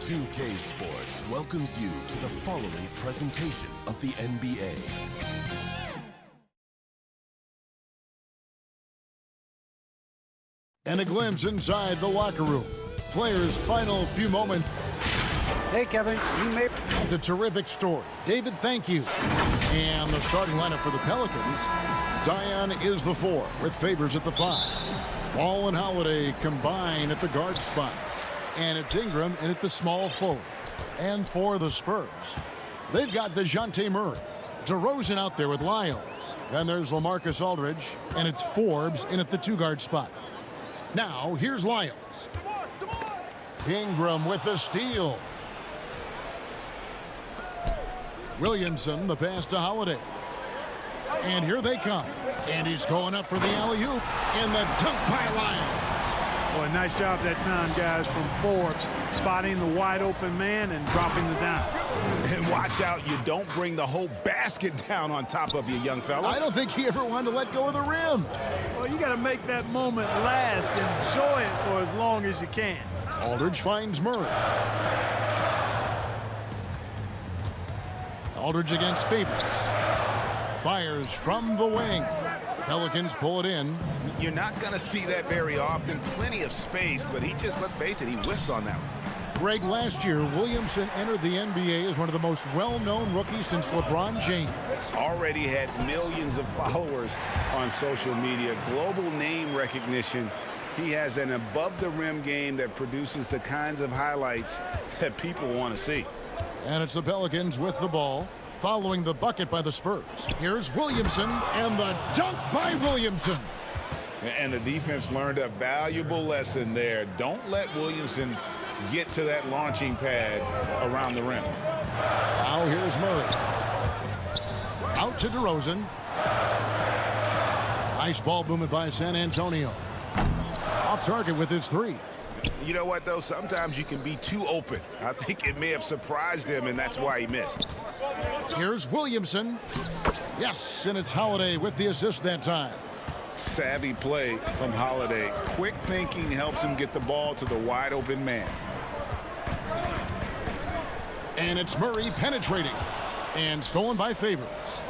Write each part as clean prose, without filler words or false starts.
2K Sports welcomes you to the following presentation of the NBA. And a glimpse inside the locker room. Players' final few moments. Hey, Kevin, you may... It's a terrific story. David, thank you. And the starting lineup for the Pelicans. Zion is the 4 with Favors at the 5. Ball and Holiday combine at the guard spots. And it's Ingram in at the small forward. And for the Spurs, they've got DeJounte Murray. DeRozan out there with Lyles. Then there's LaMarcus Aldridge. And it's Forbes in at the 2-guard spot. Now, here's Lyles. Ingram with the steal. Williamson, the pass to Holiday. And here they come. And he's going up for the alley-oop. And the dunk by Lyles. Boy, nice job that time, guys, from Forbes, spotting the wide-open man and dropping the dime. And watch out, you don't bring the whole basket down on top of you, young fella. I don't think he ever wanted to let go of the rim. Well, you got to make that moment last. Enjoy it for as long as you can. Aldridge finds Murray. Aldridge against Favors. Fires from the wing. Pelicans pull it in. You're not going to see that very often. Plenty of space, but he just, let's face it, he whiffs on that one. Greg, last year, Williamson entered the NBA as one of the most well-known rookies since LeBron James. Already had millions of followers on social media. Global name recognition. He has an above-the-rim game that produces the kinds of highlights that people want to see. And it's the Pelicans with the ball, following the bucket by the Spurs. Here's Williamson, and the dunk by Williamson. And the defense learned a valuable lesson there. Don't let Williamson get to that launching pad around the rim. Now here's Murray. Out to DeRozan. Nice ball movement by San Antonio. Off target with his 3. You know what, though? Sometimes you can be too open. I think it may have surprised him, and that's why he missed. Here's Williamson. Yes, and it's Holiday with the assist that time. Savvy play from Holiday. Quick thinking helps him get the ball to the wide open man. And it's Murray penetrating. And stolen by Favors.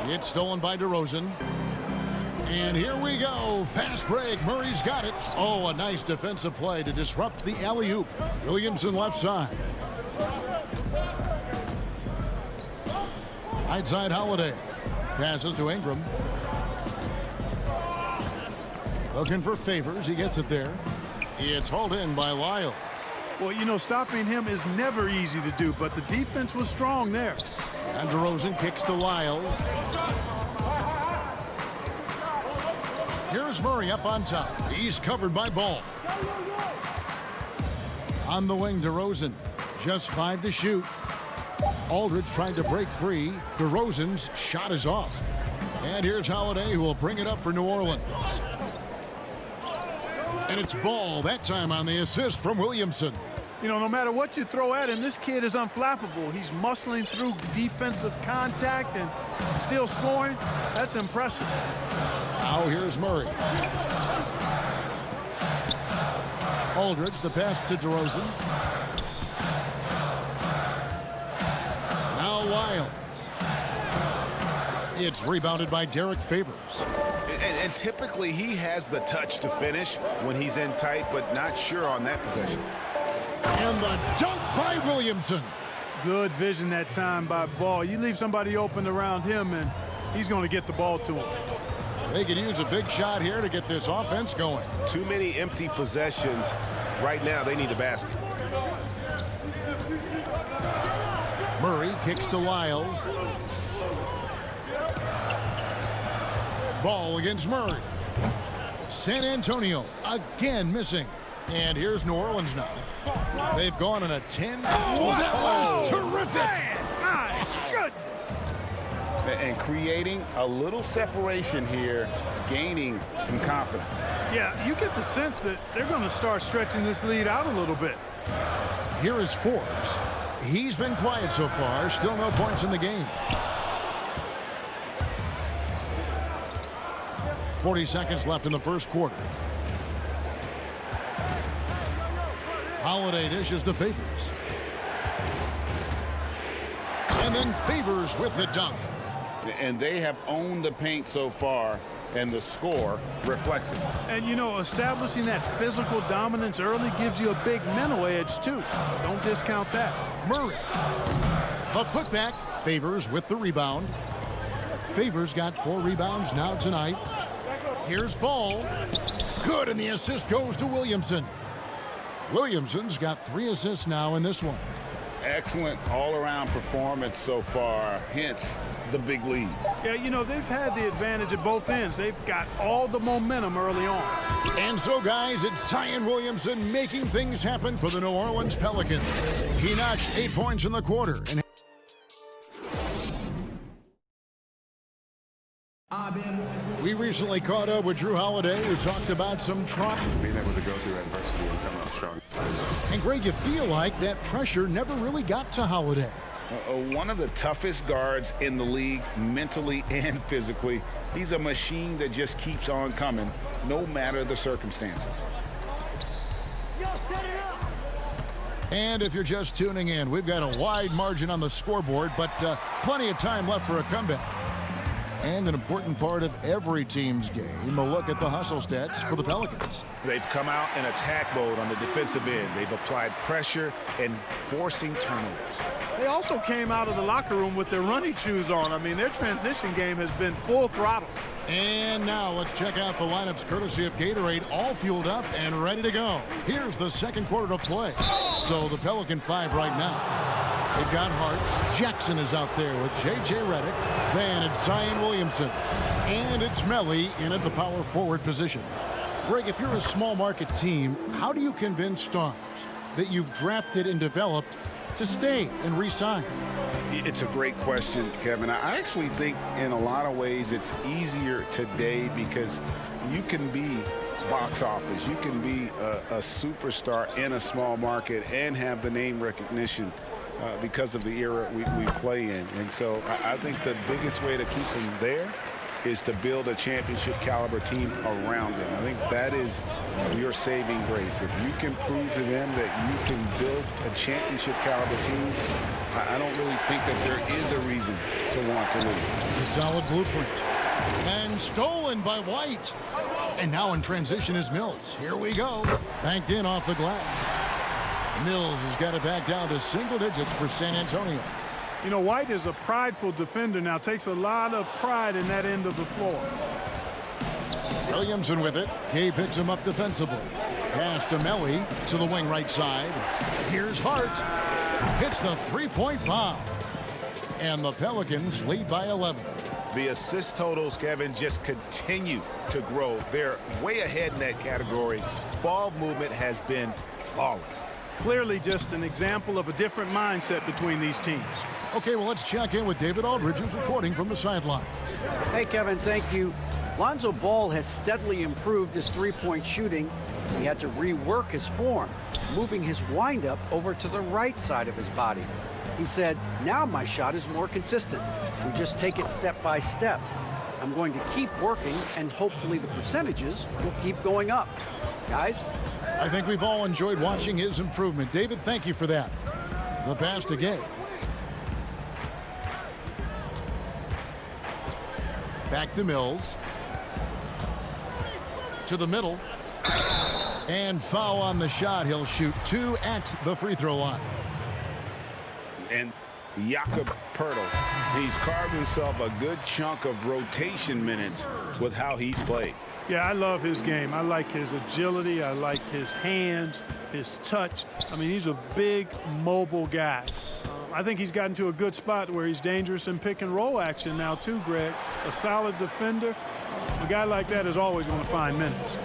It's stolen by DeRozan. And here we go. Fast break. Murray's got it. Oh, a nice defensive play to disrupt the alley-oop. Williamson left side. Right side Holiday. Passes to Ingram. Looking for Favors. He gets it there. It's hauled in by Lyles. Well, you know, stopping him is never easy to do, but the defense was strong there. And DeRozan kicks to Lyles. Here's Murray up on top. He's covered by Ball. On the wing, DeRozan. Just 5 to shoot. Aldridge trying to break free. DeRozan's shot is off. And here's Holiday, who will bring it up for New Orleans. And it's Ball, that time on the assist from Williamson. You know, no matter what you throw at him, this kid is unflappable. He's muscling through defensive contact and still scoring. That's impressive. Now here's Murray. Aldridge, the pass to DeRozan. Now Lyles. It's rebounded by Derek Favors. And typically he has the touch to finish when he's in tight, but not sure on that possession. And the dunk by Williamson. Good vision that time by Ball. You leave somebody open around him, and he's going to get the ball to him. They could use a big shot here to get this offense going. Too many empty possessions. Right now, they need a basket. Murray kicks to Lyles. Ball against Murray. San Antonio again missing. And here's New Orleans now. They've gone on a 10. Oh, that was terrific. My goodness. And creating a little separation here, gaining some confidence. Yeah, you get the sense that they're going to start stretching this lead out a little bit. Here is Forbes. He's been quiet so far. Still no points in the game. 40 seconds left in the first quarter. Holiday dishes to Favors. And then Favors with the dunk. And they have owned the paint so far, and the score reflects it. And, you know, establishing that physical dominance early gives you a big mental edge, too. Don't discount that. Murray. The putback. Favors with the rebound. Favors got 4 rebounds now tonight. Here's Ball. Good, and the assist goes to Williamson. Williamson's got 3 assists now in this one. Excellent all-around performance so far, hence the big lead. Yeah, you know, they've had the advantage at both ends. They've got all the momentum early on. And so, guys, it's Zion Williamson making things happen for the New Orleans Pelicans. He notched 8 points in the quarter. And we recently caught up with Drew Holiday, who talked about some trauma. Being able to go through adversity and come out strong. And, Greg, you feel like that pressure never really got to Holiday. One of the toughest guards in the league, mentally and physically. He's a machine that just keeps on coming, no matter the circumstances. And if you're just tuning in, we've got a wide margin on the scoreboard, but plenty of time left for a comeback. And an important part of every team's game, a look at the hustle stats for the Pelicans. They've come out in attack mode on the defensive end. They've applied pressure and forcing turnovers. They also came out of the locker room with their running shoes on. I mean, their transition game has been full throttle. And now let's check out the lineups courtesy of Gatorade, all fueled up and ready to go. Here's the second quarter of play. So the Pelican 5 right now. They've got Hart. Jackson is out there with J.J. Redick. Then it's Zion Williamson. And it's Melly in at the power forward position. Greg, if you're a small market team, how do you convince stars that you've drafted and developed to stay and re-sign? It's a great question, Kevin. I actually think in a lot of ways it's easier today because you can be box office. You can be a superstar in a small market and have the name recognition because of the era we play in. And so I think the biggest way to keep them there is to build a championship caliber team around them. I think that is your saving grace. If you can prove to them that you can build a championship caliber team, I don't really think that there is a reason to want to win. It's a solid blueprint. And stolen by White. And now in transition is Mills. Here we go. Banked in off the glass. Mills has got it back down to single digits for San Antonio. You know, White is a prideful defender now, takes a lot of pride in that end of the floor. Williamson with it. He picks him up defensively. Pass to Melly to the wing right side. Here's Hart. Hits the three-point bomb. And the Pelicans lead by 11. The assist totals, Kevin, just continue to grow. They're way ahead in that category. Ball movement has been flawless. Clearly just an example of a different mindset between these teams. Okay, well, let's check in with David Aldridge, who's reporting from the sidelines. Hey, Kevin, thank you. Lonzo Ball has steadily improved his three-point shooting. He had to rework his form, moving his windup over to the right side of his body. He said, now my shot is more consistent. We just take it step by step. I'm going to keep working, and hopefully the percentages will keep going up. Guys? I think we've all enjoyed watching his improvement. David, thank you for that. The pass to Gay. Back to Mills. To the middle. And foul on the shot. He'll shoot 2 at the free throw line. And Jakob Poeltl, he's carved himself a good chunk of rotation minutes with how he's played. Yeah, I love his game. I like his agility. I like his hands, his touch. I mean, he's a big, mobile guy. I think he's gotten to a good spot where he's dangerous in pick and roll action now too, Greg. A solid defender. A guy like that is always going to find minutes.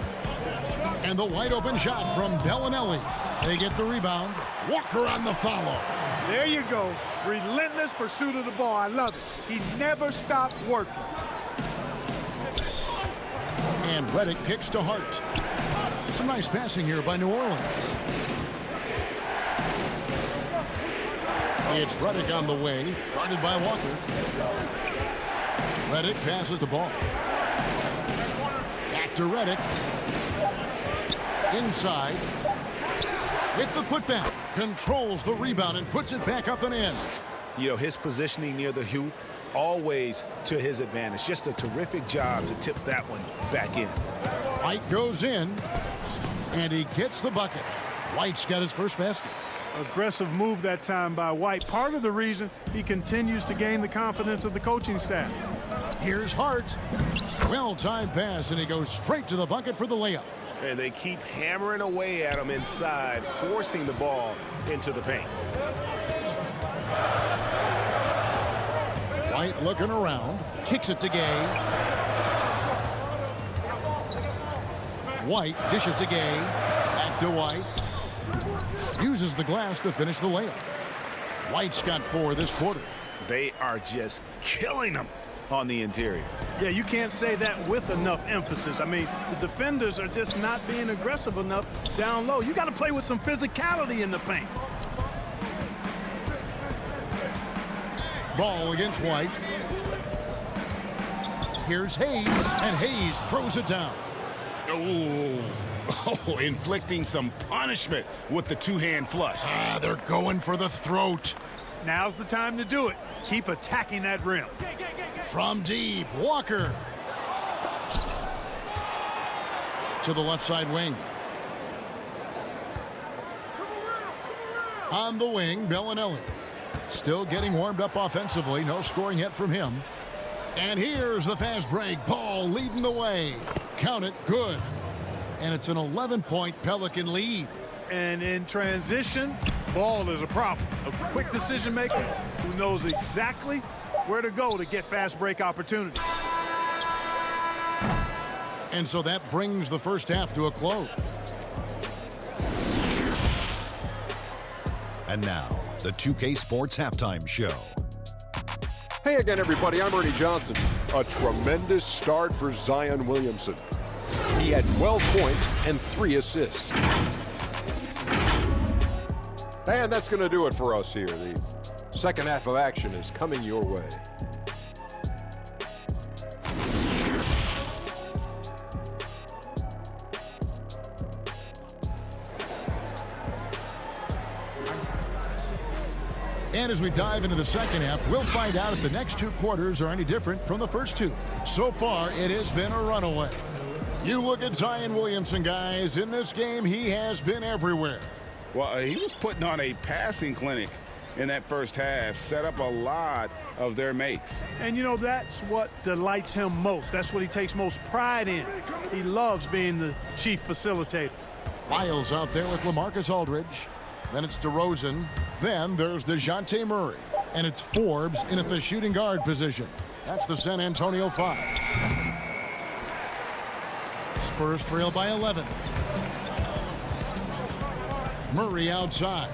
And the wide open shot from Bellinelli. They get the rebound. Walker on the follow. There you go. Relentless pursuit of the ball. I love it. He never stopped working. And Redick kicks to Hart. Some nice passing here by New Orleans. It's Redick on the way, guarded by Walker. Redick passes the ball. Back to Redick. Inside. with the putback. Controls the rebound and puts it back up and in. You know, his positioning near the hoop, always to his advantage. Just a terrific job to tip that one back in. White goes in, and he gets the bucket. White's got his first basket. Aggressive move that time by White. Part of the reason he continues to gain the confidence of the coaching staff. Here's Hart. Well-timed pass, and he goes straight to the bucket for the layup. And they keep hammering away at him inside, forcing the ball into the paint. White looking around, kicks it to Gay. White dishes to Gay. Back to White. Uses the glass to finish the layup. White's got 4 this quarter. They are just killing them on the interior. Yeah, you can't say that with enough emphasis. I mean, the defenders are just not being aggressive enough down low. You got to play with some physicality in the paint. Ball against White. Here's Hayes, and Hayes throws it down. Oh, inflicting some punishment with the two-hand flush. They're going for the throat. Now's the time to do it. Keep attacking that rim. From deep, Walker. To the left side wing. On the wing, Bellinelli. Still getting warmed up offensively. No scoring yet from him. And here's the fast break. Ball leading the way. Count it, good. And it's an 11-point Pelican lead. And in transition, Ball is a problem. A quick decision maker who knows exactly where to go to get fast break opportunity. And so that brings the first half to a close. And now, the 2K Sports Halftime Show. Hey again, everybody. I'm Ernie Johnson. A tremendous start for Zion Williamson. He had 12 points and 3 assists. And that's going to do it for us here. The second half of action is coming your way. And as we dive into the second half, we'll find out if the next 2 quarters are any different from the first 2. So far, it has been a runaway. You look at Zion Williamson, guys. In this game, he has been everywhere. Well, he was putting on a passing clinic in that first half, set up a lot of their makes. And, you know, that's what delights him most. That's what he takes most pride in. He loves being the chief facilitator. Lyles out there with LaMarcus Aldridge. Then it's DeRozan. Then there's DeJounte Murray. And it's Forbes in at the shooting guard position. That's the San Antonio 5. Spurs trail by 11. Murray outside.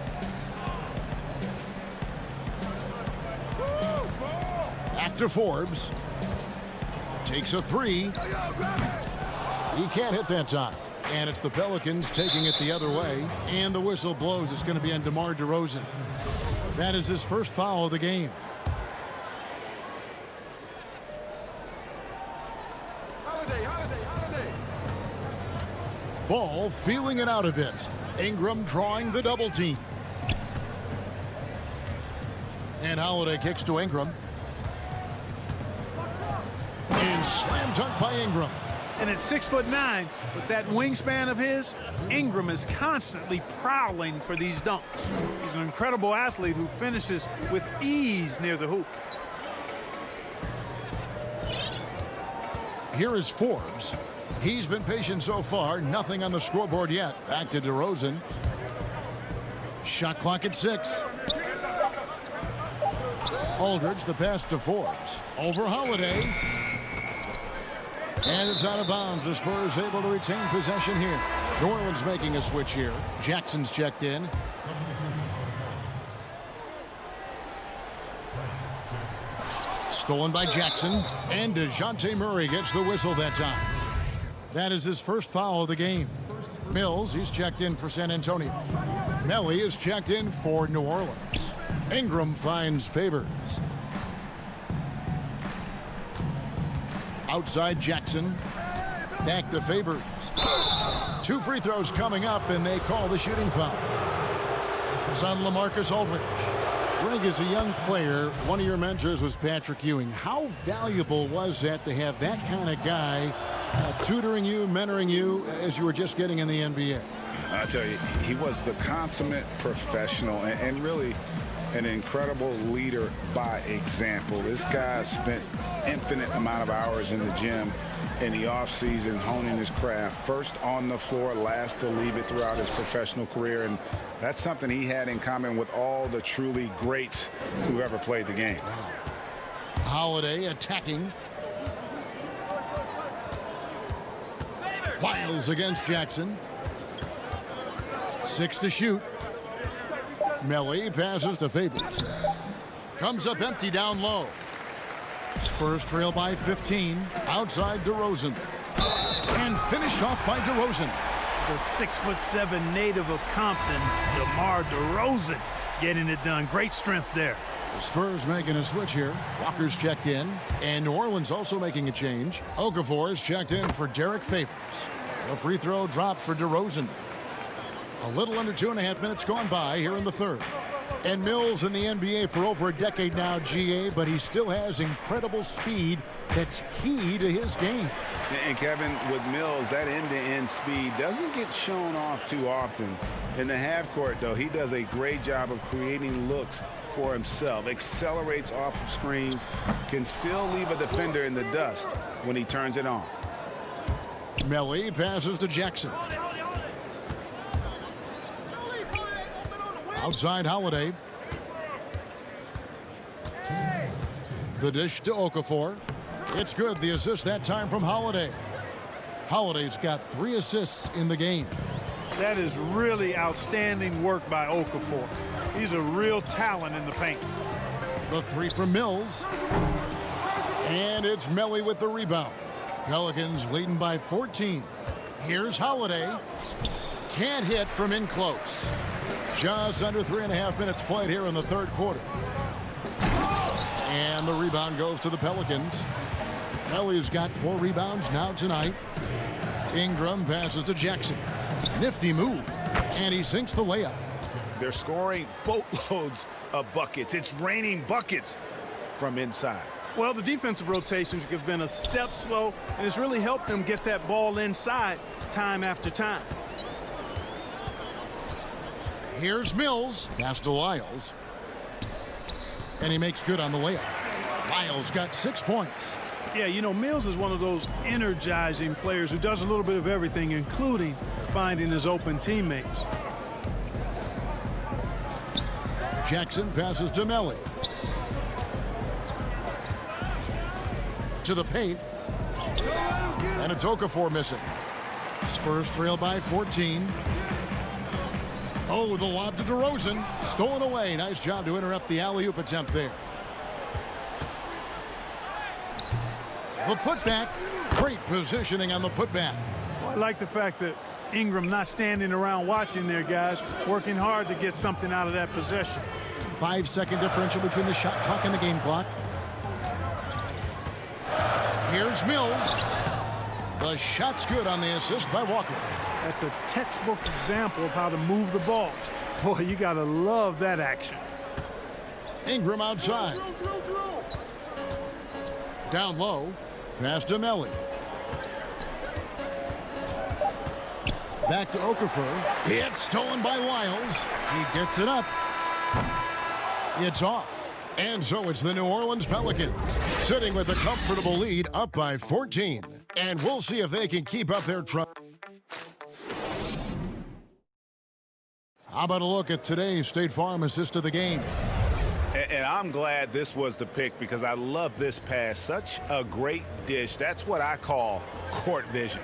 Back to Forbes. Takes a 3. He can't hit that time. And it's the Pelicans taking it the other way. And the whistle blows. It's going to be on DeMar DeRozan. That is his first foul of the game. Ball feeling it out a bit. Ingram drawing the double team. And Holiday kicks to Ingram. And slam dunk by Ingram. And at 6'9", with that wingspan of his, Ingram is constantly prowling for these dunks. He's an incredible athlete who finishes with ease near the hoop. Here is Forbes. He's been patient so far. Nothing on the scoreboard yet. Back to DeRozan. Shot clock at 6. Aldridge, the pass to Forbes. Over Holiday. And it's out of bounds. The Spurs able to retain possession here. New Orleans making a switch here. Jackson's checked in. Stolen by Jackson. And DeJounte Murray gets the whistle that time. That is his first foul of the game. Mills, he's checked in for San Antonio. Melly is checked in for New Orleans. Ingram finds Favors. Outside Jackson. Back to Favors. 2 free throws coming up, and they call the shooting foul. It's on LaMarcus Aldridge. Greg, as a young player, one of your mentors was Patrick Ewing. How valuable was that to have that kind of guy tutoring you, mentoring you as you were just getting in the NBA? I tell you, he was the consummate professional and really an incredible leader by example. This guy spent infinite amount of hours in the gym in the offseason honing his craft, first on the floor, last to leave it throughout his professional career. And that's something he had in common with all the truly greats who ever played the game. Holiday attacking. Wiles against Jackson. 6 to shoot. Melly passes to Favors. Comes up empty down low. Spurs trail by 15. Outside DeRozan. And finished off by DeRozan. The 6'7" native of Compton, DeMar DeRozan, getting it done. Great strength there. The Spurs making a switch here. Walker's checked in. And New Orleans also making a change. Okafor is checked in for Derek Favors. A free throw dropped for DeRozan. A little under 2.5 minutes gone by here in the third. And Mills in the NBA for over a decade now, GA, but he still has incredible speed that's key to his game. And Kevin, with Mills, that end-to-end speed doesn't get shown off too often. In the half court, though, he does a great job of creating looks for himself, accelerates off of screens, can still leave a defender in the dust when he turns it on. Melly passes to Jackson. Outside Holiday. The dish to Okafor. It's good. The assist that time from Holiday. Holiday's got 3 assists in the game. That is really outstanding work by Okafor. He's a real talent in the paint. The 3 from Mills. And it's Melly with the rebound. Pelicans leading by 14. Here's Holiday. Can't hit from in close. Just under 3.5 minutes played here in the third quarter. And the rebound goes to the Pelicans. Melly's got 4 rebounds now tonight. Ingram passes to Jackson. Nifty move. And he sinks the layup. They're scoring boatloads of buckets. It's raining buckets from inside. Well, the defensive rotations have been a step slow, and it's really helped them get that ball inside time after time. Here's Mills. Pass to Lyles. And he makes good on the layup. Lyles got 6 points. Yeah, you know, Mills is one of those energizing players who does a little bit of everything, including finding his open teammates. Jackson passes to Melly. To the paint. And it's Okafor missing. Spurs trail by 14. Oh, the lob to DeRozan. Stolen away. Nice job to interrupt the alley-oop attempt there. The putback. Great positioning on the putback. Well, I like the fact that Ingram not standing around watching there, guys, working hard to get something out of that possession. 5-second differential between the shot clock and the game clock. Here's Mills. The shot's good on the assist by Walker. That's a textbook example of how to move the ball. Boy, you got to love that action. Ingram outside. Down low. Pass to Melly. Back to Okafor. It's stolen by Lyles. He gets it up. It's off. And so it's the New Orleans Pelicans sitting with a comfortable lead up by 14. And we'll see if they can keep up their trouble. How about a look at today's State Farm assist of the game? And I'm glad this was the pick because I love this pass. Such a great dish. That's what I call court vision.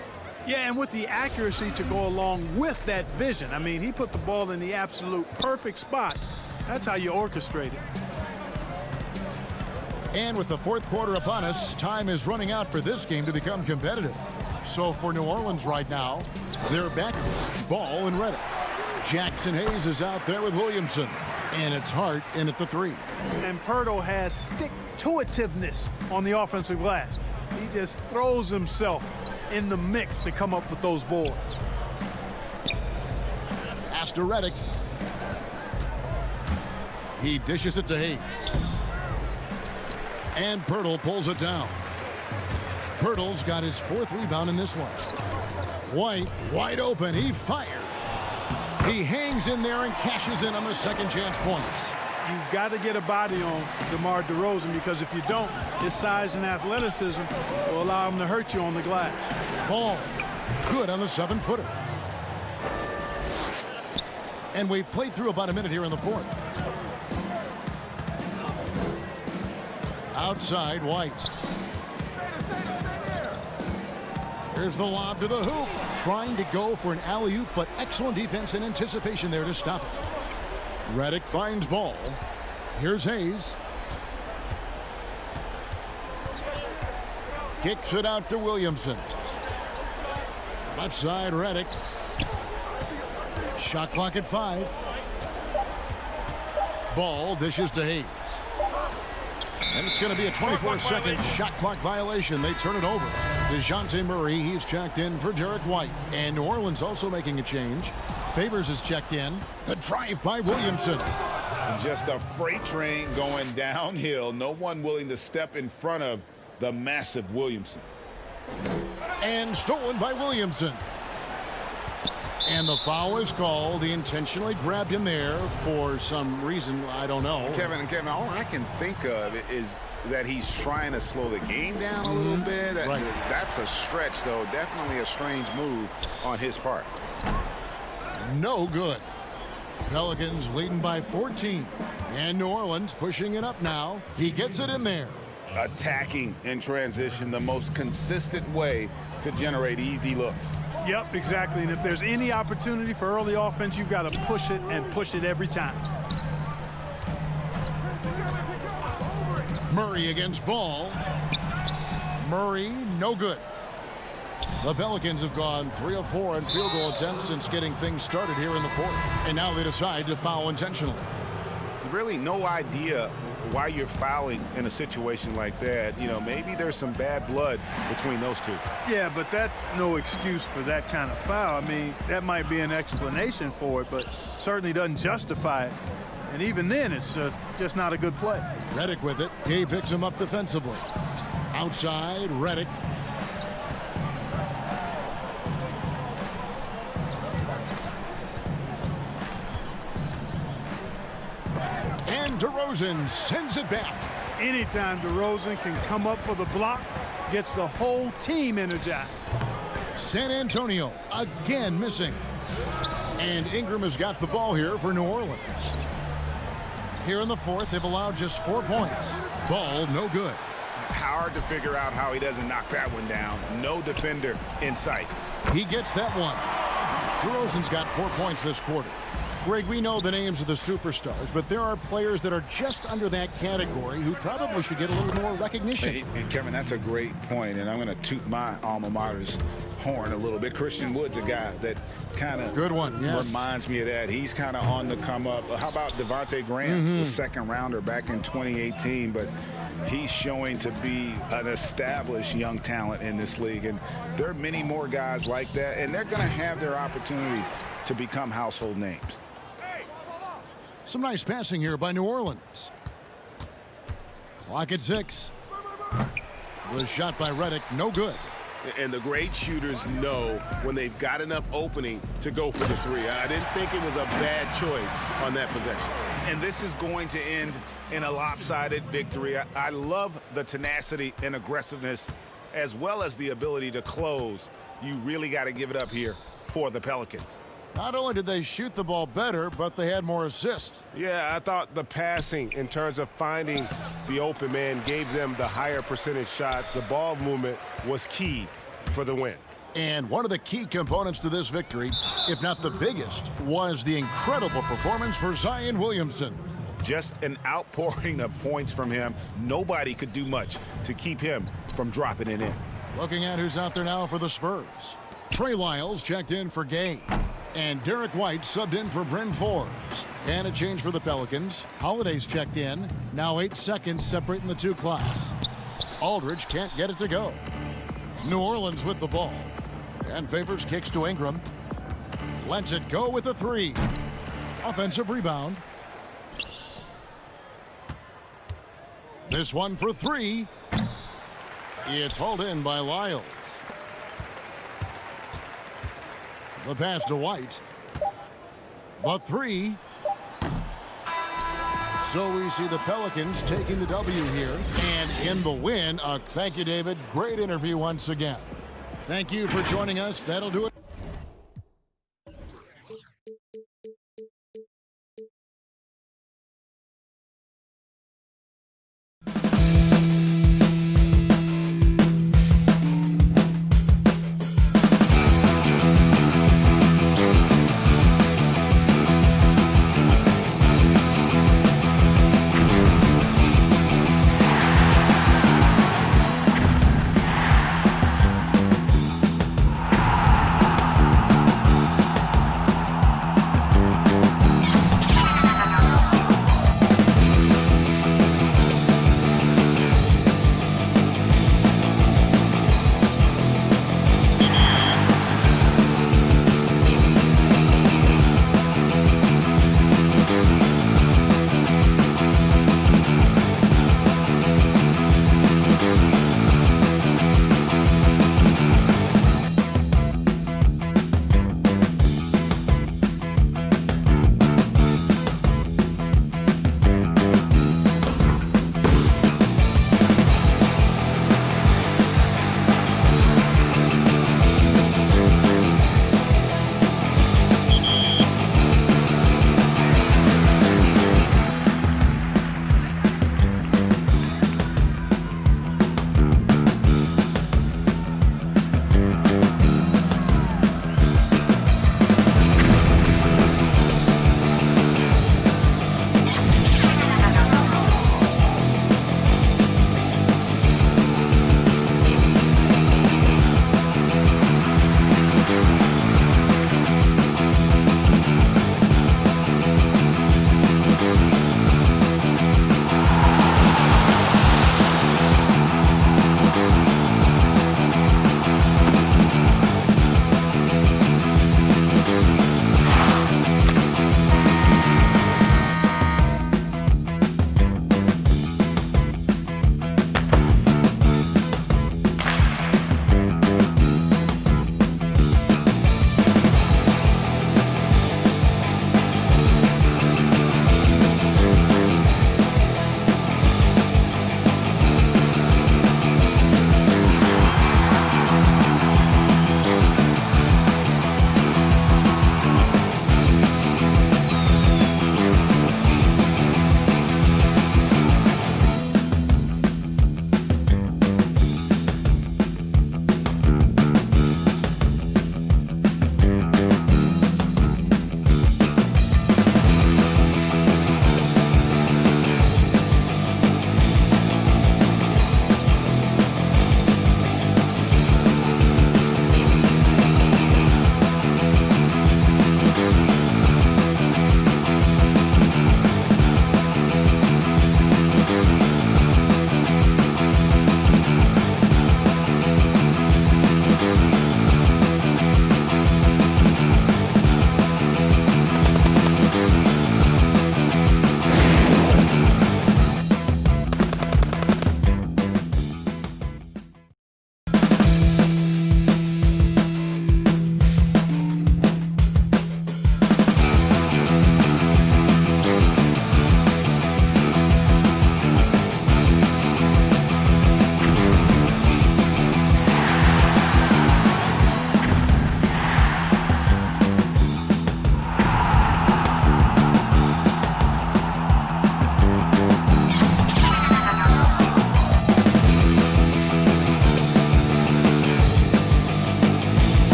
Yeah, and with the accuracy to go along with that vision. I mean, he put the ball in the absolute perfect spot. That's how you orchestrate it. And with the fourth quarter upon us, time is running out for this game to become competitive. So for New Orleans right now, they're back. Ball and Reddick. Jackson Hayes is out there with Williamson. And it's Hart in at the 3. And Pirtle has stick-to-itiveness on the offensive glass. He just throws himself in the mix to come up with those boards. Pass to Redick. He dishes it to Hayes. And Pirtle pulls it down. Pirtle's got his 4th rebound in this one. White, wide open. He fires. He hangs in there and cashes in on the second chance points. You've got to get a body on DeMar DeRozan, because if you don't, his size and athleticism will allow him to hurt you on the glass. Ball. Good on the 7-footer. And we've played through about a minute here in the 4th. Outside, White. Here's the lob to the hoop. Trying to go for an alley-oop, but excellent defense and anticipation there to stop it. Redick finds Ball. Here's Hayes. Kicks it out to Williamson. Left side, Redick. Shot clock at 5. Ball dishes to Hayes. And it's going to be a 24-second shot clock violation. They turn it over. DeJounte Murray, he's checked in for Derek White. And New Orleans also making a change. Favors is checked in. The drive by Williamson. Just a freight train going downhill. No one willing to step in front of the massive Williamson. And stolen by Williamson. And the foul is called. He intentionally grabbed him there for some reason. I don't know. Kevin, all I can think of is that he's trying to slow the game down a little bit. Right. That's a stretch, though. Definitely a strange move on his part. No good. Pelicans leading by 14. And New Orleans pushing it up now. He gets it in there. Attacking in transition, the most consistent way to generate easy looks. Yep, exactly. And if there's any opportunity for early offense, you've got to push it and push it every time. Murray against Ball. Murray, no good. The Pelicans have gone 3 of 4 in field goal attempts since getting things started here in the 4th. And now they decide to foul intentionally. Really no idea why you're fouling in a situation like that. You know, maybe there's some bad blood between those two. Yeah, but that's no excuse for that kind of foul. I mean, that might be an explanation for it, but certainly doesn't justify it. And even then, it's just not a good play. Redick with it. He picks him up defensively. Outside, Redick. And DeRozan sends it back. Anytime DeRozan can come up for the block, gets the whole team energized. San Antonio again missing. And Ingram has got the ball here for New Orleans. Here in the 4th, they've allowed just 4 points. Ball, no good. Hard to figure out how he doesn't knock that one down. No defender in sight. He gets that one. DeRozan's got 4 points this quarter. Greg, we know the names of the superstars, but there are players that are just under that category who probably should get a little more recognition. And Kevin, that's a great point, and I'm going to toot my alma mater's horn a little bit. Christian Wood's a guy that kind of good one, yes, reminds me of that. He's kind of on the come up. How about Devontae Graham, the 2nd rounder back in 2018, but he's showing to be an established young talent in this league, and there are many more guys like that, and they're going to have their opportunity to become household names. Some nice passing here by New Orleans. Clock at 6. Was shot by Redick, no good. And the great shooters know when they've got enough opening to go for the 3. I didn't think it was a bad choice on that possession. And this is going to end in a lopsided victory. I love the tenacity and aggressiveness as well as the ability to close. You really got to give it up here for the Pelicans. Not only did they shoot the ball better, but they had more assists. Yeah, I thought the passing in terms of finding the open man gave them the higher percentage shots. The ball movement was key for the win. And one of the key components to this victory, if not the biggest, was the incredible performance for Zion Williamson. Just an outpouring of points from him. Nobody could do much to keep him from dropping it in. Looking at who's out there now for the Spurs. Trey Lyles checked in for Gay. And Derek White subbed in for Bryn Forbes. And a change for the Pelicans. Holiday's checked in. Now 8 seconds separating the 2 clocks. Aldridge can't get it to go. New Orleans with the ball. And Favors kicks to Ingram. lets it go with a three. Offensive rebound. This one for three. It's hauled in by Lyles. The pass to White. The three. So we see the Pelicans taking the W here. And in the win, thank you, David. Great interview once again. Thank you for joining us. That'll do it.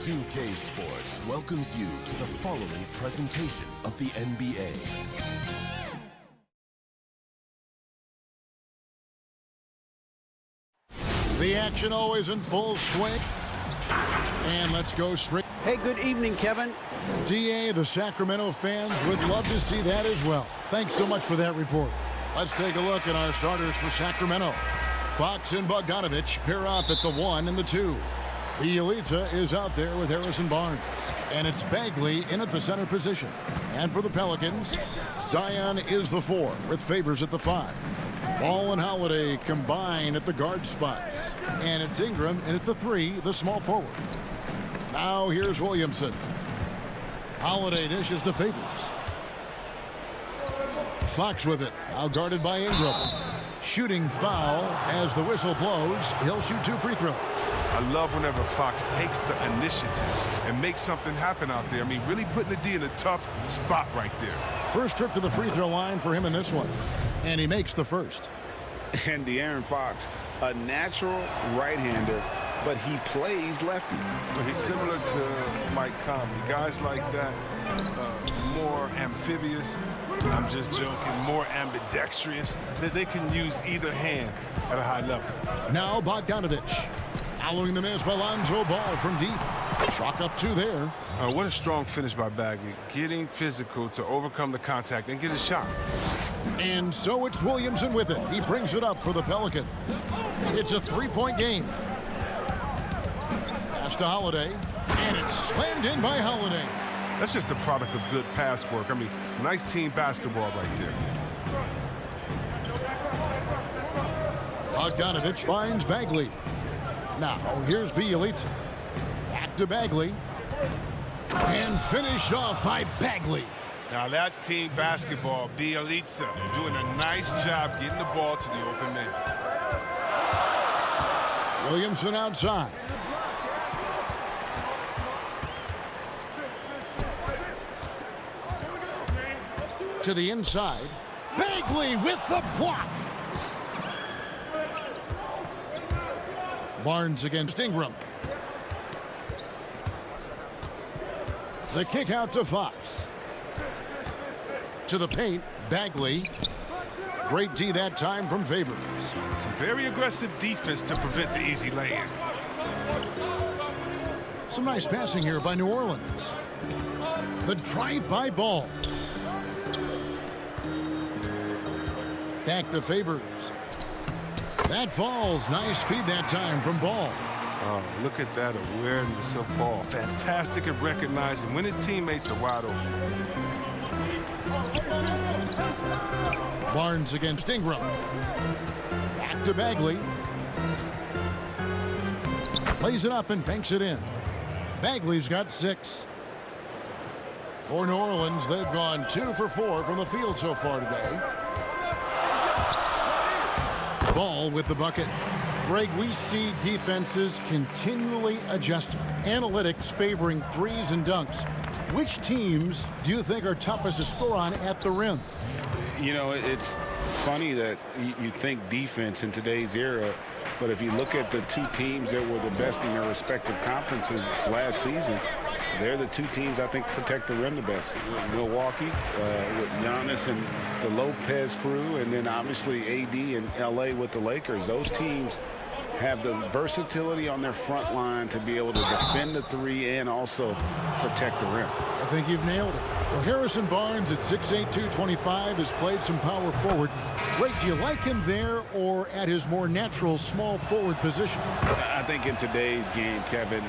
2K Sports welcomes you to the following presentation of the NBA. The action always in full swing. And let's go straight. Hey, good evening, Kevin. DA, the Sacramento fans would love to see that as well. Thanks so much for that report. Let's take a look at our starters for Sacramento. Fox and Bogdanovich pair up at the 1 and the 2. Bielitsa is out there with Harrison Barnes. And it's Bagley in at the center position. And for the Pelicans, Zion is the 4 with Favors at the 5. Ball and Holiday combine at the guard spots. And it's Ingram in at the 3, the small forward. Now here's Williamson. Holiday dishes to Favors. Fox with it. Now guarded by Ingram. Shooting foul as the whistle blows. He'll shoot 2 free throws. I love whenever Fox takes the initiative and makes something happen out there. I mean, really putting the D in a tough spot right there. First trip to the free throw line for him in this one. And he makes the first. And De'Aaron Fox, a natural right-hander, but he plays lefty. Well, he's similar to Mike Conley. Guys like that, more amphibious, I'm just joking, more ambidextrous, that they can use either hand at a high level. Now Bogdanovich. Following the miss by Lonzo Ball from deep. Chalk up 2 there. What a strong finish by Bagley. Getting physical to overcome the contact and get a shot. And so it's Williamson with it. He brings it up for the Pelicans. It's a 3-point game. Pass to Holiday. And it's slammed in by Holiday. That's just the product of good pass work. I mean, nice team basketball right there. Bogdanovich finds Bagley. Now, here's Bielitsa. Back to Bagley. And finished off by Bagley. Now that's team basketball. Bielitsa doing a nice job getting the ball to the open man. Williamson outside. To the inside. Bagley with the block. Barnes against Ingram. The kick out to Fox. To the paint, Bagley. Great D that time from Favors. Some very aggressive defense to prevent the easy lay-in. Some nice passing here by New Orleans. The drive-by ball. Back to Favors. That falls. Nice feed that time from Ball. Oh, look at that awareness of Ball. Fantastic at recognizing when his teammates are wide open. Barnes against Ingram. Back to Bagley. Lays it up and banks it in. Bagley's got 6. For New Orleans, they've gone 2 for 4 from the field so far today. Ball with the bucket. Greg, we see defenses continually adjusting. Analytics favoring threes and dunks. Which teams do you think are toughest to score on at the rim? You know, it's funny that you think defense in today's era, but if you look at the 2 teams that were the best in their respective conferences last season, they're the 2 teams I think protect the rim the best. Milwaukee with Giannis and the Lopez crew, and then obviously AD and LA with the Lakers. Those teams have the versatility on their front line to be able to defend the 3 and also protect the rim. I think you've nailed it. Well, Harrison Barnes at 6'8", 225 has played some power forward. Greg, do you like him there or at his more natural small forward position? I think in today's game, Kevin,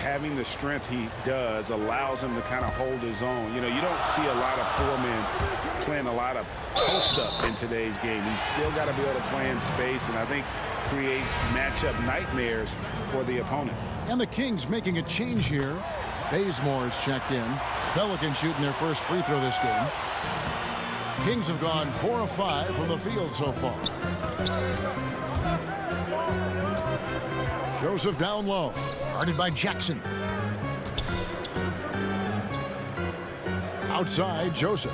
having the strength he does allows him to kind of hold his own. You know, you don't see a lot of 4-men playing a lot of post-up in today's game. He's still got to be able to play in space, and I think creates matchup nightmares for the opponent. And the Kings making a change here. Bazemore is checked in. Pelicans shooting their first free throw this game. Kings have gone 4 of 5 from the field so far. Joseph down low. Guarded by Jackson. Outside, Joseph.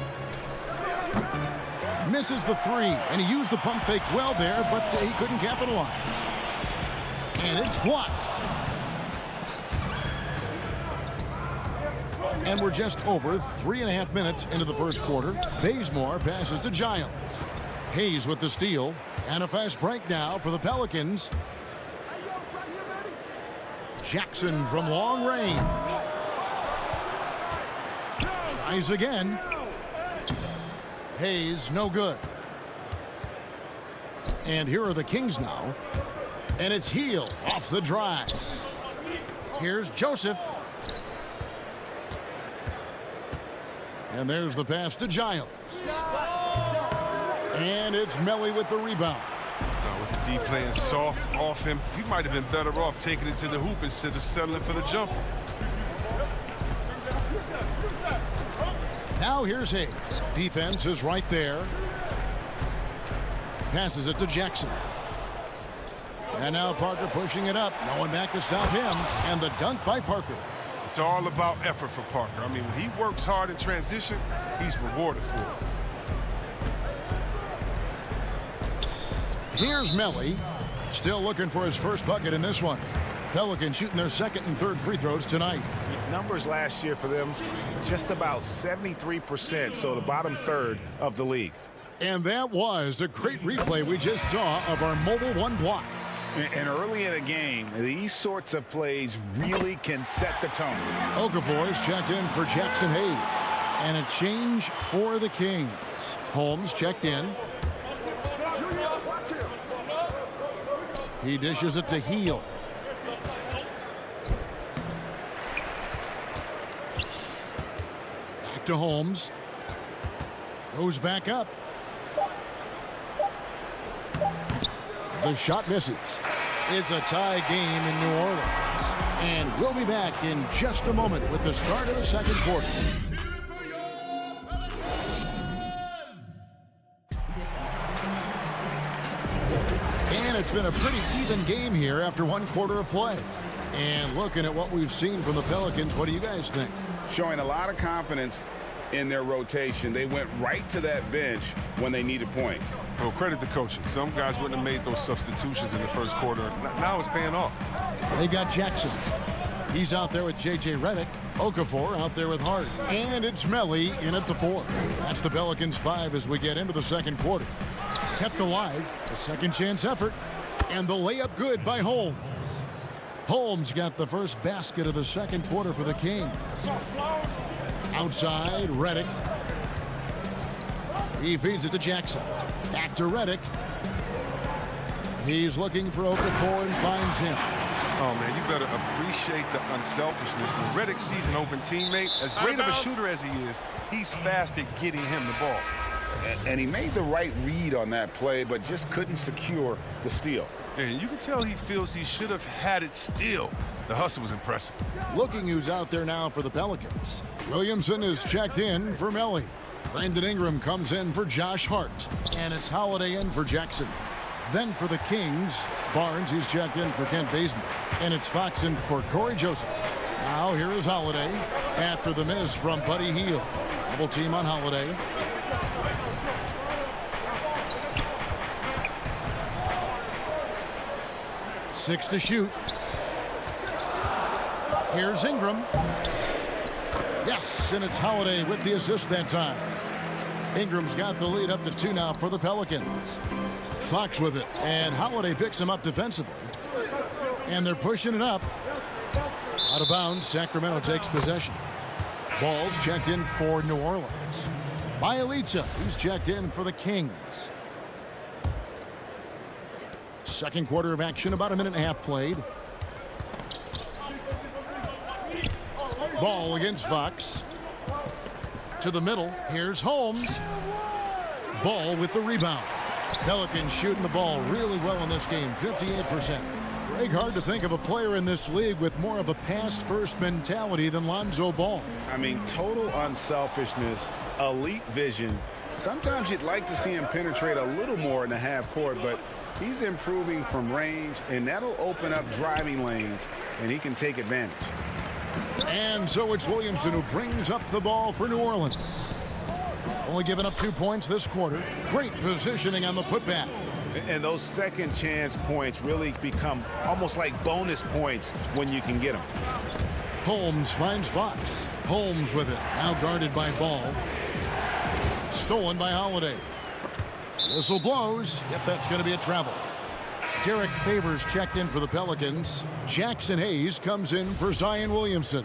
Misses the 3, and he used the pump fake well there, but he couldn't capitalize. And it's blocked. And we're just over 3.5 minutes into the first quarter. Bazemore passes to Giles. Hayes with the steal. And a fast break now for the Pelicans. Jackson from long range. Tries again. Hayes, no good. And here are the Kings now. And it's Heel off the drive. Here's Joseph. And there's the pass to Giles. And it's Melly with the rebound. With the D playing soft off him, he might have been better off taking it to the hoop instead of settling for the jumper. Now here's Hayes. Defense is right there. Passes it to Jackson. And now Parker pushing it up. No one back to stop him. And the dunk by Parker. It's all about effort for Parker. I mean, when he works hard in transition, he's rewarded for it. Here's Melly. Still looking for his first bucket in this one. Pelicans shooting their second and third free throws tonight. Numbers last year for them, just about 73%, so the bottom third of the league. And that was a great replay we just saw of our mobile one block. And early in the game, these sorts of plays really can set the tone. Okafor is checked in for Jackson Hayes. And a change for the Kings. Holmes checked in. He dishes it to Heel. Back to Holmes. Goes back up. The shot misses. It's a tie game in New Orleans. And we'll be back in just a moment with the start of the second quarter. And it's been a pretty even game here after one quarter of play. And looking at what we've seen from the Pelicans, what do you guys think? Showing a lot of confidence in their rotation. They went right to that bench when they needed points. Well, credit the coaching. Some guys wouldn't have made those substitutions in the first quarter. Now it's paying off. They've got Jackson. He's out there with J.J. Redick. Okafor out there with Hart. And it's Melly in at the 4. That's the Pelicans 5 as we get into the second quarter. Kept alive. A second chance effort. And the layup good by Holmes. Holmes got the first basket of the second quarter for the Kings. Outside, Redick. He feeds it to Jackson. Back to Redick. He's looking for Okafor and finds him. Oh, man, you better appreciate the unselfishness. When Redick sees an open teammate, as great of a shooter as he is, he's fast at getting him the ball. And he made the right read on that play, but just couldn't secure the steal. And you can tell he feels he should have had it still. The hustle was impressive. Looking who's out there now for the Pelicans. Williamson is checked in for Melly. Brandon Ingram comes in for Josh Hart. And it's Holiday in for Jackson. Then for the Kings, Barnes is checked in for Kent Bazemore. And it's Fox in for Corey Joseph. Now here is Holiday after the miss from Buddy Hield. Double team on Holiday. Six to shoot. Here's Ingram. Yes, and it's Holiday with the assist that time. Ingram's got the lead up to 2 now for the Pelicans. Fox with it, and Holiday picks him up defensively. And they're pushing it up. Out of bounds, Sacramento takes possession. Ball's checked in for New Orleans. Bielitsa, who's checked in for the Kings. Second quarter of action, about a minute and a half played. Ball against Fox. To the middle, here's Holmes. Ball with the rebound. Pelicans shooting the ball really well in this game, 58%. Greg, hard to think of a player in this league with more of a pass-first mentality than Lonzo Ball. I mean, total unselfishness, elite vision. Sometimes you'd like to see him penetrate a little more in the half court, but he's improving from range, and that'll open up driving lanes, and he can take advantage. And so it's Williamson who brings up the ball for New Orleans. Only giving up 2 points this quarter. Great positioning on the putback. And those second chance points really become almost like bonus points when you can get them. Holmes finds Fox. Holmes with it. Now guarded by Ball. Stolen by Holiday. Whistle blows. Yep, that's going to be a travel. Derek Favors checked in for the Pelicans. Jackson Hayes comes in for Zion Williamson.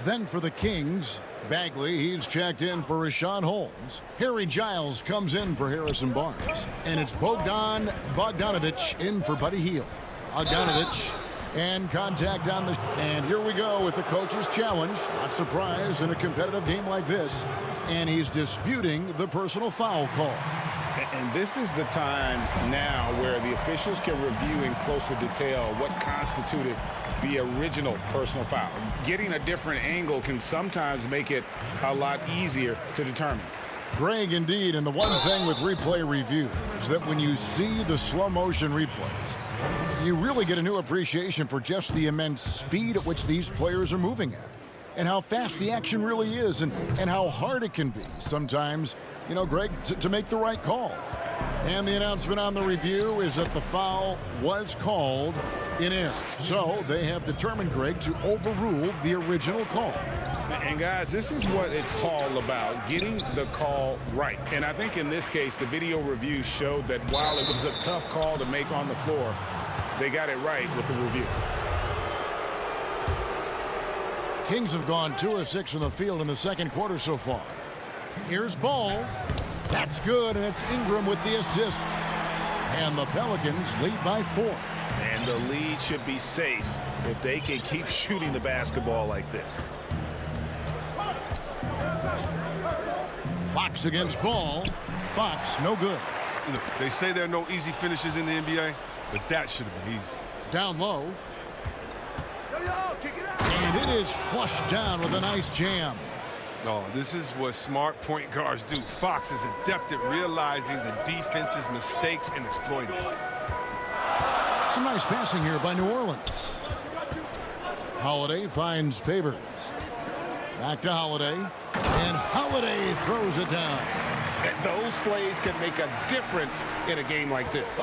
Then for the Kings, Bagley, he's checked in for Rashawn Holmes. Harry Giles comes in for Harrison Barnes. And it's Bogdanovich in for Buddy Hield. Bogdanovich and contact on the... And here we go with the coach's challenge. Not surprised in a competitive game like this. And he's disputing the personal foul call. And this is the time now where the officials can review in closer detail what constituted the original personal foul. Getting a different angle can sometimes make it a lot easier to determine. Greg, indeed, and the one thing with replay review is that when you see the slow motion replays, you really get a new appreciation for just the immense speed at which these players are moving at, and how fast the action really is, and how hard it can be sometimes, you know, Greg, to make the right call. And the announcement on the review is that the foul was called in error. So they have determined, Greg, to overrule the original call. And guys, this is what it's all about, getting the call right. And I think in this case, the video review showed that while it was a tough call to make on the floor, they got it right with the review. Kings have gone 2 of 6 from the field in the second quarter so far. Here's Ball. That's good, and it's Ingram with the assist. And the Pelicans lead by 4. And the lead should be safe if they can keep shooting the basketball like this. Fox against Ball. Fox, no good. Look, they say there are no easy finishes in the NBA, but that should have been easy. Down low. And it is flushed down with a nice jam. Oh, this is what smart point guards do. Fox is adept at realizing the defense's mistakes and exploiting it. Some nice passing here by New Orleans. Holiday finds Favors. Back to Holiday. And Holiday throws it down. And those plays can make a difference in a game like this.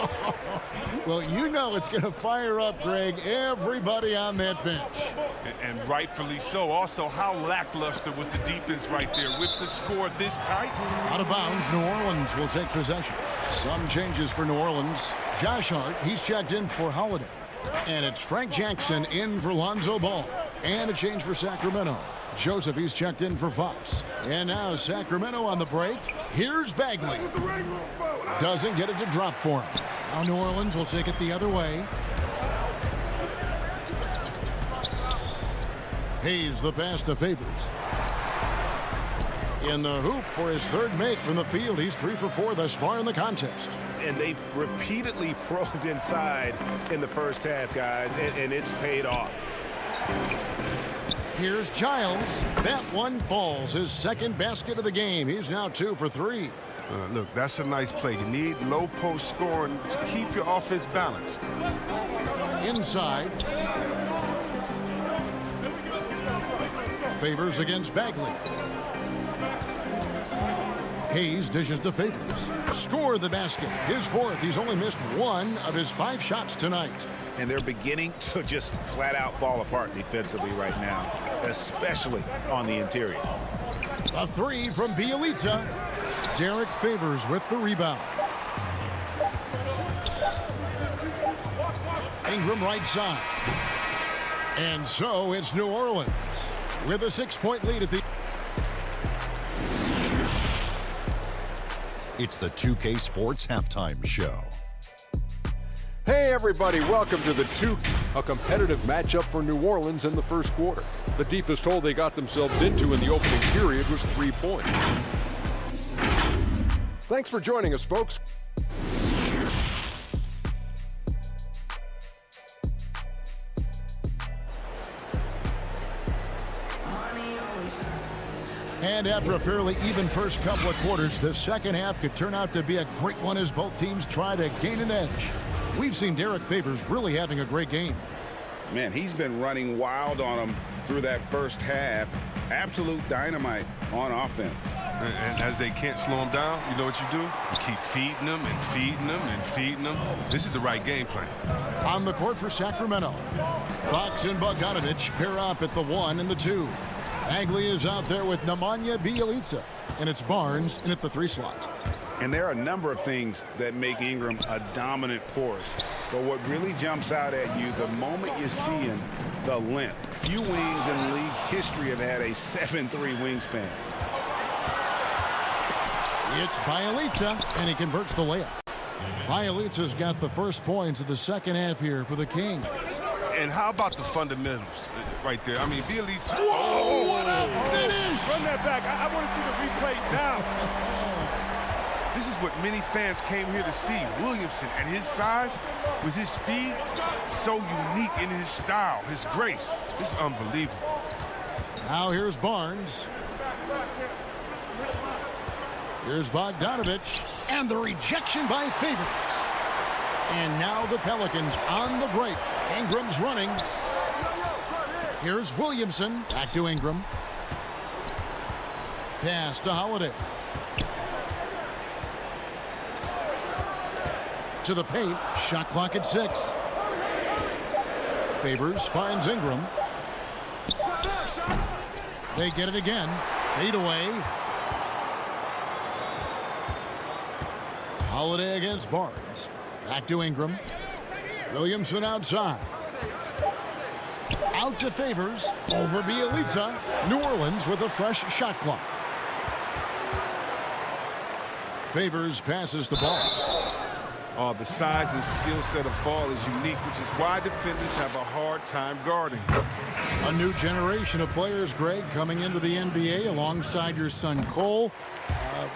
Well, you know it's going to fire up, Greg, everybody on that bench. And rightfully so. Also, how lackluster was the defense right there with the score this tight? Out of bounds, New Orleans will take possession. Some changes for New Orleans. Josh Hart, he's checked in for Holiday. And it's Frank Jackson in for Lonzo Ball. And a change for Sacramento. Joseph, he's checked in for Fox. And now Sacramento on the break. Here's Bagley. Doesn't get it to drop for him. Now New Orleans will take it the other way. Hayes the pass to Favors. In the hoop for his third make from the field. He's 3 for 4 thus far in the contest. And they've repeatedly probed inside in the first half, guys, and it's paid off. Here's Giles. That one falls. His second basket of the game. He's now 2 for 3. Look, that's a nice play. You need low post scoring to keep your offense balanced. Inside. Favors against Bagley. Hayes dishes to Favors. Score the basket. His 4th. He's only missed 1 of his 5 shots tonight. And they're beginning to just flat out fall apart defensively right now, especially on the interior. A 3 from Bielitsa. Derek Favors with the rebound. Ingram right side. And so it's New Orleans with a 6-point lead at the... It's the 2K Sports Halftime Show. Hey everybody, welcome to a competitive matchup for New Orleans in the first quarter. The deepest hole they got themselves into in the opening period was 3 points. Thanks for joining us, folks. And after a fairly even first couple of quarters, the second half could turn out to be a great one as both teams try to gain an edge. We've seen Derek Favors really having a great game. Man, he's been running wild on them through that first half. Absolute dynamite on offense. And as they can't slow him down, you know what you do? You keep feeding them and feeding them and feeding them. This is the right game plan. On the court for Sacramento, Fox and Bogdanovich pair up at the 1 and the 2. Bagley is out there with Nemanja Bjelica, and it's Barnes in at the 3 slot. And there are a number of things that make Ingram a dominant force. But what really jumps out at you the moment you see him, the length. Few wings in league history have had a 7'3" wingspan. It's Bjelica, and he converts the layup. Bjelica's got the first points of the second half here for the Kings. And how about the fundamentals right there? I mean, Bjelica. Whoa, what a finish! Run that back. I want to see the replay now. This is what many fans came here to see. Williamson, at his size, with his speed, so unique in his style, his grace. This is unbelievable. Now here's Barnes. Here's Bogdanovich. And the rejection by Favors. And now the Pelicans on the break. Ingram's running. Here's Williamson. Back to Ingram. Pass to Holiday. To the paint. Shot clock at 6. Favors finds Ingram. They get it again. Fade away. Holiday against Barnes. Back to Ingram. Williamson outside. Out to Favors. Over Bjelica. New Orleans with a fresh shot clock. Favors passes the ball. Oh, the size and skill set of Ball is unique, which is why defenders have a hard time guarding. A new generation of players, Greg, coming into the NBA alongside your son Cole.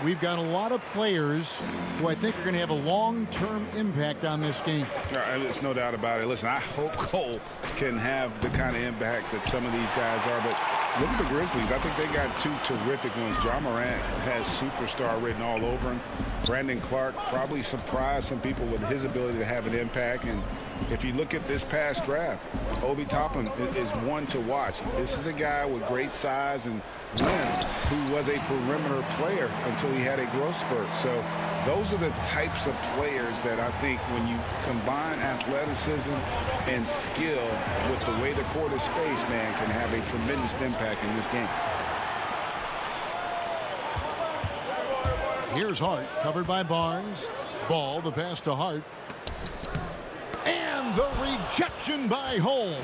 We've got a lot of players who I think are going to have a long-term impact on this game. There's no doubt about it. Listen, I hope Cole can have the kind of impact that some of these guys are. But look at the Grizzlies. I think they got 2 terrific ones. Ja Morant has superstar written all over him. Brandon Clark probably surprised some people with his ability to have an impact. And if you look at this past draft, Obi Toppin is one to watch. This is a guy with great size and length who was a perimeter player until he had a growth spurt. So those are the types of players that I think when you combine athleticism and skill with the way the court is spaced, man, can have a tremendous impact in this game. Here's Hart, covered by Barnes. Ball, the pass to Hart. And the rejection by Holmes.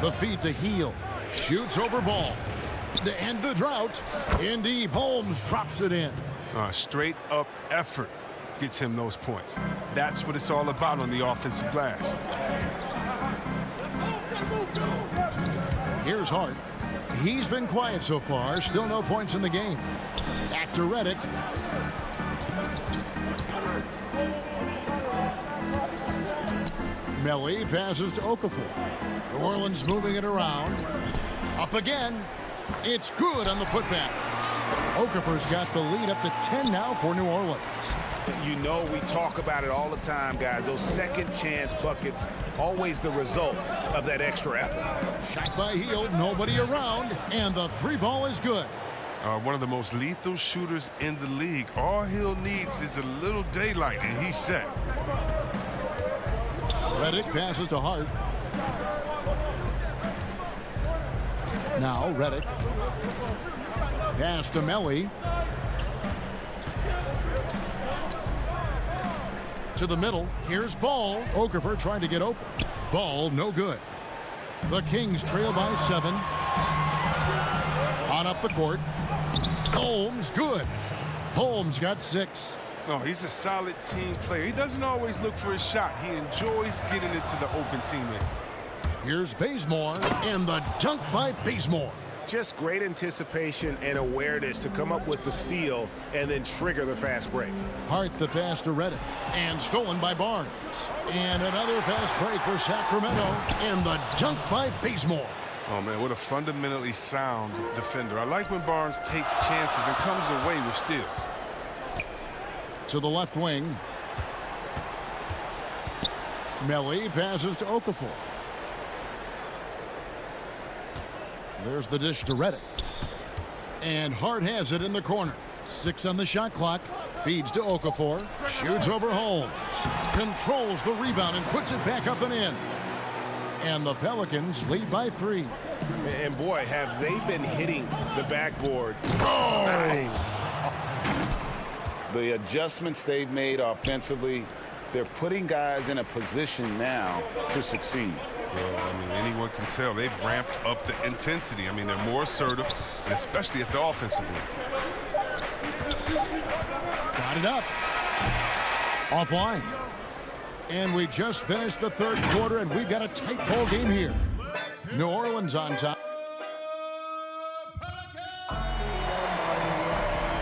The feed to Heel. Shoots over Ball. To end the drought. In deep, Holmes drops it in. Straight up effort gets him those points. That's what it's all about on the offensive glass. Here's Hart. He's been quiet so far. Still no points in the game. Back to Redick. Melly passes to Okafor. New Orleans moving it around. Up again. It's good on the putback. Okafor's got the lead up to 10 now for New Orleans. You know, we talk about it all the time, guys. Those second chance buckets, always the result of that extra effort. Shot by Hield, nobody around, and the 3 ball is good. One of the most lethal shooters in the league. All Hill needs is a little daylight, and he's set. Redick passes to Hart. Now Redick. Pass to Melly. To the middle. Here's Ball. Okafor trying to get open. Ball no good. The Kings trail by 7. On up the court. Holmes good. Holmes got 6. No, he's a solid team player. He doesn't always look for his shot. He enjoys getting it to the open teammate. Here's Bazemore, and the dunk by Bazemore. Just great anticipation and awareness to come up with the steal and then trigger the fast break. Hart the pass to Redick, and stolen by Barnes. And another fast break for Sacramento, and the dunk by Bazemore. Oh, man, what a fundamentally sound defender. I like when Barnes takes chances and comes away with steals. To the left wing. Melly passes to Okafor. There's the dish to Reddick. And Hart has it in the corner. 6 on the shot clock. Feeds to Okafor. Shoots over Holmes. Controls the rebound and puts it back up and in. And the Pelicans lead by 3. And boy, have they been hitting the backboard. Oh! Nice. The adjustments they've made offensively, they're putting guys in a position now to succeed. Well, I mean, anyone can tell they've ramped up the intensity. I mean, they're more assertive, and especially at the offensive end. Got it up. Offline. And we just finished the third quarter, and we've got a tight ball game here. New Orleans on top.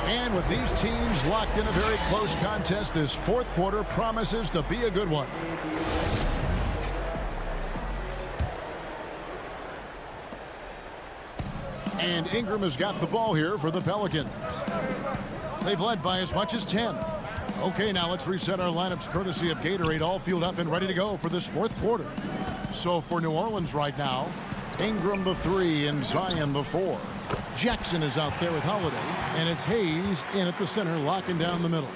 And with these teams locked in a very close contest, this fourth quarter promises to be a good one. And Ingram has got the ball here for the Pelicans. They've led by as much as 10. Okay, now let's reset our lineups courtesy of Gatorade, all fueled up and ready to go for this fourth quarter. So for New Orleans right now, Ingram the 3 and Zion the 4. Jackson is out there with Holiday, and it's Hayes in at the center, locking down the middle.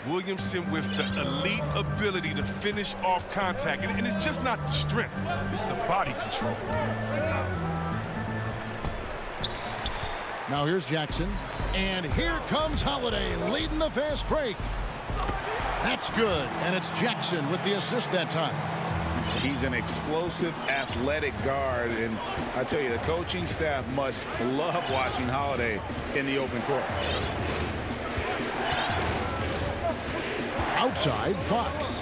Williamson with the elite ability to finish off contact. And it's just not the strength, it's the body control. Now here's Jackson, and here comes Holiday leading the fast break. That's good, and it's Jackson with the assist that time. He's an explosive, athletic guard, and I tell you, the coaching staff must love watching Holiday in the open court. Outside, Fox.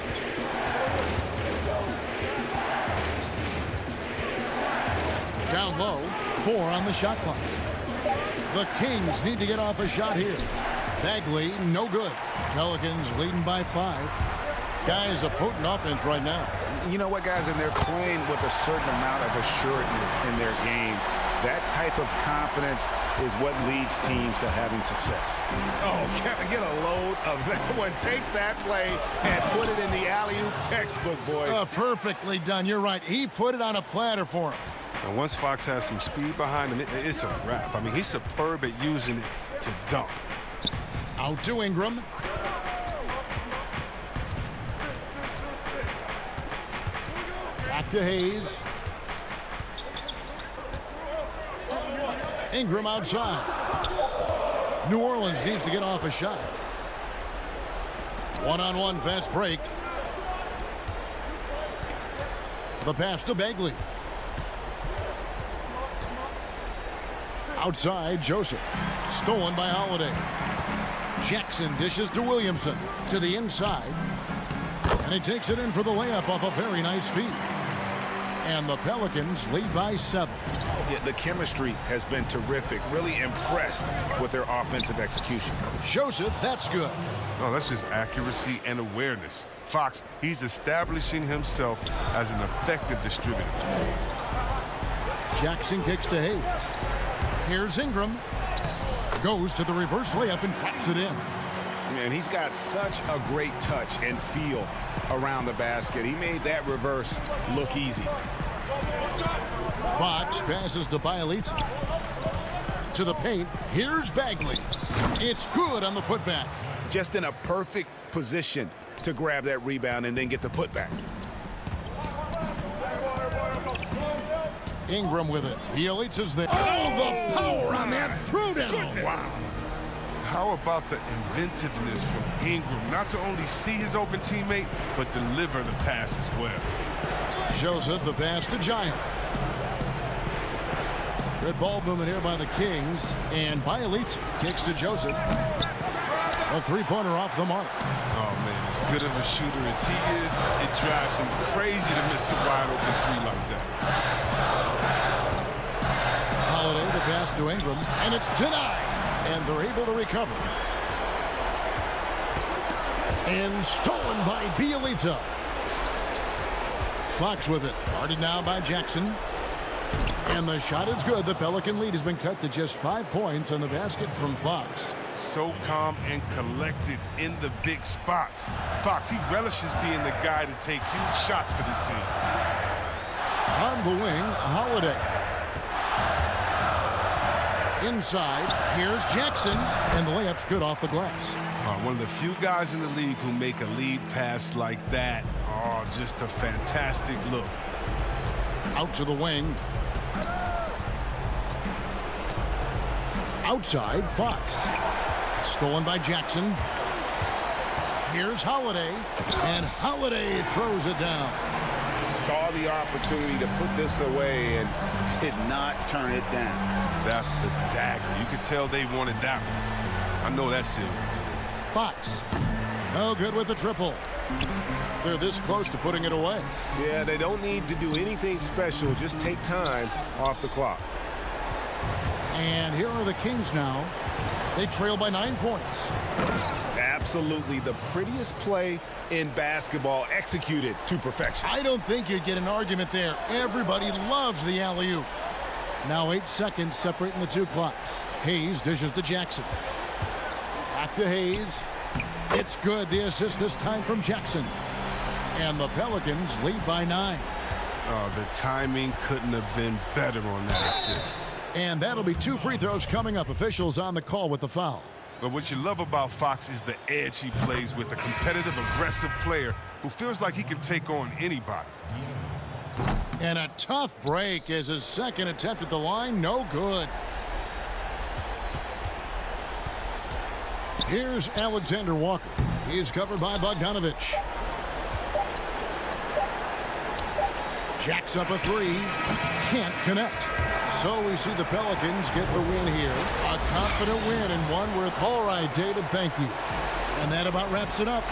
Down low, 4 on the shot clock. The Kings need to get off a shot here. Bagley, no good. Pelicans leading by 5. Guys, a potent offense right now. You know what, guys, and they're playing with a certain amount of assuredness in their game. That type of confidence is what leads teams to having success. Oh, can I get a load of that one? Take that play and put it in the alley-oop textbook, boys. Perfectly done. You're right. He put it on a platter for him. And once Fox has some speed behind him, it's a wrap. I mean, he's superb at using it to dunk. Out to Ingram. Back to Hayes. Ingram outside. New Orleans needs to get off a shot. One-on-one fast break. The pass to Bagley. Outside, Joseph. Stolen by Holiday. Jackson dishes to Williamson. To the inside. And he takes it in for the layup off a very nice feed. And the Pelicans lead by 7. Yeah, the chemistry has been terrific. Really impressed with their offensive execution. Joseph, that's good. No, that's just accuracy and awareness. Fox, he's establishing himself as an effective distributor. Jackson kicks to Hayes. Here's Ingram. Goes to the reverse layup and traps it in. And he's got such a great touch and feel around the basket. He made that reverse look easy. Fox passes to Bielitsa. To the paint. Here's Bagley. It's good on the putback. Just in a perfect position to grab that rebound and then get the putback. Ingram with it. Bielitsa's there. Oh, the power on that throwdown. Wow. How about the inventiveness from Ingram? Not to only see his open teammate, but deliver the pass as well. Joseph, the pass to Giant. Good ball movement here by the Kings. And Bielitsa kicks to Joseph. A three-pointer off the mark. Oh, man, as good of a shooter as he is, it drives him crazy to miss a wide-open 3 like that. Holiday, the pass to Ingram, and it's denied. And they're able to recover. And stolen by Bielitsa. Fox with it. Guarded now by Jackson. And the shot is good. The Pelican lead has been cut to just 5 points on the basket from Fox. So calm and collected in the big spots. Fox, he relishes being the guy to take huge shots for this team. On the wing, Holiday. Inside, here's Jackson, and the layup's good off the glass. One of the few guys in the league who make a lead pass like that. Oh, just a fantastic look. Out to the wing. Outside, Fox. Stolen by Jackson. Here's Holiday, and Holiday throws it down. Saw the opportunity to put this away and did not turn it down. That's the dagger. You could tell they wanted that one. I know that seals the deal. Fox. No good with the triple. They're this close to putting it away. Yeah, they don't need to do anything special. Just take time off the clock. And here are the Kings now. They trail by 9 points. Absolutely the prettiest play in basketball, executed to perfection. I don't think you'd get an argument there. Everybody loves the alley-oop. Now 8 seconds separating the two clocks. Hayes dishes to Jackson. Back to Hayes. It's good. The assist this time from Jackson. And the Pelicans lead by 9. Oh, the timing couldn't have been better on that assist. And that'll be 2 free throws coming up. Officials on the call with the foul. But what you love about Fox is the edge he plays with, a competitive, aggressive player who feels like he can take on anybody. And a tough break as his second attempt at the line, no good. Here's Alexander Walker. He's covered by Bogdanovich. Jacks up a 3. Can't connect. So we see the Pelicans get the win here. A confident win and one worth. All right, David, thank you. And that about wraps it up.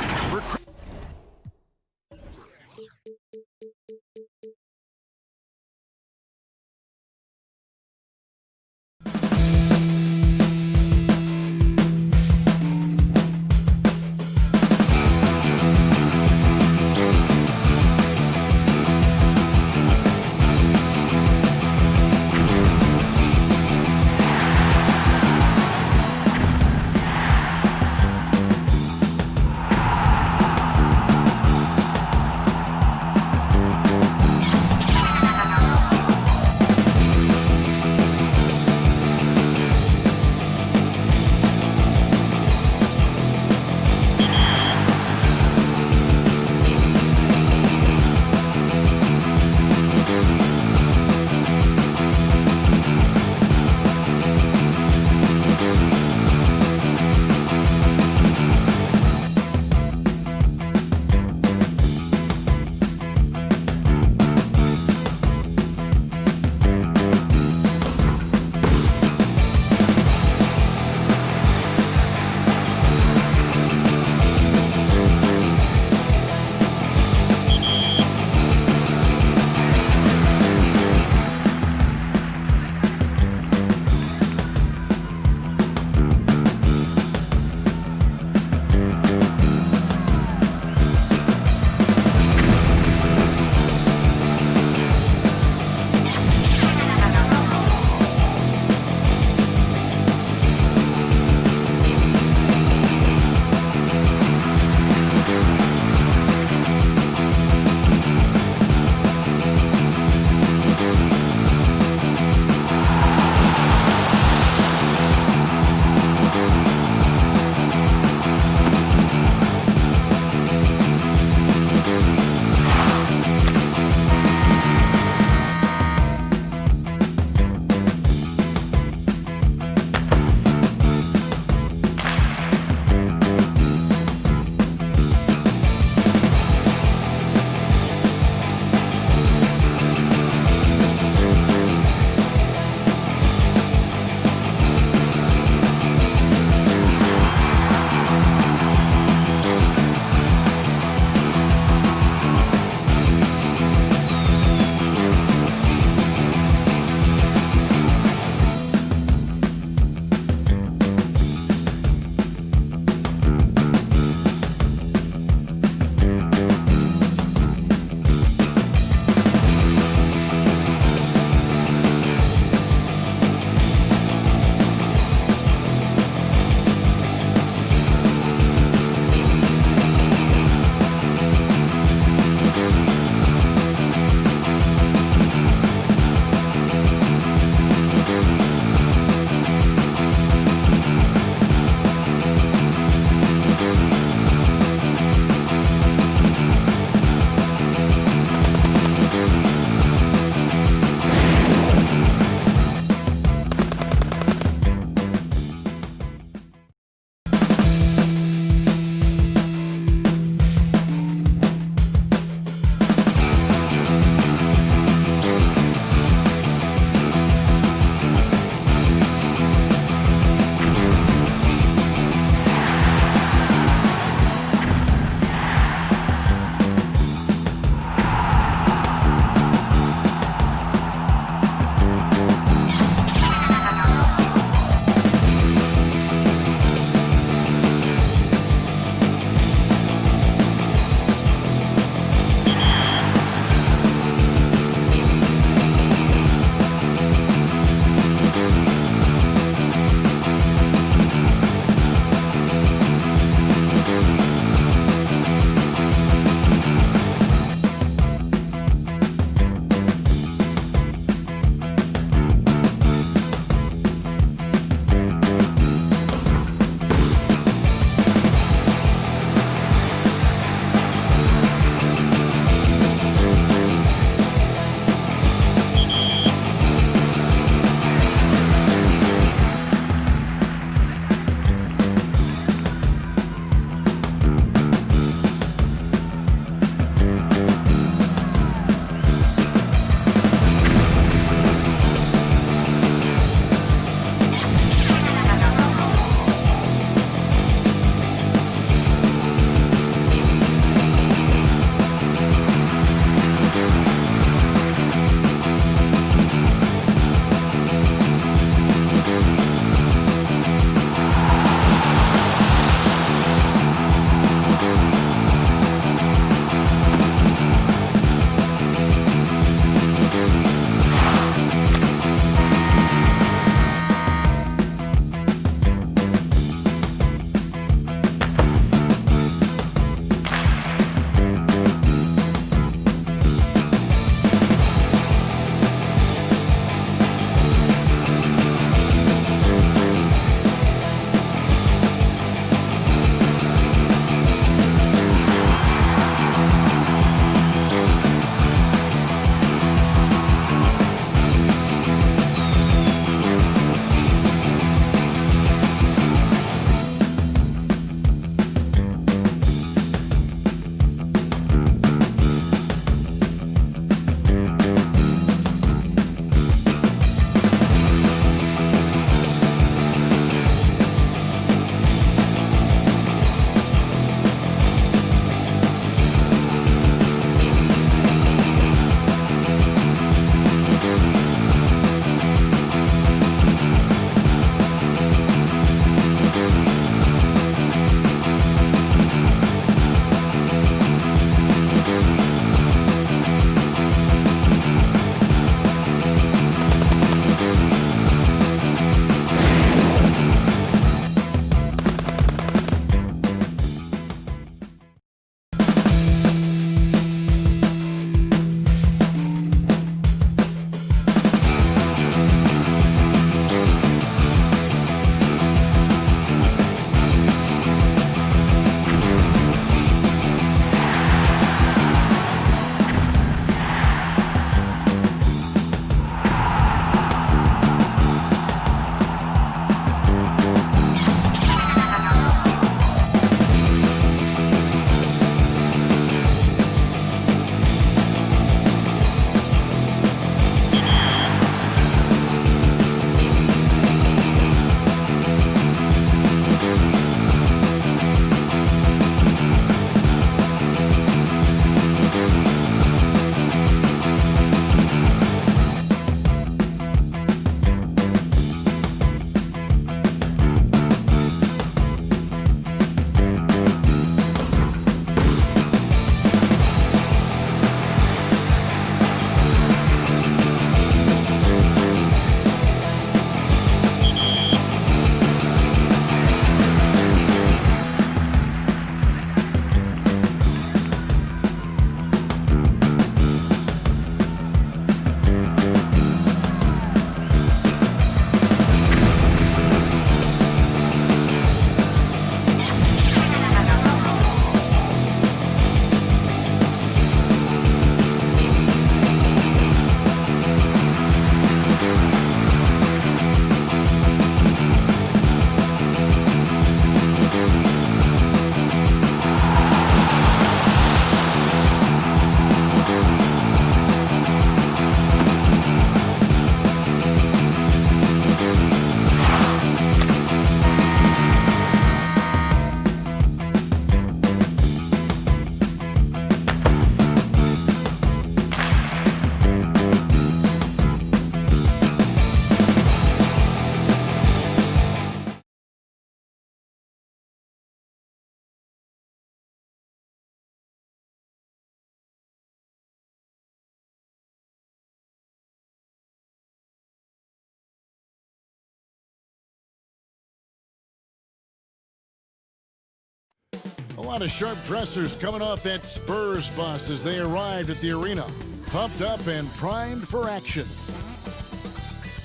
lot of sharp dressers coming off that Spurs bus as they arrived at the arena. Pumped up and primed for action.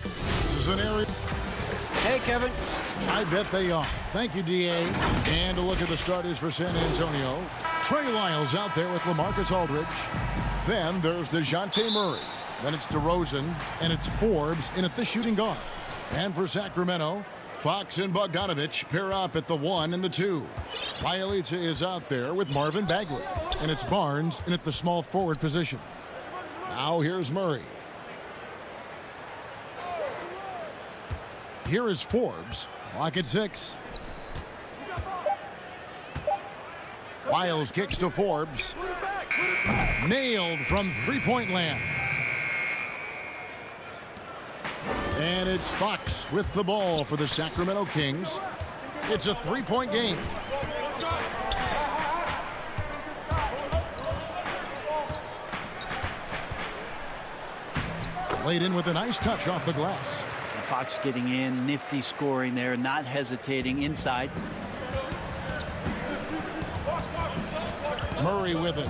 This is an area. Hey, Kevin. I bet they are. Thank you, D.A. And a look at the starters for San Antonio. Trey Lyles out there with LaMarcus Aldridge. Then there's DeJounte Murray. Then it's DeRozan, and it's Forbes in at the shooting guard. And for Sacramento, Fox and Bogdanovich pair up at the 1 and the 2. Bielitsa is out there with Marvin Bagley. And it's Barnes in at the small forward position. Now here's Murray. Here is Forbes. Clock at 6. Lyles kicks to Forbes. Nailed from three-point land. And it's Fox with the ball for the Sacramento Kings. It's a three-point game. Laid in with a nice touch off the glass. Fox getting in, nifty scoring there, not hesitating inside. Murray with it.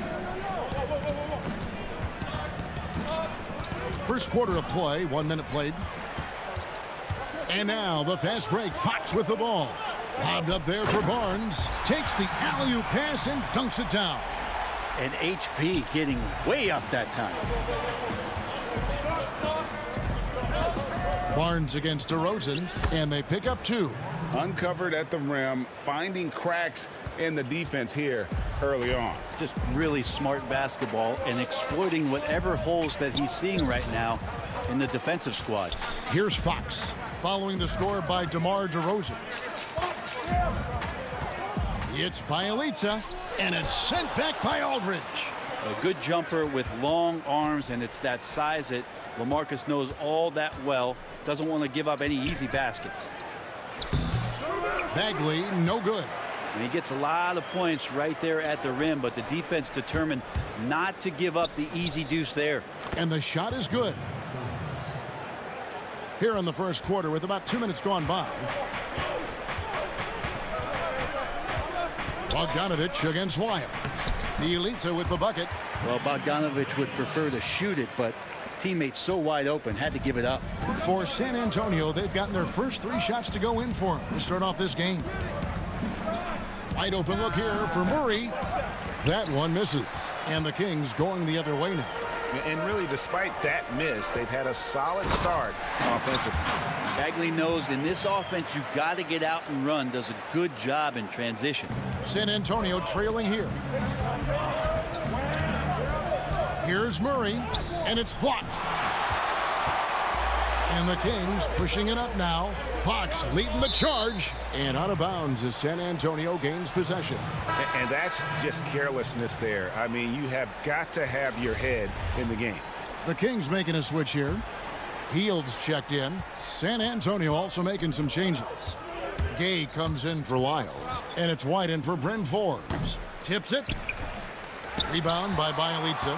First quarter of play, 1 minute played. And now the fast break. Fox with the ball. Lobbed up there for Barnes. Takes the alley-oop pass and dunks it down. And HP getting way up that time. Barnes against DeRozan, and they pick up 2. Uncovered at the rim, finding cracks in the defense here early on. Just really smart basketball and exploiting whatever holes that he's seeing right now in the defensive squad. Here's Fox, following the score by DeMar DeRozan. It's Bielitsa, and it's sent back by Aldridge. A good jumper with long arms, and it's that size that LaMarcus knows all that well. Doesn't want to give up any easy baskets. Bagley, no good. And he gets a lot of points right there at the rim, but the defense determined not to give up the easy deuce there. And the shot is good. Here in the first quarter with about 2 minutes gone by. Bogdanovich against Lyles. Bielitsa with the bucket. Well, Bogdanovich would prefer to shoot it, but teammates so wide open, had to give it up. For San Antonio, they've gotten their first 3 shots to go in for them to start off this game. Wide open look here for Murray. That one misses. And the Kings going the other way now. And really, despite that miss, they've had a solid start offensively. Bagley knows in this offense, you got to get out and run. Does a good job in transition. San Antonio trailing here. Here's Murray, and it's blocked. And the Kings pushing it up now. Fox leading the charge, and out of bounds as San Antonio gains possession. And that's just carelessness there. I mean, you have got to have your head in the game. The Kings making a switch here. Heald's checked in. San Antonio also making some changes. Gay comes in for Lyles, and it's wide in for Bryn Forbes. Tips it. Rebound by Bielitsa.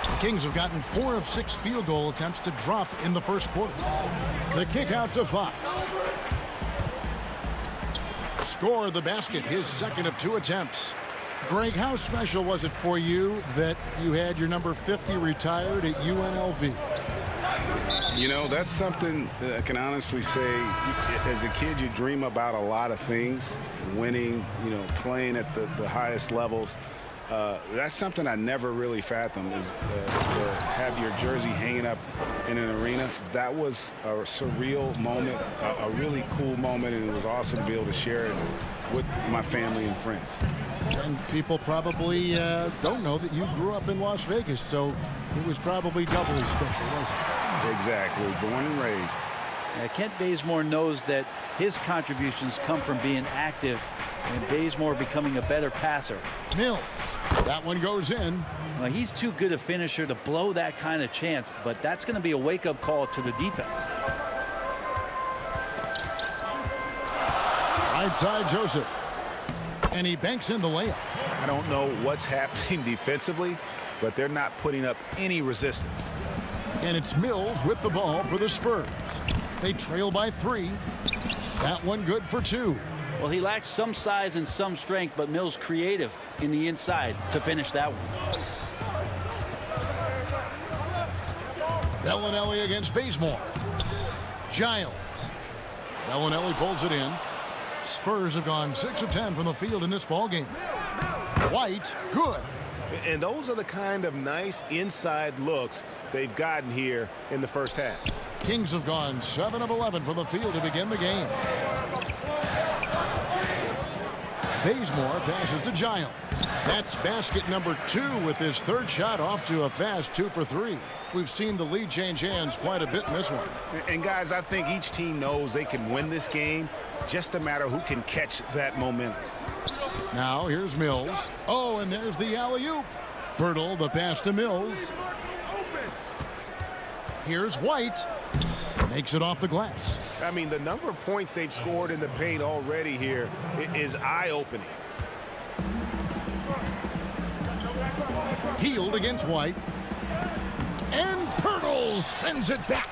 The Kings have gotten 4 of 6 field goal attempts to drop in the first quarter. The kick out to Fox. Score the basket, his second of 2 attempts. Greg, how special was it for you that you had your number 50 retired at UNLV? You know, that's something that I can honestly say. As a kid, you dream about a lot of things. Winning, you know, playing at the highest levels. That's something I never really fathomed, is to have your jersey hanging up in an arena. That was a surreal moment, a really cool moment, and it was awesome to be able to share it with my family and friends. And people probably don't know that you grew up in Las Vegas, so it was probably doubly special, wasn't it? Exactly, born and raised. Kent Bazemore knows that his contributions come from being active and Bazemore becoming a better passer. Mills. That one goes in. Well, he's too good a finisher to blow that kind of chance, but that's going to be a wake-up call to the defense. Right side, Joseph. And he banks in the layup. I don't know what's happening defensively, but they're not putting up any resistance. And it's Mills with the ball for the Spurs. They trail by 3. That one good for 2. Well, he lacks some size and some strength, but Mills creative in the inside to finish that one. Bellinelli against Bazemore. Giles. Bellinelli pulls it in. Spurs have gone 6 of 10 from the field in this ballgame. White, good. And those are the kind of nice inside looks they've gotten here in the first half. Kings have gone 7 of 11 from the field to begin the game. Bazemore passes to Giles. That's basket number 2 with his third shot off to a fast 2 for 3. We've seen the lead change hands quite a bit in this one. And guys, I think each team knows they can win this game. Just a matter who can catch that momentum. Now here's Mills. Oh, and there's the alley-oop. Pirtle, the pass to Mills. Here's White. Makes it off the glass. I mean, the number of points they've scored in the paint already here is eye-opening. Healed against White. And Pirtle sends it back.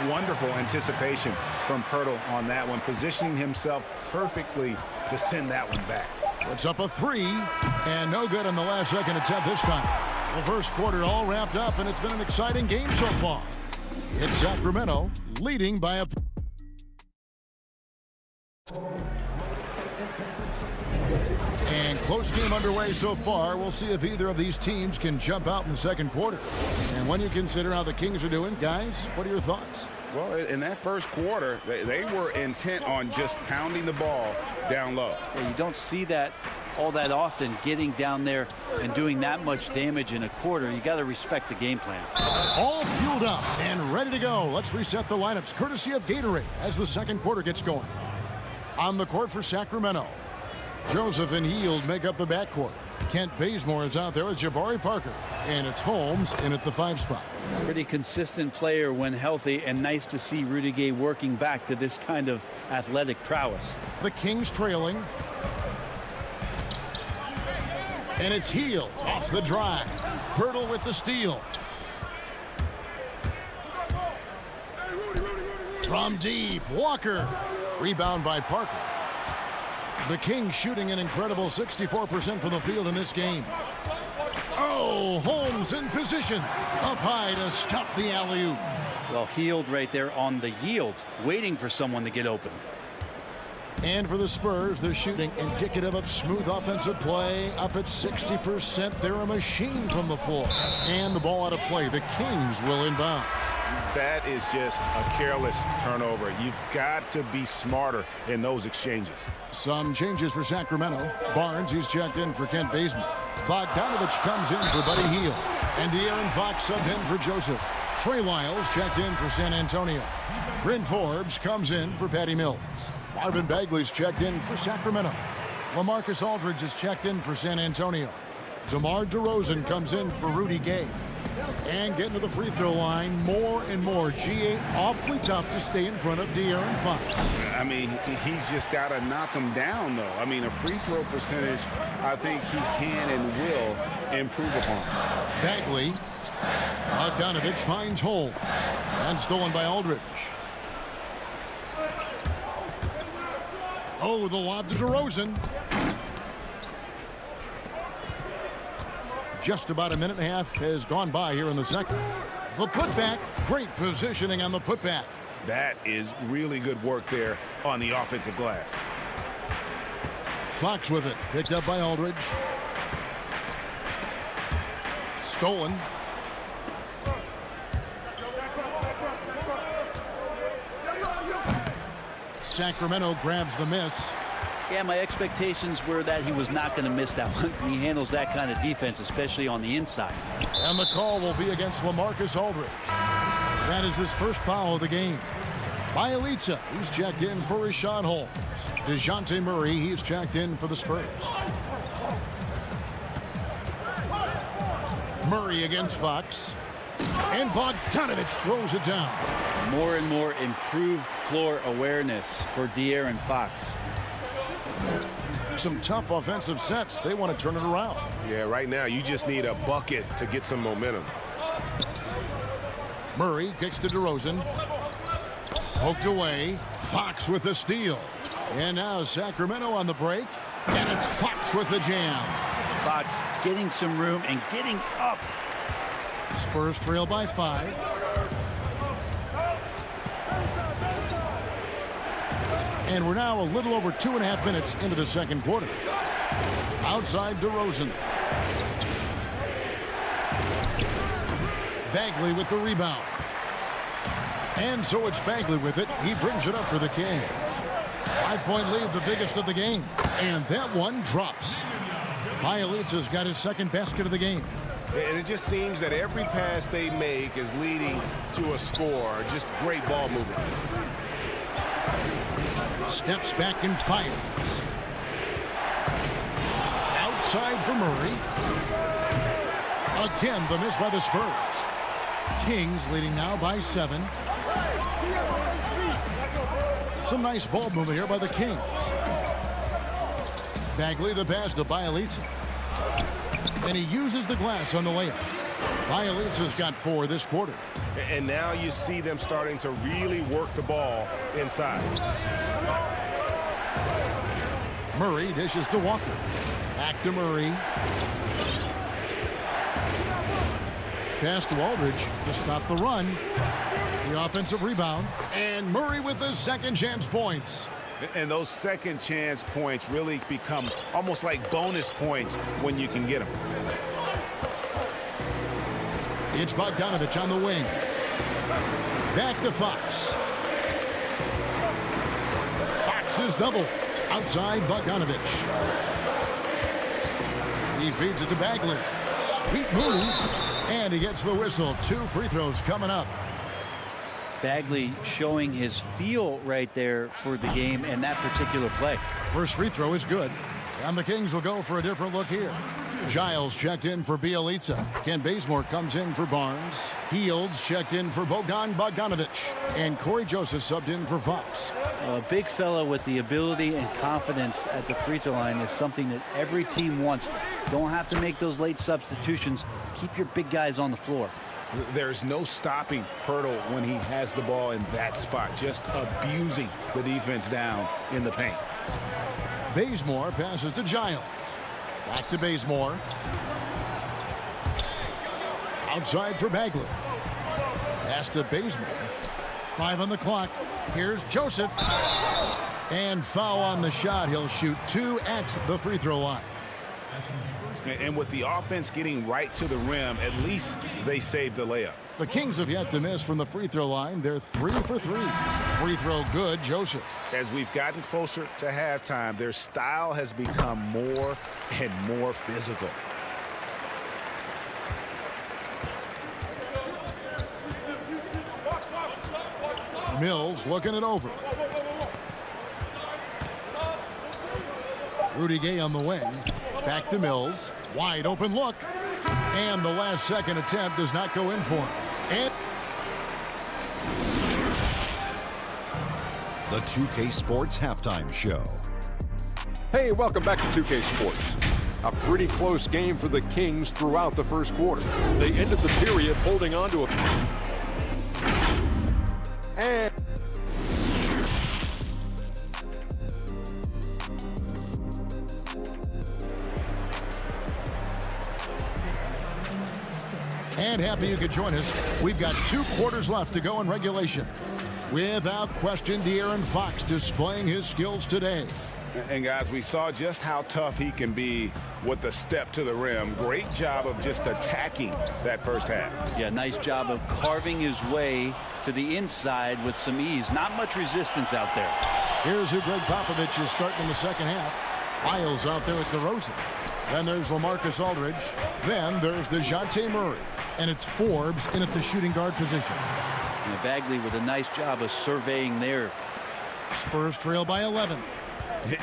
Wonderful anticipation from Pirtle on that one, positioning himself perfectly to send that one back. Puts up a 3, and no good on the last second attempt this time. The first quarter all wrapped up, and it's been an exciting game so far. It's Sacramento leading by a... And close game underway so far. We'll see if either of these teams can jump out in the second quarter. And when you consider how the Kings are doing, guys, what are your thoughts? Well, in that first quarter, they were intent on just pounding the ball down low. Yeah, you don't see that all that often, getting down there and doing that much damage in a quarter. You got to respect the game plan. All fueled up and ready to go. Let's reset the lineups courtesy of Gatorade as the second quarter gets going. On the court for Sacramento, Joseph and Heald make up the backcourt. Kent Bazemore is out there with Jabari Parker, and it's Holmes in at the 5 spot. Pretty consistent player when healthy, and nice to see Rudy Gay working back to this kind of athletic prowess. The Kings trailing. And it's Heald off the drive. Pirtle with the steal. From deep, Walker. Rebound by Parker. The Kings shooting an incredible 64% from the field in this game. Oh, Holmes in position. Up high to stuff the alley-oop. Well, Heald right there on the yield, waiting for someone to get open. And for the Spurs, they're shooting indicative of smooth offensive play. Up at 60%. They're a machine from the floor. And the ball out of play. The Kings will inbound. That is just a careless turnover. You've got to be smarter in those exchanges. Some changes for Sacramento. Barnes, he's checked in for Kent Bazemore. Bogdanovich comes in for Buddy Hield. And De'Aaron Fox subbed in for Joseph. Trey Lyles checked in for San Antonio. Bryn Forbes comes in for Patty Mills. Marvin Bagley's checked in for Sacramento. LaMarcus Aldridge is checked in for San Antonio. DeMar DeRozan comes in for Rudy Gay. And getting to the free throw line more and more. GA awfully tough to stay in front of De'Aaron Fox. I mean, he's just got to knock him down, though. I mean, a free throw percentage, I think he can and will improve upon. Bagley. Bogdanovich finds Holmes. And stolen by Aldridge. Oh, the lob to DeRozan. Just about a minute and a half has gone by here in the second. The putback, great positioning on the putback. That is really good work there on the offensive glass. Fox with it, picked up by Aldridge. Stolen. Sacramento grabs the miss. Yeah, my expectations were that he was not going to miss that one. He handles that kind of defense, especially on the inside. And the call will be against LaMarcus Aldridge. That is his first foul of the game. Bielitsa, he's checked in for Rashawn Holmes. DeJounte Murray, he's checked in for the Spurs. Murray against Fox. And Bogdanovich throws it down. More and more improved floor awareness for De'Aaron Fox. Some tough offensive sets. They want to turn it around. Yeah, right now you just need a bucket to get some momentum. Murray kicks to DeRozan. Poked away. Fox with the steal. And now Sacramento on the break. And it's Fox with the jam. Fox getting some room and getting up. Spurs trail by 5. And we're now a little over 2.5 minutes into the second quarter. Outside DeRozan. Bagley with the rebound. And so it's Bagley with it. He brings it up for the Kings. 5-point lead, the biggest of the game. And that one drops. Bielitsa's got his second basket of the game. And it just seems that every pass they make is leading to a score. Just great ball movement. Steps back and fires. Outside for Murray. Again, the miss by the Spurs. Kings leading now by 7. Some nice ball movement here by the Kings. Bagley the pass to Bielitsa. And he uses the glass on the layup. Bielitsa's got 4 this quarter. And now you see them starting to really work the ball inside. Murray dishes to Walker. Back to Murray. Pass to Aldridge to stop the run. The offensive rebound. And Murray with the second chance points. And those second chance points really become almost like bonus points when you can get them. It's Bogdanovich on the wing. Back to Fox. Fox is double. Outside Bogdanovich. He feeds it to Bagley. Sweet move. And he gets the whistle. 2 free throws coming up. Bagley showing his feel right there for the game and that particular play. First free throw is good. And the Kings will go for a different look here. Giles checked in for Bielitsa. Ken Bazemore comes in for Barnes. Fields checked in for Bogdanovich. And Corey Joseph subbed in for Fox. A big fella with the ability and confidence at the free throw line is something that every team wants. Don't have to make those late substitutions. Keep your big guys on the floor. There's no stopping Pirtle when he has the ball in that spot, just abusing the defense down in the paint. Bazemore passes to Giles. Back to Bazemore. Outside for Bagley. Pass to Bazemore. 5 on the clock. Here's Joseph. And foul on the shot. He'll shoot 2 at the free throw line. And with the offense getting right to the rim, at least they saved the layup. The Kings have yet to miss from the free throw line. They're 3 for 3. Free throw good, Joseph. As we've gotten closer to halftime, their style has become more and more physical. Mills looking it over. Rudy Gay on the wing. Back to Mills. Wide open look. And the last second attempt does not go in for him. And The 2K Sports Halftime Show. Hey, welcome back to 2K Sports. A pretty close game for the Kings throughout the first quarter. They ended the period holding on to a... And happy you could join us. We've got 2 quarters left to go in regulation. Without question, De'Aaron Fox displaying his skills today. And guys, we saw just how tough he can be with the step to the rim. Great job of just attacking that first half. Yeah, nice job of carving his way to the inside with some ease. Not much resistance out there. Here's who Greg Popovich is starting in the second half. Miles out there with DeRozan. Then there's LaMarcus Aldridge. Then there's DeJounte Murray. And it's Forbes in at the shooting guard position. And Bagley with a nice job of surveying there. Spurs trail by 11.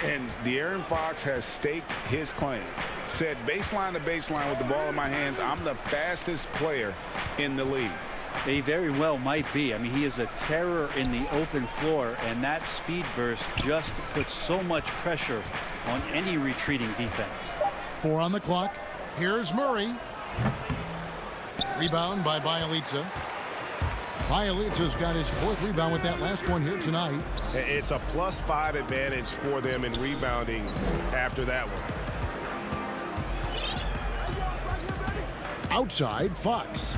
And De'Aaron Fox has staked his claim. Said baseline to baseline with the ball in my hands, I'm the fastest player in the league. He very well might be. I mean, he is a terror in the open floor, and that speed burst just puts so much pressure on any retreating defense. 4 on the clock. Here's Murray. Rebound by Bielitsa. Bielitsa's got his 4th rebound with that last one here tonight. It's a +5 advantage for them in rebounding after that one. Outside, Fox.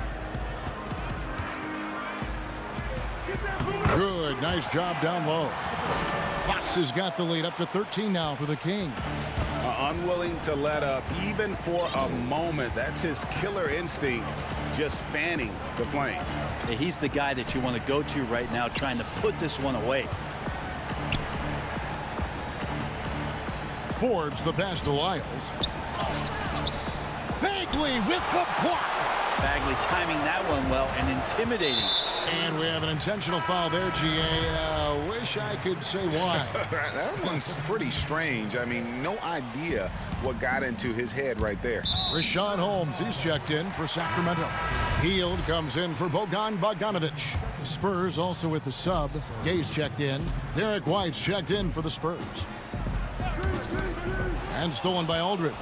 Good, nice job down low. Fox has got the lead up to 13 now for the Kings. Unwilling to let up even for a moment. That's his killer instinct, just fanning the flame. Yeah, he's the guy that you want to go to right now, trying to put this one away. Forbes the pass to Lyles. Bagley with the block. Bagley timing that one well and intimidating. And we have an intentional foul there, GA. Wish I could say why. That one's pretty strange. I mean, no idea what got into his head right there. Rashawn Holmes, he's checked in for Sacramento. Hield comes in for Bogan Bogdanovic. The Spurs also with the sub. Gay's checked in. Derek White's checked in for the Spurs. And stolen by Aldridge.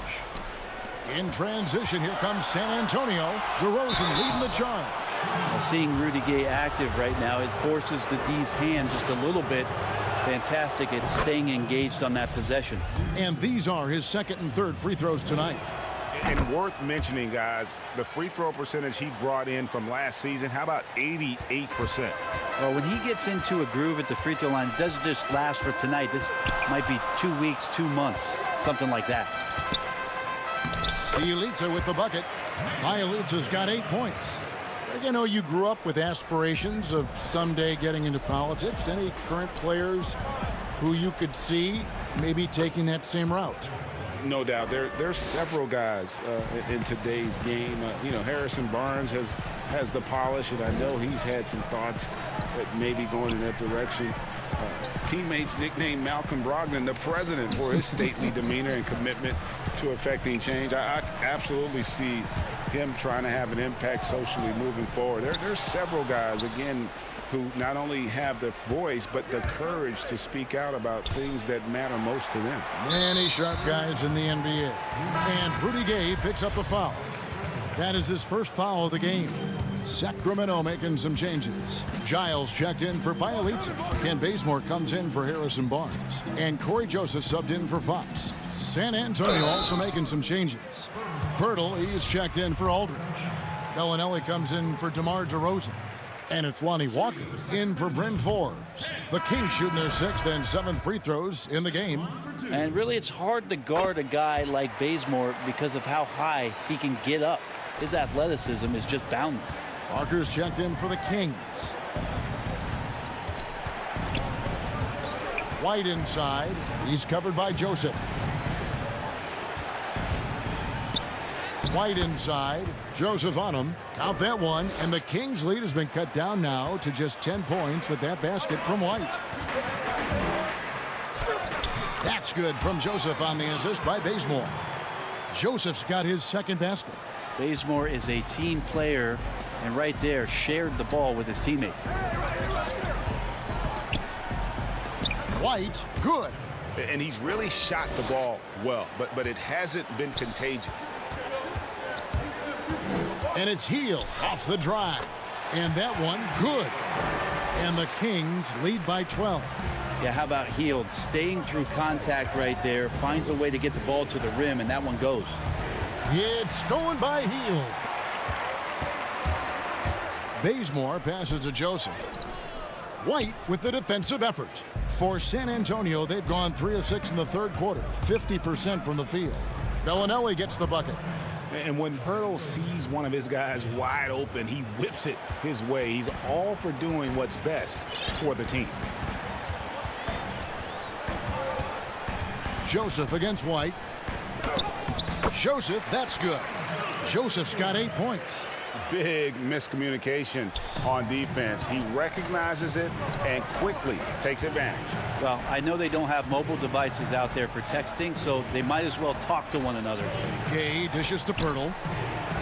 In transition, here comes San Antonio. DeRozan leading the charge. Seeing Rudy Gay active right now, it forces the D's hand just a little bit. Fantastic at staying engaged on that possession. And these are his 2nd and 3rd free throws tonight. And worth mentioning, guys, the free throw percentage he brought in from last season, how about 88%? Well, when he gets into a groove at the free throw line, it doesn't just last for tonight. This might be 2 weeks, 2 months, something like that. Bielitsa with the bucket. Bielitsa's got 8 points. You know, you grew up with aspirations of someday getting into politics. Any current players who you could see maybe taking that same route? No doubt. There's several guys in today's game. You know, Harrison Barnes has the polish, and I know he's had some thoughts that maybe going in that direction. Teammates nicknamed Malcolm Brogdon the president for his stately demeanor and commitment to affecting change. I absolutely see him trying to have an impact socially moving forward. There's several guys, again, who not only have the voice, but the courage to speak out about things that matter most to them. Many sharp guys in the NBA. And Rudy Gay picks up the foul. That is his 1st foul of the game. Sacramento making some changes. Giles checked in for Bielitsa. Ken Bazemore comes in for Harrison Barnes. And Corey Joseph subbed in for Fox. San Antonio also making some changes. Pirtle, he's checked in for Aldridge. Bellinelli comes in for DeMar DeRozan. And it's Lonnie Walker in for Bryn Forbes. The Kings shooting their 6th and 7th free throws in the game. And really, it's hard to guard a guy like Bazemore because of how high he can get up. His athleticism is just boundless. Walker's checked in for the Kings. White inside. He's covered by Joseph. White inside. Joseph on him. Count that one. And the Kings' lead has been cut down now to just 10 points with that basket from White. That's good from Joseph on the assist by Bazemore. Joseph's got his 2nd basket. Bazemore is a team player, and right there shared the ball with his teammate. White, good. And he's really shot the ball well, but it hasn't been contagious. And it's Hield off the drive. And that one, good. And the Kings lead by 12. Yeah, how about Hield staying through contact right there, finds a way to get the ball to the rim, and that one goes. It's stolen by Hield. Bazemore passes to Joseph. White with the defensive effort. For San Antonio, they've gone 3 of 6 in the 3rd quarter, 50% from the field. Bellinelli gets the bucket. And when Pirtle sees one of his guys wide open, he whips it his way. He's all for doing what's best for the team. Joseph against White. Joseph, that's good. Joseph's got 8 points. Big miscommunication on defense. He recognizes it and quickly takes advantage. Well, I know they don't have mobile devices out there for texting, so they might as well talk to one another. Gay dishes to Pirtle.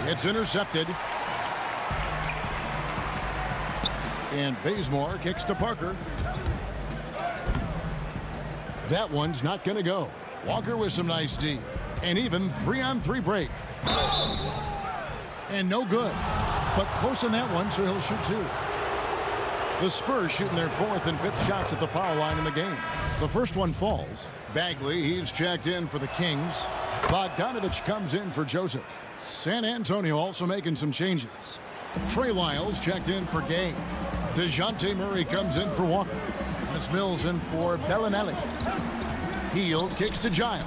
It's intercepted. And Bazemore kicks to Parker. That one's not going to go. Walker with some nice D. And even 3-on-3 break. And no good. But close on that one, so he'll shoot 2. The Spurs shooting their 4th and 5th shots at the foul line in the game. The first one falls. Bagley, he's checked in for the Kings. Bogdanovich comes in for Joseph. San Antonio also making some changes. Trey Lyles checked in for Gay. DeJounte Murray comes in for Walker. And it's Mills in for Bellinelli. Hield kicks to Giles.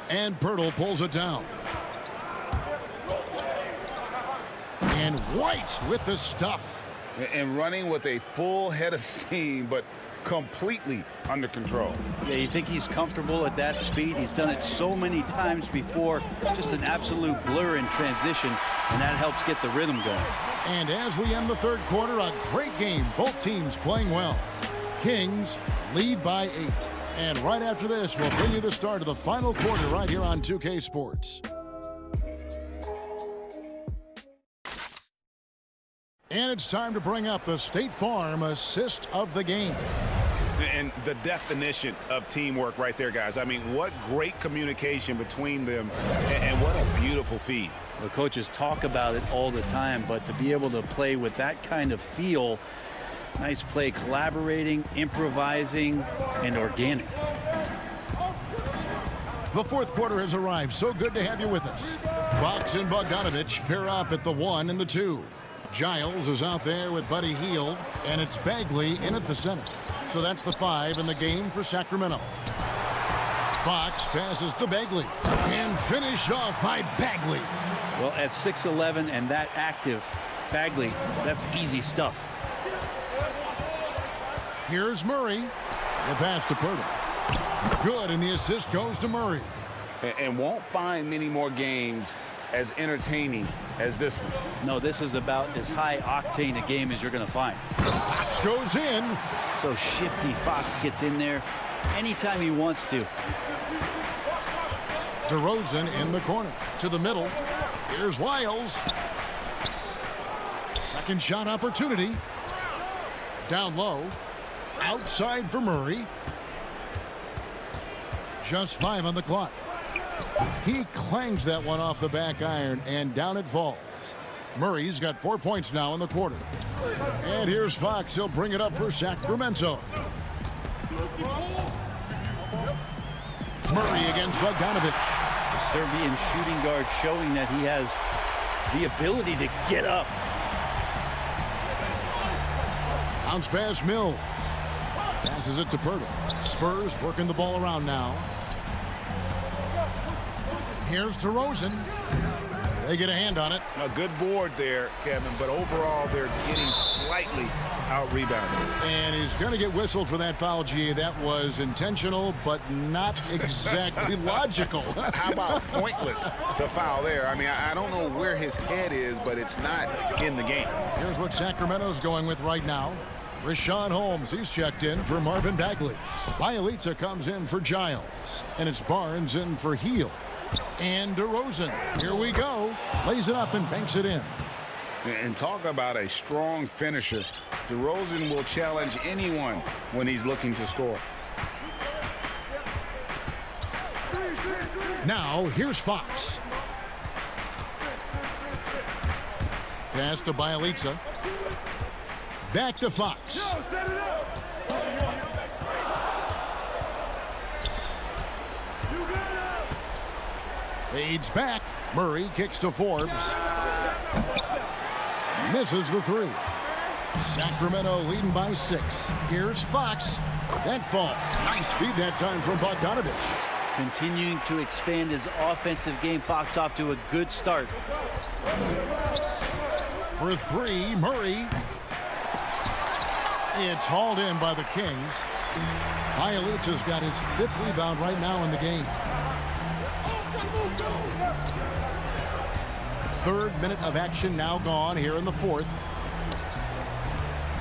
And Pirtle pulls it down. And White with the stuff. And running with a full head of steam, but completely under control. Yeah, you think he's comfortable at that speed. He's done it so many times before. Just an absolute blur in transition, and that helps get the rhythm going. And as we end the third quarter, a great game. Both teams playing well. Kings lead by 8. And right after this, we'll bring you the start of the final quarter right here on 2K Sports. And it's time to bring up the State Farm assist of the game. And the definition of teamwork right there, guys. I mean, what great communication between them, and what a beautiful feed. The coaches talk about it all the time, but to be able to play with that kind of feel, nice play, collaborating, improvising, and organic. The fourth quarter has arrived. So good to have you with us. Fox and Bogdanovich pair up at the 1 and the 2. Giles is out there with Buddy Hield, and it's Bagley in at the center. So that's the 5 in the game for Sacramento. Fox passes to Bagley, and finished off by Bagley. Well, at 6'11" and that active, Bagley, that's easy stuff. Here's Murray. The pass to Pirtle. Good, and the assist goes to Murray. And won't find many more games as entertaining as this one. No, this is about as high octane a game as you're going to find. Fox goes in. So shifty. Fox gets in there anytime he wants to. DeRozan in the corner. To the middle. Here's Lyles. Second shot opportunity. Down low. Outside for Murray. Just 5 on the clock. He clangs that one off the back iron, and down it falls. Murray's got 4 points now in the quarter. And here's Fox. He'll bring it up for Sacramento. Murray against Bogdanovich. The Serbian shooting guard showing that he has the ability to get up. Bounce pass Mills. Passes it to Pirtle. Spurs working the ball around now. Here's DeRozan. They get a hand on it. A good board there, Kevin, but overall they're getting slightly out-rebounded. And he's going to get whistled for that foul, G. That was intentional, but not exactly logical. How about pointless to foul there? I mean, I don't know where his head is, but it's not in the game. Here's what Sacramento's going with right now. Rashawn Holmes, he's checked in for Marvin Bagley. Bielitsa comes in for Giles. And it's Barnes in for Hield. And DeRozan, here we go. Lays it up and banks it in. And talk about a strong finisher. DeRozan will challenge anyone when he's looking to score. Now, here's Fox. Pass to Bielitsa. Back to Fox. Fades back. Murray kicks to Forbes. Misses the 3. Sacramento leading by 6. Here's Fox. That fall. Nice feed that time from Bogdanovich. Continuing to expand his offensive game. Fox off to a good start. For 3, Murray. It's hauled in by the Kings. Bielitsa's got his 5th rebound right now in the game. 3rd minute of action now gone here in the 4th.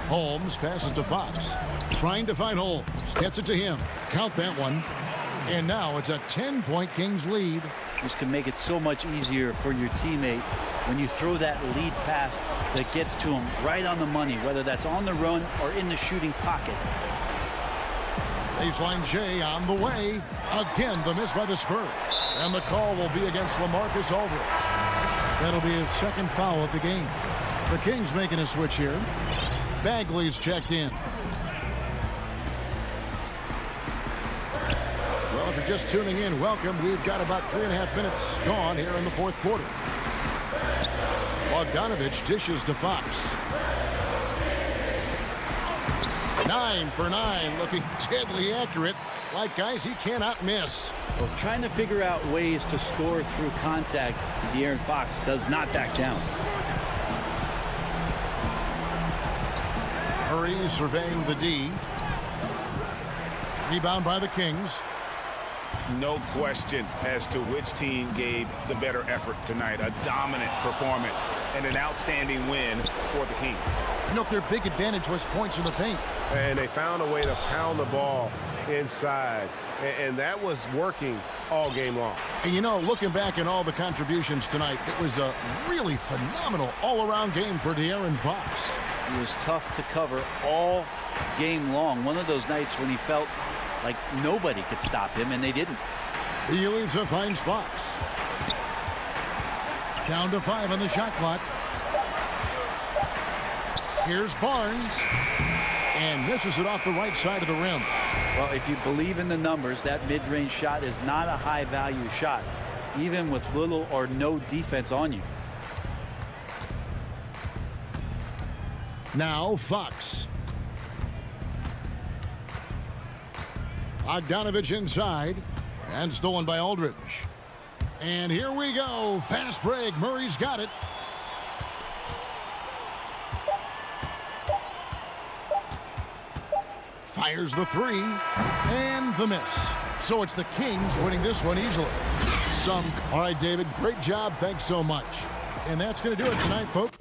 Holmes passes to Fox. Trying to find Holmes. Gets it to him. Count that one. And now it's a 10-point Kings lead. This can make it so much easier for your teammate when you throw that lead pass that gets to him right on the money, whether that's on the run or in the shooting pocket. Baseline J on the way. Again, the miss by the Spurs. And the call will be against LaMarcus Aldridge. That'll be his 2nd foul of the game. The Kings making a switch here. Bagley's checked in. Well, if you're just tuning in, welcome. We've got about 3.5 minutes gone here in the fourth quarter. Bogdanovich dishes to Fox. 9 for 9, looking deadly accurate. Like guys he cannot miss. Well, trying to figure out ways to score through contact, De'Aaron Fox does not back down. Murray surveying the D. Rebound by the Kings. No question as to which team gave the better effort tonight. A dominant performance and an outstanding win for the Kings. You know, their big advantage was points in the paint. And they found a way to pound the ball inside. And that was working all game long. And you know, looking back at all the contributions tonight, it was a really phenomenal all-around game for De'Aaron Fox. He was tough to cover all game long. One of those nights when he felt like nobody could stop him, and they didn't. Bielitsa finds Fox. Down to 5 on the shot clock. Here's Barnes. And misses it off the right side of the rim. Well, if you believe in the numbers, that mid-range shot is not a high-value shot, even with little or no defense on you. Now Fox. Bogdanovich inside. And stolen by Aldridge. And here we go. Fast break. Murray's got it. Fires the three. And the miss. So it's the Kings winning this one easily. All right, David. Great job. Thanks so much. And that's going to do it tonight, folks.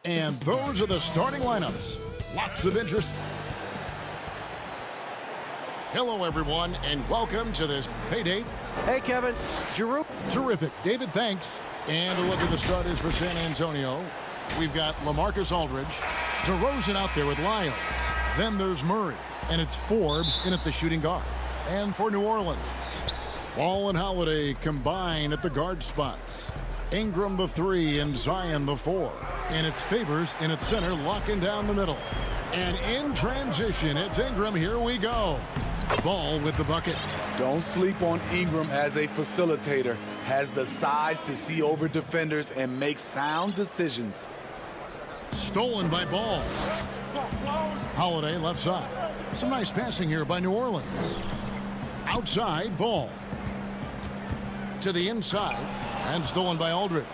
And those are the starting lineups. Lots of interest. Hello, everyone, and welcome to this payday. Hey, Kevin. Giroux. Terrific. David, thanks. And a look at the starters for San Antonio. We've got LaMarcus Aldridge, DeRozan out there with Lyons. Then there's Murray, and it's Forbes in at the shooting guard. And for New Orleans, Ball and Holiday combine at the guard spots. Ingram the 3 and Zion the 4. And it's Favors in at center, locking down the middle. And in transition, it's Ingram. Here we go. Ball with the bucket. Don't sleep on Ingram as a facilitator. Has the size to see over defenders and make sound decisions. Stolen by Ball. Holiday left side. Some nice passing here by New Orleans. Outside, Ball. To the inside. And stolen by Aldridge.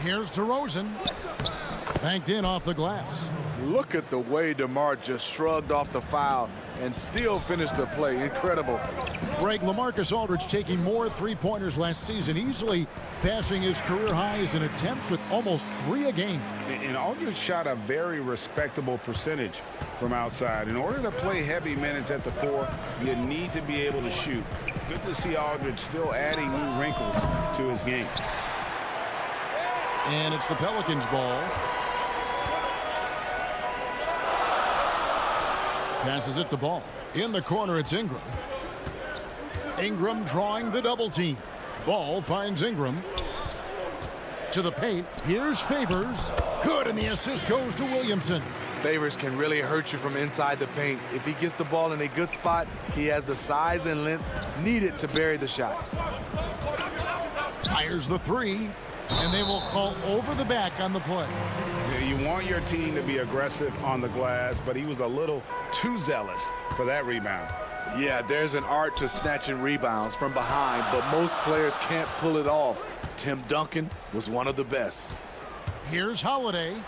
Here's DeRozan. Banked in off the glass. Look at the way DeMar just shrugged off the foul and still finished the play. Incredible. Greg, LaMarcus Aldridge taking more three-pointers last season, easily passing his career highs in attempts with almost 3 a game. And Aldridge shot a very respectable percentage from outside. In order to play heavy minutes at the 4, you need to be able to shoot. Good to see Aldridge still adding new wrinkles to his game. And it's the Pelicans' ball. Passes it to Ball. In the corner, it's Ingram. Ingram drawing the double team. Ball finds Ingram. To the paint. Here's Favors. Good, and the assist goes to Williamson. Favors can really hurt you from inside the paint. If he gets the ball in a good spot, he has the size and length needed to bury the shot. Fires the 3. And they will call over the back on the play. You want your team to be aggressive on the glass, but he was a little too zealous for that rebound. Yeah, there's an art to snatching rebounds from behind, but most players can't pull it off. Tim Duncan was one of the best. Here's Holiday.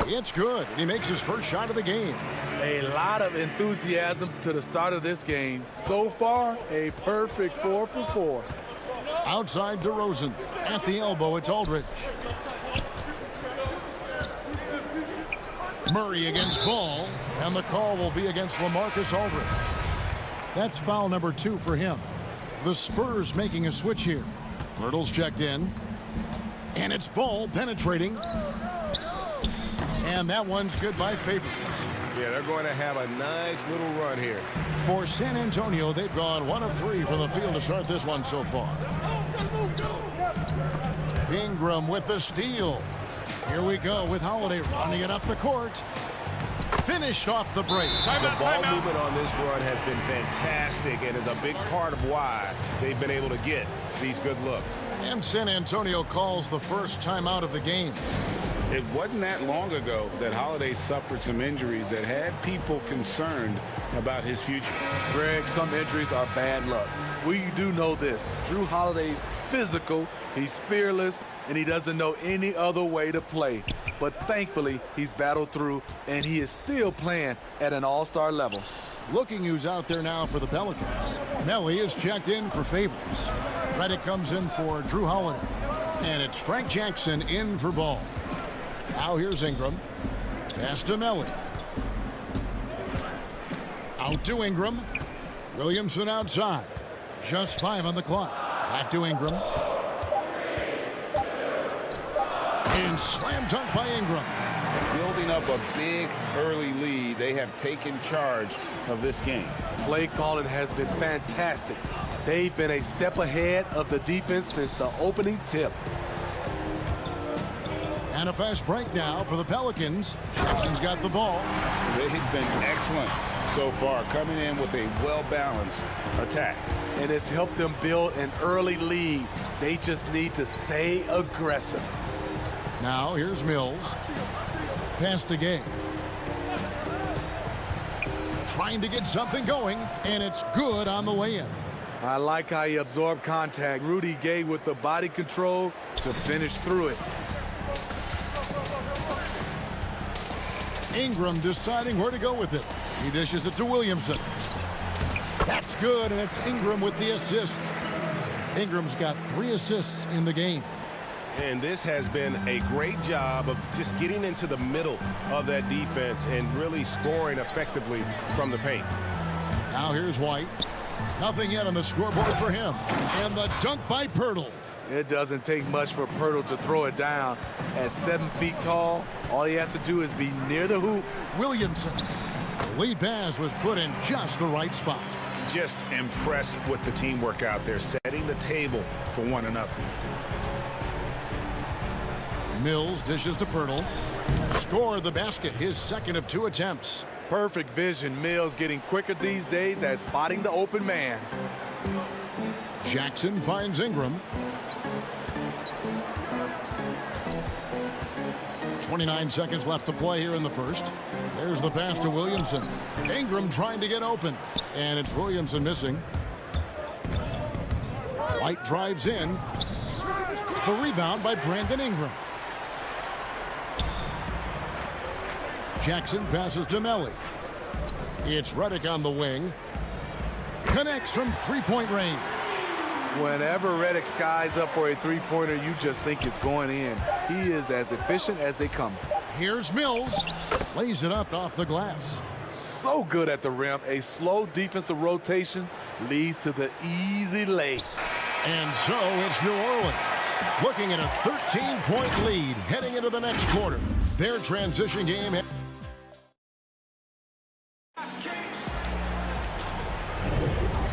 It's good, and he makes his first shot of the game. A lot of enthusiasm to the start of this game. So far, a perfect 4 for 4. Outside DeRozan. At the elbow, it's Aldridge. Murray against Ball, and the call will be against LaMarcus Aldridge. That's foul number 2 for him. The Spurs making a switch here. Pirtle's checked in. And it's Ball penetrating. And that one's good by Favors. Yeah, they're going to have a nice little run here. For San Antonio, they've gone 1 of 3 from the field to start this one so far. Ingram with the steal. Here we go with Holiday running it up the court. Finished off the break. The ball movement on this run has been fantastic and is a big part of why they've been able to get these good looks. And San Antonio calls the first timeout of the game. It wasn't that long ago that Holiday suffered some injuries that had people concerned about his future. Greg, some injuries are bad luck. We do know this. Drew Holiday's physical, he's fearless, and he doesn't know any other way to play. But thankfully, he's battled through, and he is still playing at an all-star level. Looking who's out there now for the Pelicans. Melly is checked in for Favors. Reddick comes in for Drew Holiday. And it's Frank Jackson in for Ball. Now here's Ingram. Pass to Melly. Out to Ingram. Williamson outside. Just 5 on the clock. Back to Ingram. And slam dunk by Ingram. Building up a big early lead, they have taken charge of this game. Play calling has been fantastic. They've been a step ahead of the defense since the opening tip. And a fast break now for the Pelicans. Jackson's got the ball. They've been excellent so far, coming in with a well-balanced attack. And it's helped them build an early lead. They just need to stay aggressive. Now here's Mills. Pass to Gay. Trying to get something going, and it's good on the way in. I like how he absorbed contact. Rudy Gay with the body control to finish through it. Ingram deciding where to go with it. He dishes it to Williamson. That's good, and it's Ingram with the assist. Ingram's got 3 assists in the game. And this has been a great job of just getting into the middle of that defense and really scoring effectively from the paint. Now here's White. Nothing yet on the scoreboard for him. And the dunk by Pirtle. It doesn't take much for Pirtle to throw it down. At 7 feet tall, all he has to do is be near the hoop. Williamson. The lead pass was put in just the right spot. Just impressed with the teamwork out there, setting the table for one another. Mills dishes to Pirtle. Scored the basket, his second of 2 attempts. Perfect vision. Mills getting quicker these days at spotting the open man. Jackson finds Ingram. 29 seconds left to play here in the first. There's the pass to Williamson. Ingram trying to get open. And it's Williamson missing. White drives in. The rebound by Brandon Ingram. Jackson passes to Melly. It's Redick on the wing. Connects from three-point range. Whenever Redick skies up for a three-pointer, you just think it's going in. He is as efficient as they come. Here's Mills. Lays it up off the glass. So good at the rim. A slow defensive rotation leads to the easy lay. And so it's New Orleans looking at a 13-point lead heading into the next quarter. Their transition game.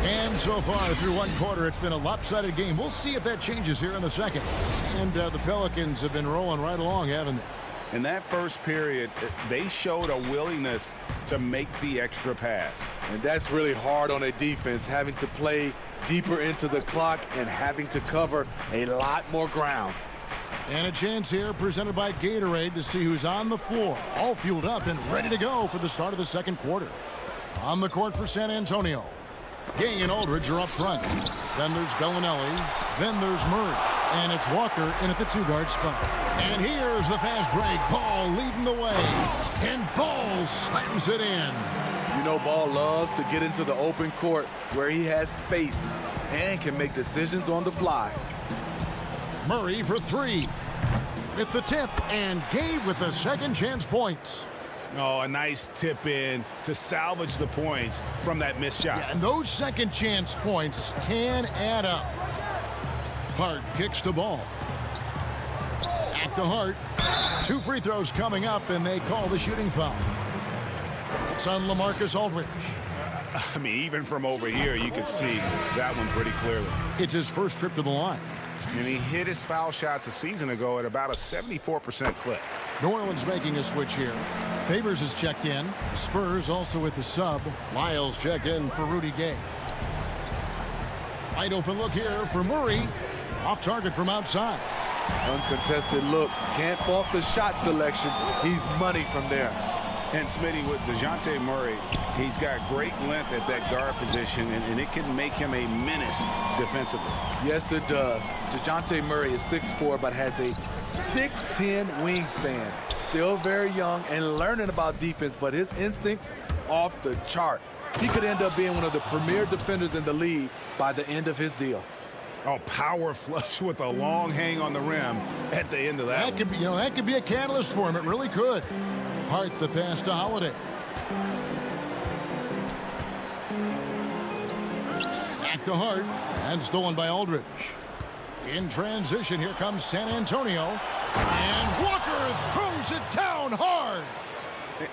And so far through one quarter, it's been a lopsided game. We'll see if that changes here in the second. And the Pelicans have been rolling right along, haven't they? In that first period, they showed a willingness to make the extra pass. And that's really hard on a defense, having to play deeper into the clock and having to cover a lot more ground. And a chance here presented by Gatorade to see who's on the floor, all fueled up and ready to go for the start of the second quarter. On the court for San Antonio. Gang and Aldridge are up front. Then there's Bellinelli. Then there's Murray. And it's Walker in at the 2-guard spot. And here's the fast break. Ball leading the way. And Ball slams it in. You know, Ball loves to get into the open court where he has space and can make decisions on the fly. Murray for 3. At the tip, and Gabe with the second chance points. Oh, a nice tip in to salvage the points from that missed shot. Yeah, and those second chance points can add up. Hart kicks the ball. Back to Hart. 2 free throws coming up, and they call the shooting foul. It's on LaMarcus Aldridge. I mean, even from over here, you could see that one pretty clearly. It's his first trip to the line. And he hit his foul shots a season ago at about a 74% clip. New Orleans making a switch here. Favors is checked in. Spurs also with the sub. Lyles checked in for Rudy Gay. Wide open look here for Murray. Off target from outside. Uncontested look. Can't fault the shot selection. He's money from there. And Smitty, with DeJounte Murray, he's got great length at that guard position, and it can make him a menace defensively. Yes, it does. DeJounte Murray is 6'4", but has a 6'10" wingspan. Still very young and learning about defense, but his instincts off the chart. He could end up being one of the premier defenders in the league by the end of his deal. Oh, power flush with a long hang on the rim at the end of that. That could be a catalyst for him. It really could. Hart the pass to Holiday. Back to Hart, and stolen by Aldridge. In transition, here comes San Antonio. And Walker throws it down hard.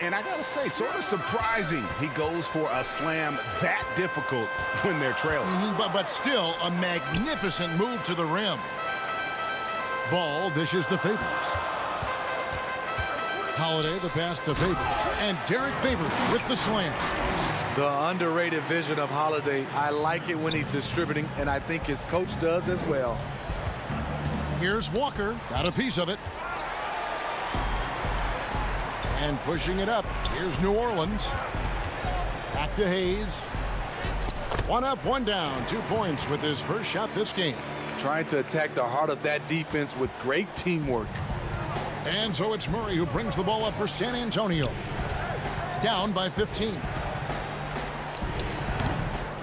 And I gotta say, sort of surprising he goes for a slam that difficult when they're trailing. But still a magnificent move to the rim. Ball dishes to Favors. Holiday the pass to Favors. And Derek Favors with the slam. The underrated vision of Holiday. I like it when he's distributing, and I think his coach does as well. Here's Walker. Got a piece of it. And pushing it up. Here's New Orleans. Back to Hayes. 1 up, 1 down. 2 points with his first shot this game. Trying to attack the heart of that defense with great teamwork. And so it's Murray who brings the ball up for San Antonio. Down by 15.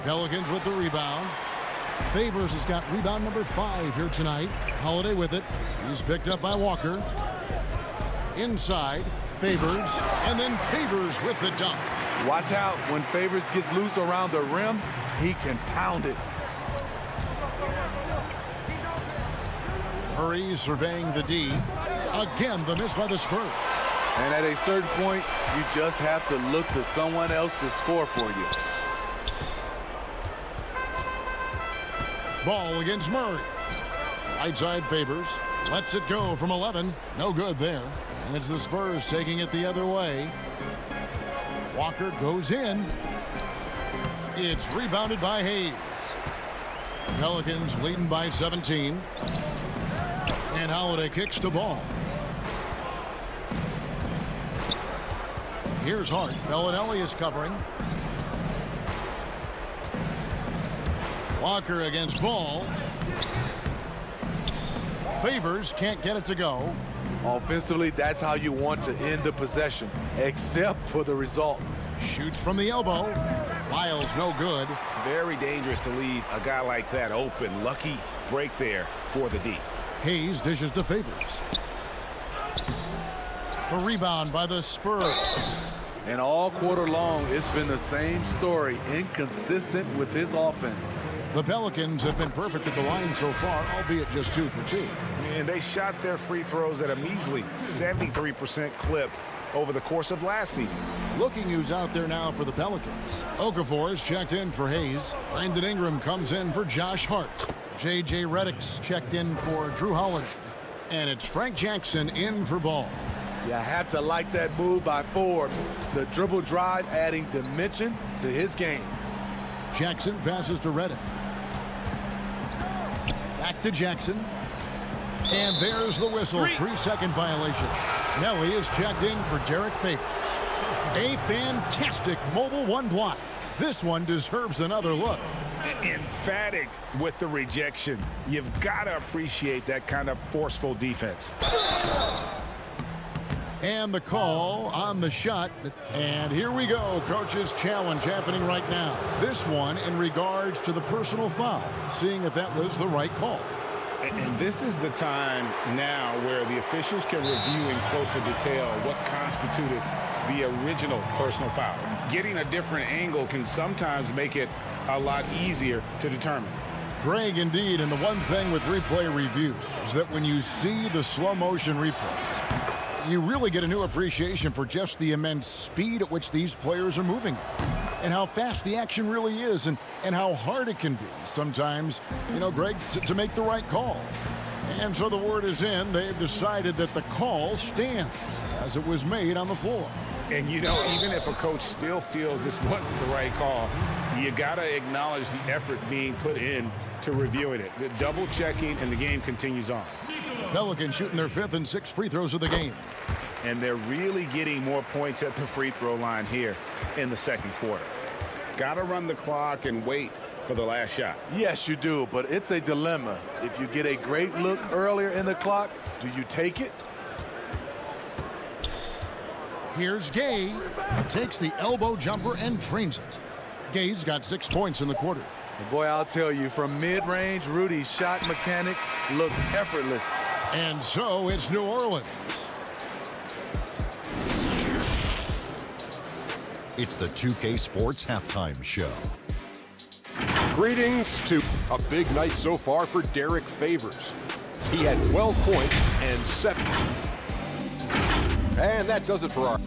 Pelicans with the rebound. Favors has got rebound number 5 here tonight. Holiday with it. He's picked up by Walker. Inside, Favors, and then Favors with the dunk. Watch out. When Favors gets loose around the rim, he can pound it. Murray surveying the D. Again, the miss by the Spurs. And at a certain point, you just have to look to someone else to score for you. Ball against Murray. Right side Favors. Lets it go from 11. No good there. And it's the Spurs taking it the other way. Walker goes in. It's rebounded by Hayes. Pelicans leading by 17. And Holiday kicks the ball. Here's Hart. Bellinelli is covering. Walker against Ball. Favors can't get it to go. Offensively, that's how you want to end the possession, except for the result. Shoots from the elbow. Lyles no good. Very dangerous to leave a guy like that open. Lucky break there for the D. Hayes dishes to Favors. The rebound by the Spurs. And all quarter long, it's been the same story, inconsistent with his offense. The Pelicans have been perfect at the line so far, albeit just 2 for 2. And they shot their free throws at a measly 73% clip over the course of last season. Looking who's out there now for the Pelicans. Okafor is checked in for Hayes. Brandon Ingram comes in for Josh Hart. J.J. Redick's checked in for Drew Holiday. And it's Frank Jackson in for Ball. You have to like that move by Forbes. The dribble drive adding dimension to his game. Jackson passes to Redick. Back to Jackson. And there's the whistle. 3-second violation. Nelly is checked in for Derek Favors. A fantastic mobile one block. This one deserves another look. Emphatic with the rejection. You've got to appreciate that kind of forceful defense. And the call on the shot. And here we go. Coach's challenge happening right now. This one in regards to the personal foul. Seeing if that was the right call. And this is the time now where the officials can review in closer detail what constituted the original personal foul. Getting a different angle can sometimes make it a lot easier to determine. Greg, indeed, and the one thing with replay review is that when you see the slow motion replay, you really get a new appreciation for just the immense speed at which these players are moving and how fast the action really is and how hard it can be sometimes, you know, Greg, to make the right call. And so the word is in. They've decided that the call stands as it was made on the floor. And, you know, even if a coach still feels this wasn't the right call, you got to acknowledge the effort being put in to reviewing it. The double checking, and the game continues on. Pelicans shooting their 5th and 6th free throws of the game. And they're really getting more points at the free throw line here in the second quarter. Got to run the clock and wait for the last shot. Yes, you do, but it's a dilemma. If you get a great look earlier in the clock, do you take it? Here's Gay. Takes the elbow jumper and drains it. Gay's got 6 points in the quarter. Boy, I'll tell you, from mid-range, Rudy's shot mechanics look effortless. And so it's New Orleans. It's the 2K Sports Halftime Show. Greetings to a big night so far for Derek Favors. He had 12 points and 7. And that does it for our...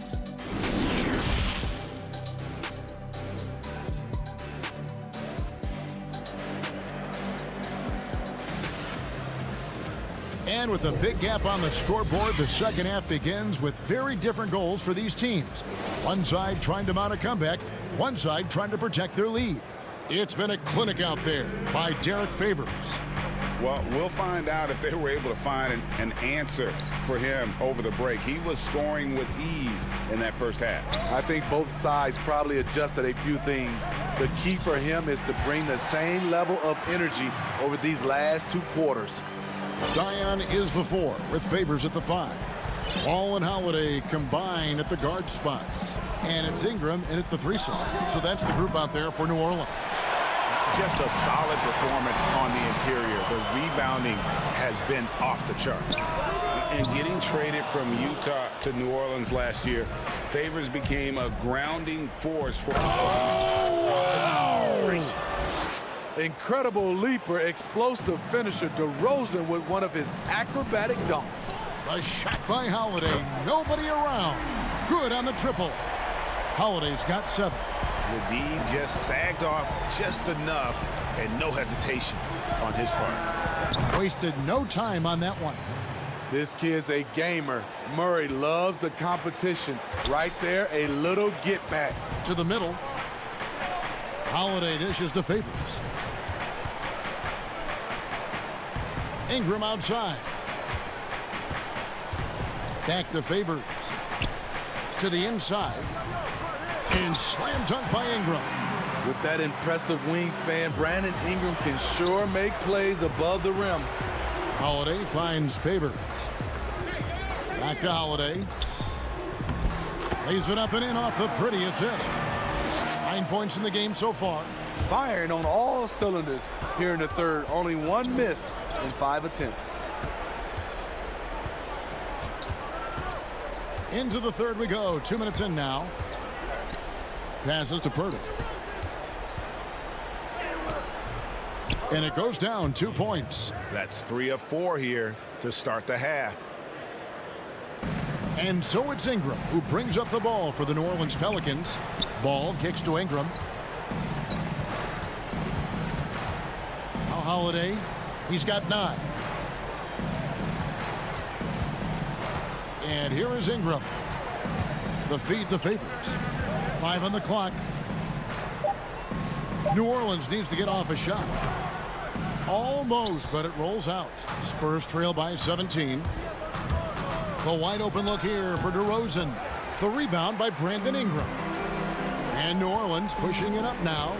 And with a big gap on the scoreboard, the second half begins with very different goals for these teams. One side trying to mount a comeback, one side trying to protect their lead. It's been a clinic out there by Derek Favors. Well, we'll find out if they were able to find an answer for him over the break. He was scoring with ease in that first half. I think both sides probably adjusted a few things. The key for him is to bring the same level of energy over these last 2 quarters. Zion is the 4 with Favors at the 5. Ball and Holiday combine at the guard spots. And it's Ingram in at the 3 slot. So that's the group out there for New Orleans. Just a solid performance on the interior. The rebounding has been off the charts. And getting traded from Utah to New Orleans last year, Favors became a grounding force for... Incredible leaper, explosive finisher, DeRozan with one of his acrobatic dunks. A shot by Holiday. Nobody around. Good on the triple. Holiday's got 7. The D just sagged off just enough, and no hesitation on his part. Wasted no time on that one. This kid's a gamer. Murray loves the competition. Right there, a little get back. To the middle. Holiday dishes to Favors. Ingram outside. Back to Favors. To the inside. And slam dunk by Ingram. With that impressive wingspan, Brandon Ingram can sure make plays above the rim. Holiday finds Favors. Back to Holiday. Lays it up and in off the pretty assist. 9 points in the game so far. Firing on all cylinders here in the third. Only one miss in 5 attempts. Into the third we go. 2 minutes in now. Passes to Purdy. And it goes down 2 points. That's 3 of 4 here to start the half. And so it's Ingram who brings up the ball for the New Orleans Pelicans. Ball kicks to Ingram. Now Holiday. He's got 9. And here is Ingram. The feed to Favors. 5 on the clock. New Orleans needs to get off a shot. Almost, but it rolls out. Spurs trail by 17. The wide open look here for DeRozan. The rebound by Brandon Ingram. And New Orleans pushing it up now.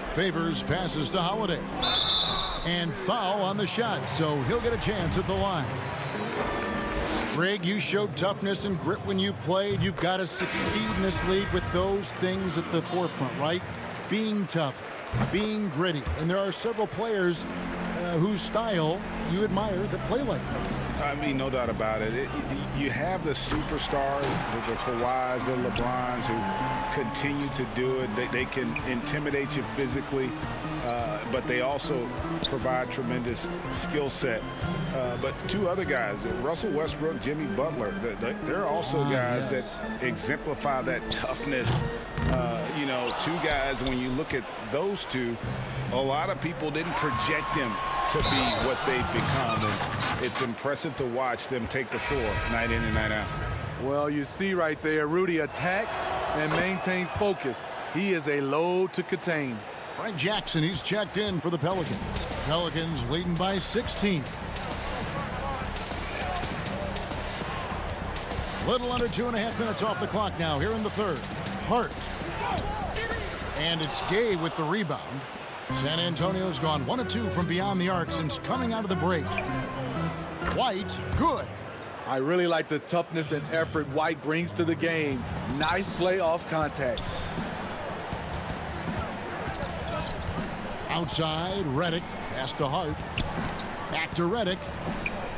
Favors passes to Holiday. And foul on the shot, so he'll get a chance at the line. Greg, you showed toughness and grit when you played. You've got to succeed in this league with those things at the forefront, right? Being tough, being gritty. And there are several players whose style you admire that play like that. I mean, no doubt about it. You have the superstars, the Kawhis, the LeBrons, who continue to do it. They can intimidate you physically, but they also provide tremendous skill set. But 2 other guys, Russell Westbrook, Jimmy Butler, they're also guys that exemplify that toughness. You know, 2 guys, when you look at those 2, a lot of people didn't project them to be what they've become, and it's impressive to watch them take the floor night in and night out. Well, you see right there, Rudy attacks and maintains focus. He is a load to contain. Frank Jackson, he's checked in for the Pelicans. Pelicans leading by 16. Little under 2.5 minutes off the clock now here in the third. Hart. And it's Gay with the rebound. San Antonio's gone 1 of 2 from beyond the arc since coming out of the break. White, good. I really like the toughness and effort White brings to the game. Nice play off contact. Outside, Redick. Pass to Hart. Back to Redick.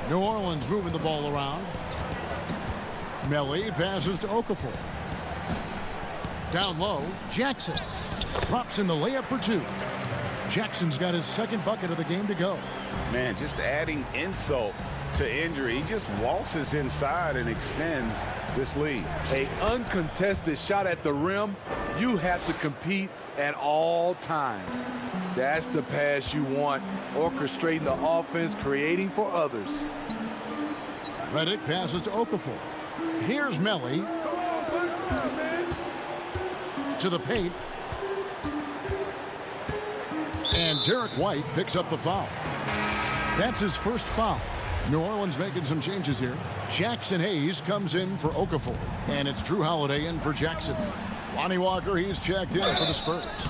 New Orleans moving the ball around. Melly passes to Okafor. Down low, Jackson. Drops in the layup for 2. Jackson's got his 2nd bucket of the game to go. Man, just adding insult to injury. He just waltzes inside and extends this lead. An uncontested shot at the rim. You have to compete at all times. That's the pass you want. Orchestrating the offense, creating for others. Redick passes to Okafor. Here's Melly. To the paint. And Derek White picks up the foul. That's his first foul. New Orleans making some changes here. Jackson Hayes comes in for Okafor. And it's Drew Holiday in for Jackson. Lonnie Walker, he's checked in for the Spurs.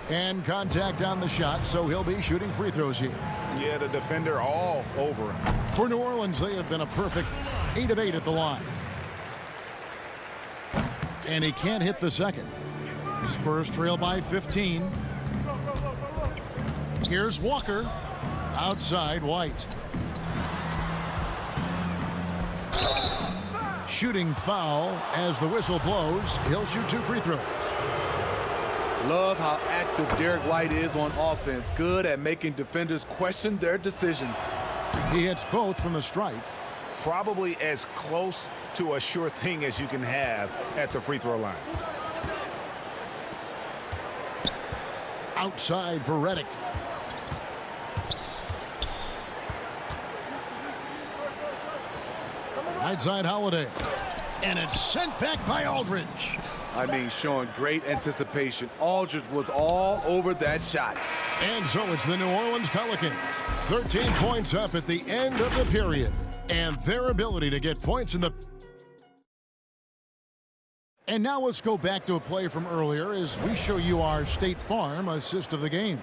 And contact on the shot, so he'll be shooting free throws here. Yeah, the defender all over him. For New Orleans, they have been a perfect 8 of 8 at the line. And he can't hit the second. Spurs trail by 15. Here's Walker. Outside White. Shooting foul as the whistle blows. He'll shoot 2 free throws. Love how active Derek White is on offense. Good at making defenders question their decisions. He hits both from the stripe. Probably as close to a sure thing as you can have at the free throw line. Outside for Redick. Right side Holiday. And it's sent back by Aldridge. I mean, showing great anticipation. Aldridge was all over that shot. And so it's the New Orleans Pelicans. 13 points up at the end of the period. And their ability to get points in the... And now let's go back to a play from earlier as we show you our State Farm assist of the game.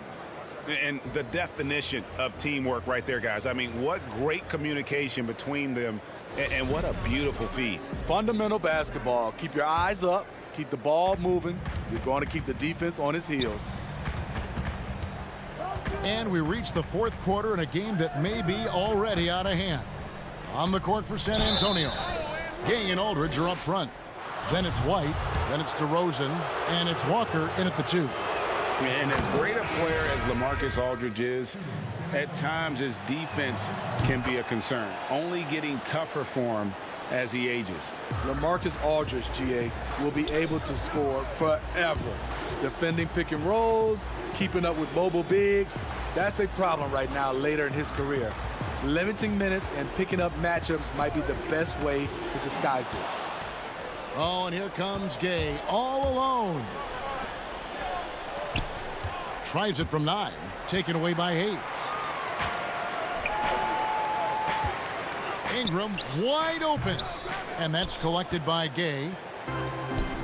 And the definition of teamwork right there, guys. I mean, what great communication between them, and what a beautiful feed. Fundamental basketball. Keep your eyes up. Keep the ball moving. You're going to keep the defense on its heels. And we reach the fourth quarter in a game that may be already out of hand. On the court for San Antonio. Gang and Aldridge are up front. Then it's White. Then it's DeRozan. And it's Walker in at the 2. And as great a player as LaMarcus Aldridge is, at times his defense can be a concern. Only getting tougher for him as he ages. LaMarcus Aldridge, GA, will be able to score forever. Defending pick and rolls, keeping up with mobile bigs, that's a problem right now later in his career. Limiting minutes and picking up matchups might be the best way to disguise this. Oh, and here comes Gay all alone. Tries it from 9, taken away by Hayes. Ingram wide open, and that's collected by Gay.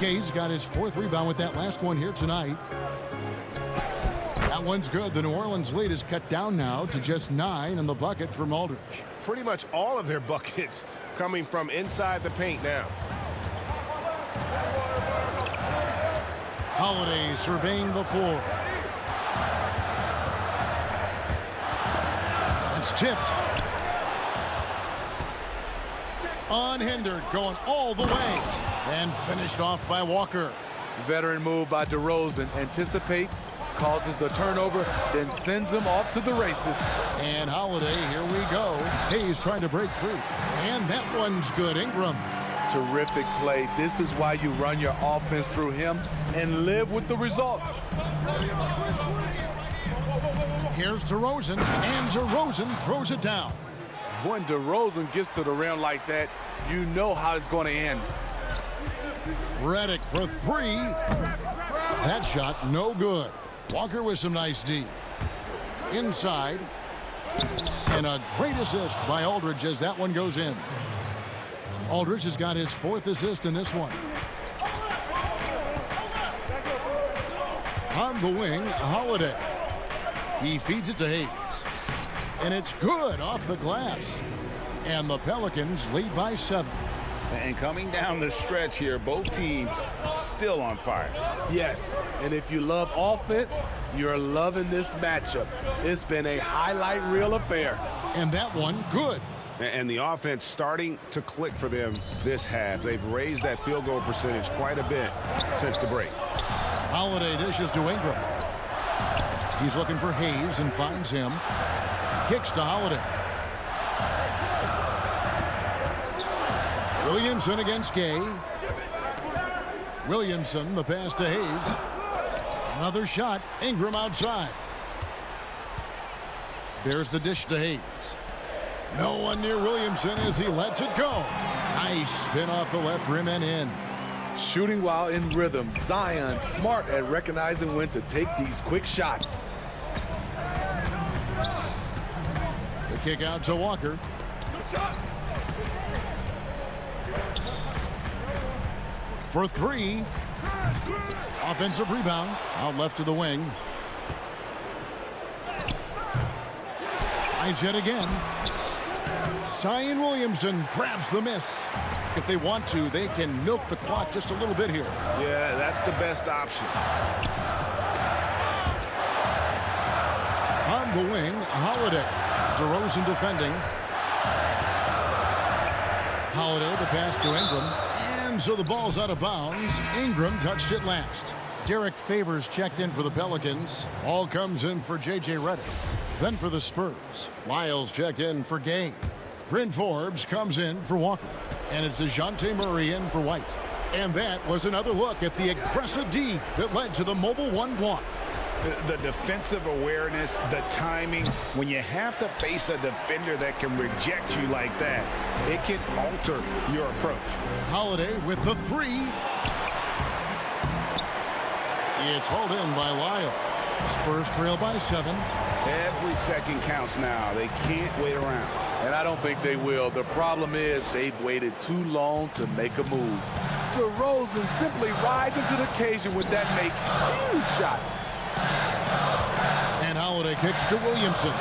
Gay's got his 4th rebound with that last one here tonight. That one's good. The New Orleans lead is cut down now to just 9 in the bucket from Aldridge. Pretty much all of their buckets coming from inside the paint now. Holiday surveying the floor. It's tipped. Unhindered, going all the way. And finished off by Walker. Veteran move by DeRozan. Anticipates, causes the turnover, then sends him off to the races. And Holiday, here we go. Hayes trying to break free. And that one's good. Ingram. Terrific play. This is why you run your offense through him and live with the results. Here's DeRozan, and DeRozan throws it down. When DeRozan gets to the rim like that, you know how it's going to end. Redick for 3. That shot no good. Walker with some nice D. Inside. And a great assist by Aldridge as that one goes in. Aldridge has got his 4th assist in this one. On the wing, Holiday. He feeds it to Hayes. And it's good off the glass. And the Pelicans lead by 7. And coming down the stretch here, both teams still on fire. Yes, and if you love offense, you're loving this matchup. It's been a highlight reel affair. And that one good. And the offense starting to click for them this half. They've raised that field goal percentage quite a bit since the break. Holiday dishes to Ingram. He's looking for Hayes and finds him. Kicks to Holiday. Williamson against Gay. Williamson, the pass to Hayes. Another shot. Ingram outside. There's the dish to Hayes. No one near Williamson as he lets it go. Nice spin off the left rim and in. Shooting while in rhythm. Zion smart at recognizing when to take these quick shots. The kick out to Walker. For 3. Offensive rebound. Out left to the wing. Tries yet again. Zion Williamson grabs the miss. If they want to, they can milk the clock just a little bit here. Yeah, that's the best option. On the wing, Holiday. DeRozan defending. Holiday, the pass to Ingram. And so the ball's out of bounds. Ingram touched it last. Derek Favors checked in for the Pelicans. Ball comes in for J.J. Redick. Then for the Spurs, Lyles checked in for Game. Bryn Forbes comes in for Walker. And it's DeJounte Murray in for White. And that was another look at the aggressive D that led to the mobile one block. The defensive awareness, the timing, when you have to face a defender that can reject you like that, it can alter your approach. Holiday with the three. It's hauled in by Lyles. Spurs trail by 7. Every second counts now. They can't wait around. And I don't think they will. The problem is they've waited too long to make a move. DeRozan simply rises to the occasion with that make huge shot. And Holiday kicks to Williamson.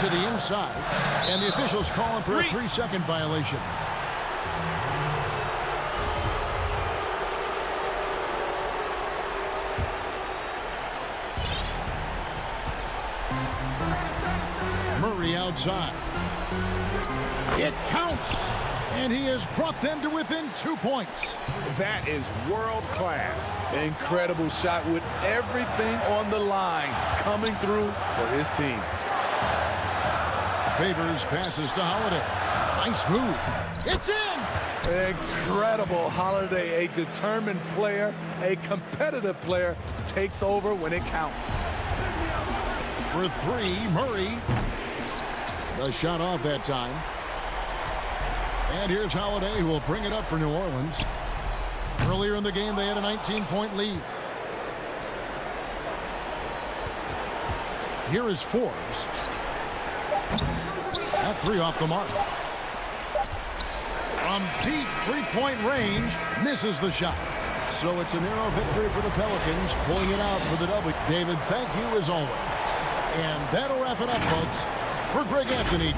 To the inside. And the officials calling for a 3-second violation. Murray outside. It counts. And he has brought them to within 2 points. That is world class. Incredible shot with everything on the line coming through for his team. Favors passes to Holiday. Nice move. It's in. Incredible. Holiday, a determined player, a competitive player, takes over when it counts. For 3, Murray. The shot off that time. And here's Holiday, who will bring it up for New Orleans. Earlier in the game, they had a 19-point lead. Here is Forbes. That 3 off the mark. From deep three-point range, misses the shot. So it's a narrow victory for the Pelicans, pulling it out for the W. David, thank you as always. And that'll wrap it up, folks. For Greg Anthony.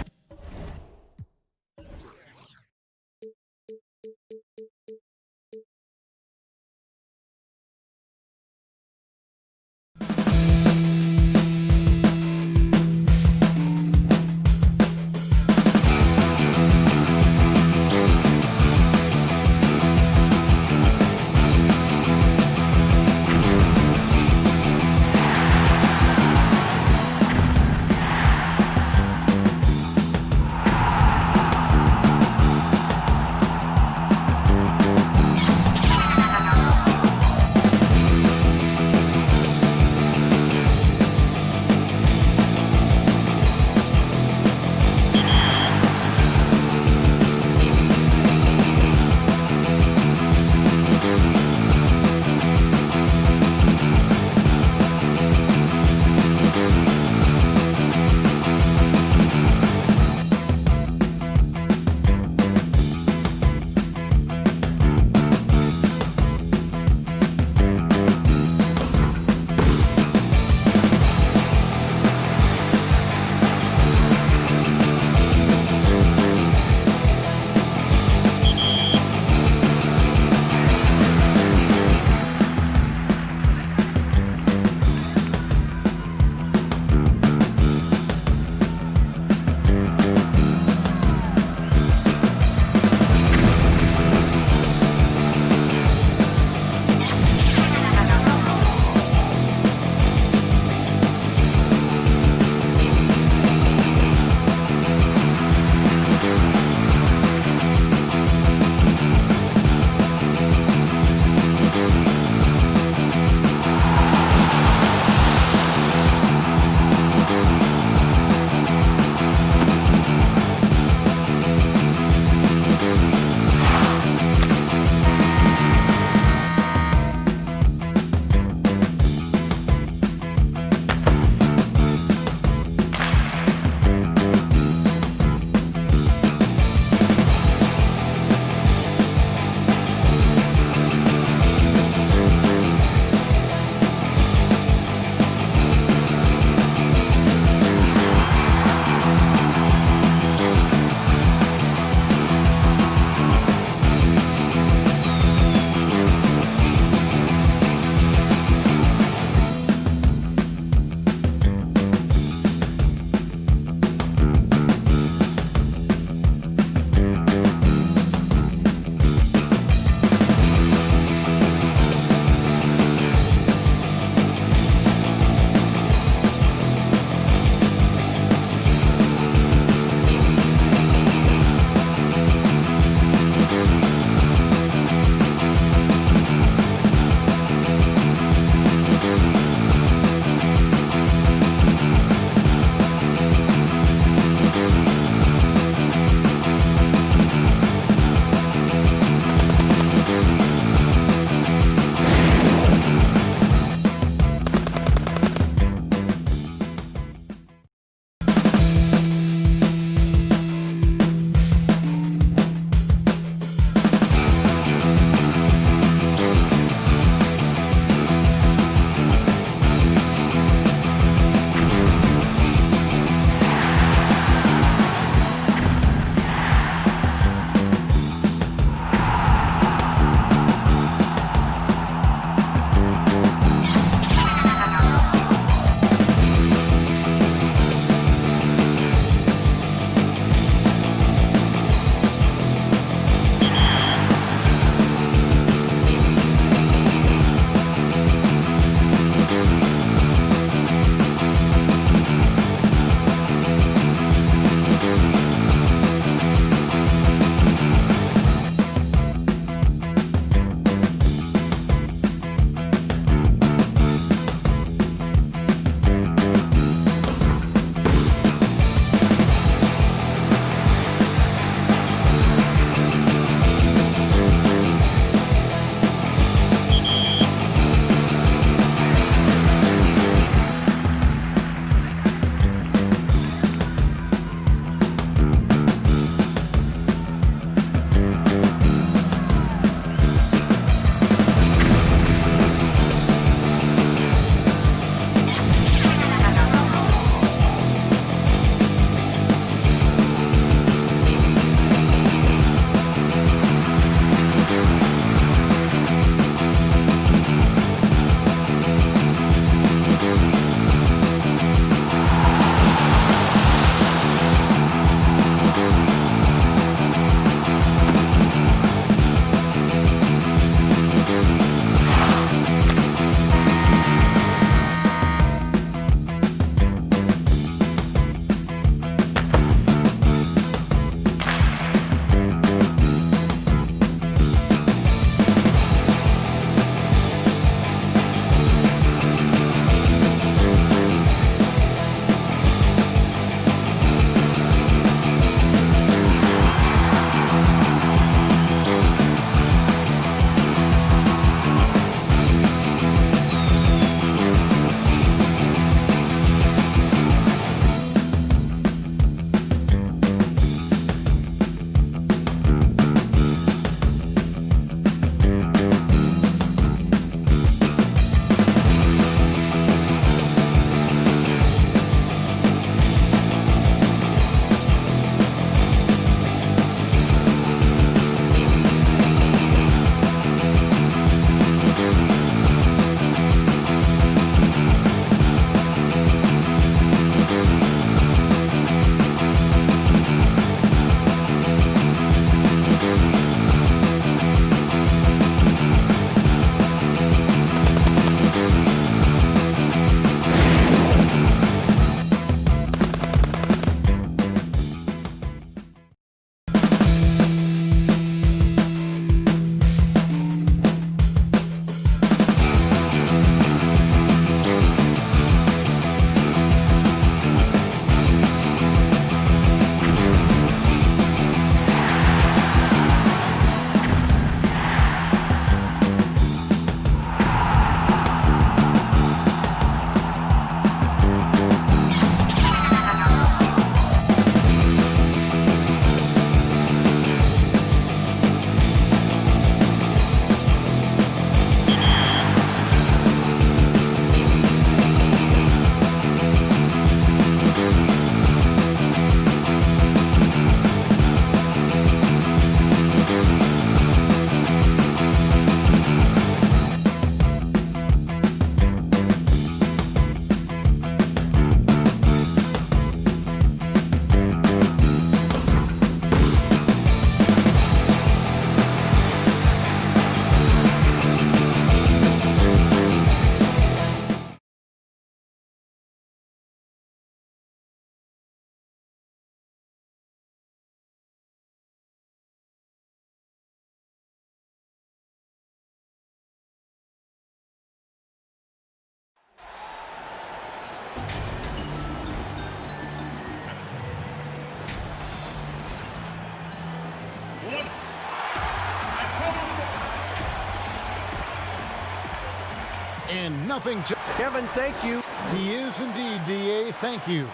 And nothing to... Kevin, thank you. He is indeed, D.A. Thank you.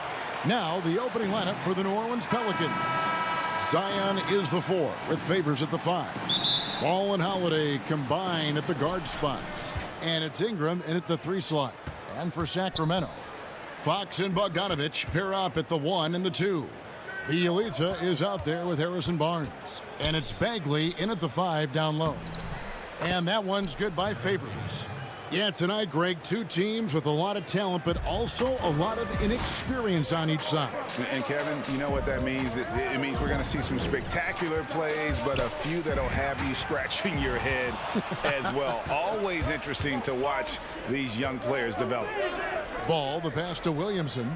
Now, the opening lineup for the New Orleans Pelicans. Zion is the 4 with Favors at the 5. Ball and Holiday combine at the guard spots. And it's Ingram in at the 3 slot. And for Sacramento, Fox and Bogdanovich pair up at the 1 and the 2. Bielitsa is out there with Harrison Barnes. And it's Bagley in at the 5 down low. And that one's good by Favors. Yeah, tonight, Greg, 2 teams with a lot of talent, but also a lot of inexperience on each side. And Kevin, you know what that means? It means we're going to see some spectacular plays, but a few that'll have you scratching your head as well. Always interesting to watch these young players develop. Ball, the pass to Williamson.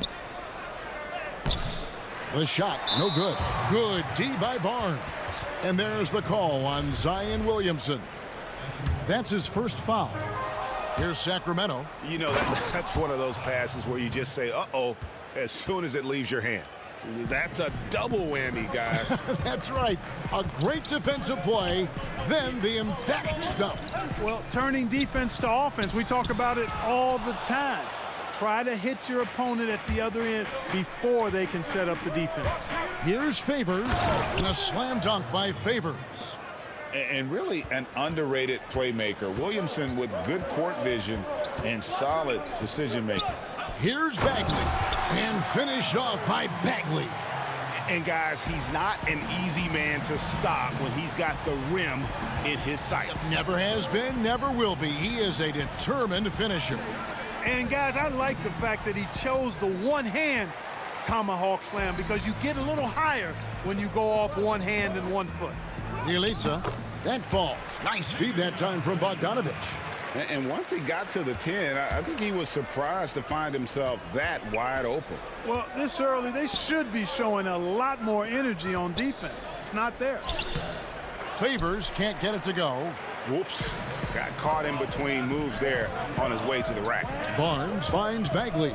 The shot, no good. Good D by Barnes. And there's the call on Zion Williamson. That's his first foul. Here's Sacramento. You know, that's one of those passes where you just say, uh-oh, as soon as it leaves your hand. That's a double whammy, guys. That's right. A great defensive play, then the emphatic stuff. Well, turning defense to offense, we talk about it all the time. Try to hit your opponent at the other end before they can set up the defense. Here's Favors, and a slam dunk by Favors. And really an underrated playmaker. Williamson with good court vision and solid decision-making. Here's Bagley, and finished off by Bagley. And, guys, he's not an easy man to stop when he's got the rim in his sights. Never has been, never will be. He is a determined finisher. And, guys, I like the fact that he chose the one-hand tomahawk slam because you get a little higher when you go off one hand and 1 foot. Bielitsa, that falls. Nice feed that time from Bogdanovich. And once he got to the 10, I think he was surprised to find himself that wide open. Well, this early, they should be showing a lot more energy on defense. It's not there. Favors can't get it to go. Whoops. Got caught in between moves there on his way to the rack. Barnes finds Bagley.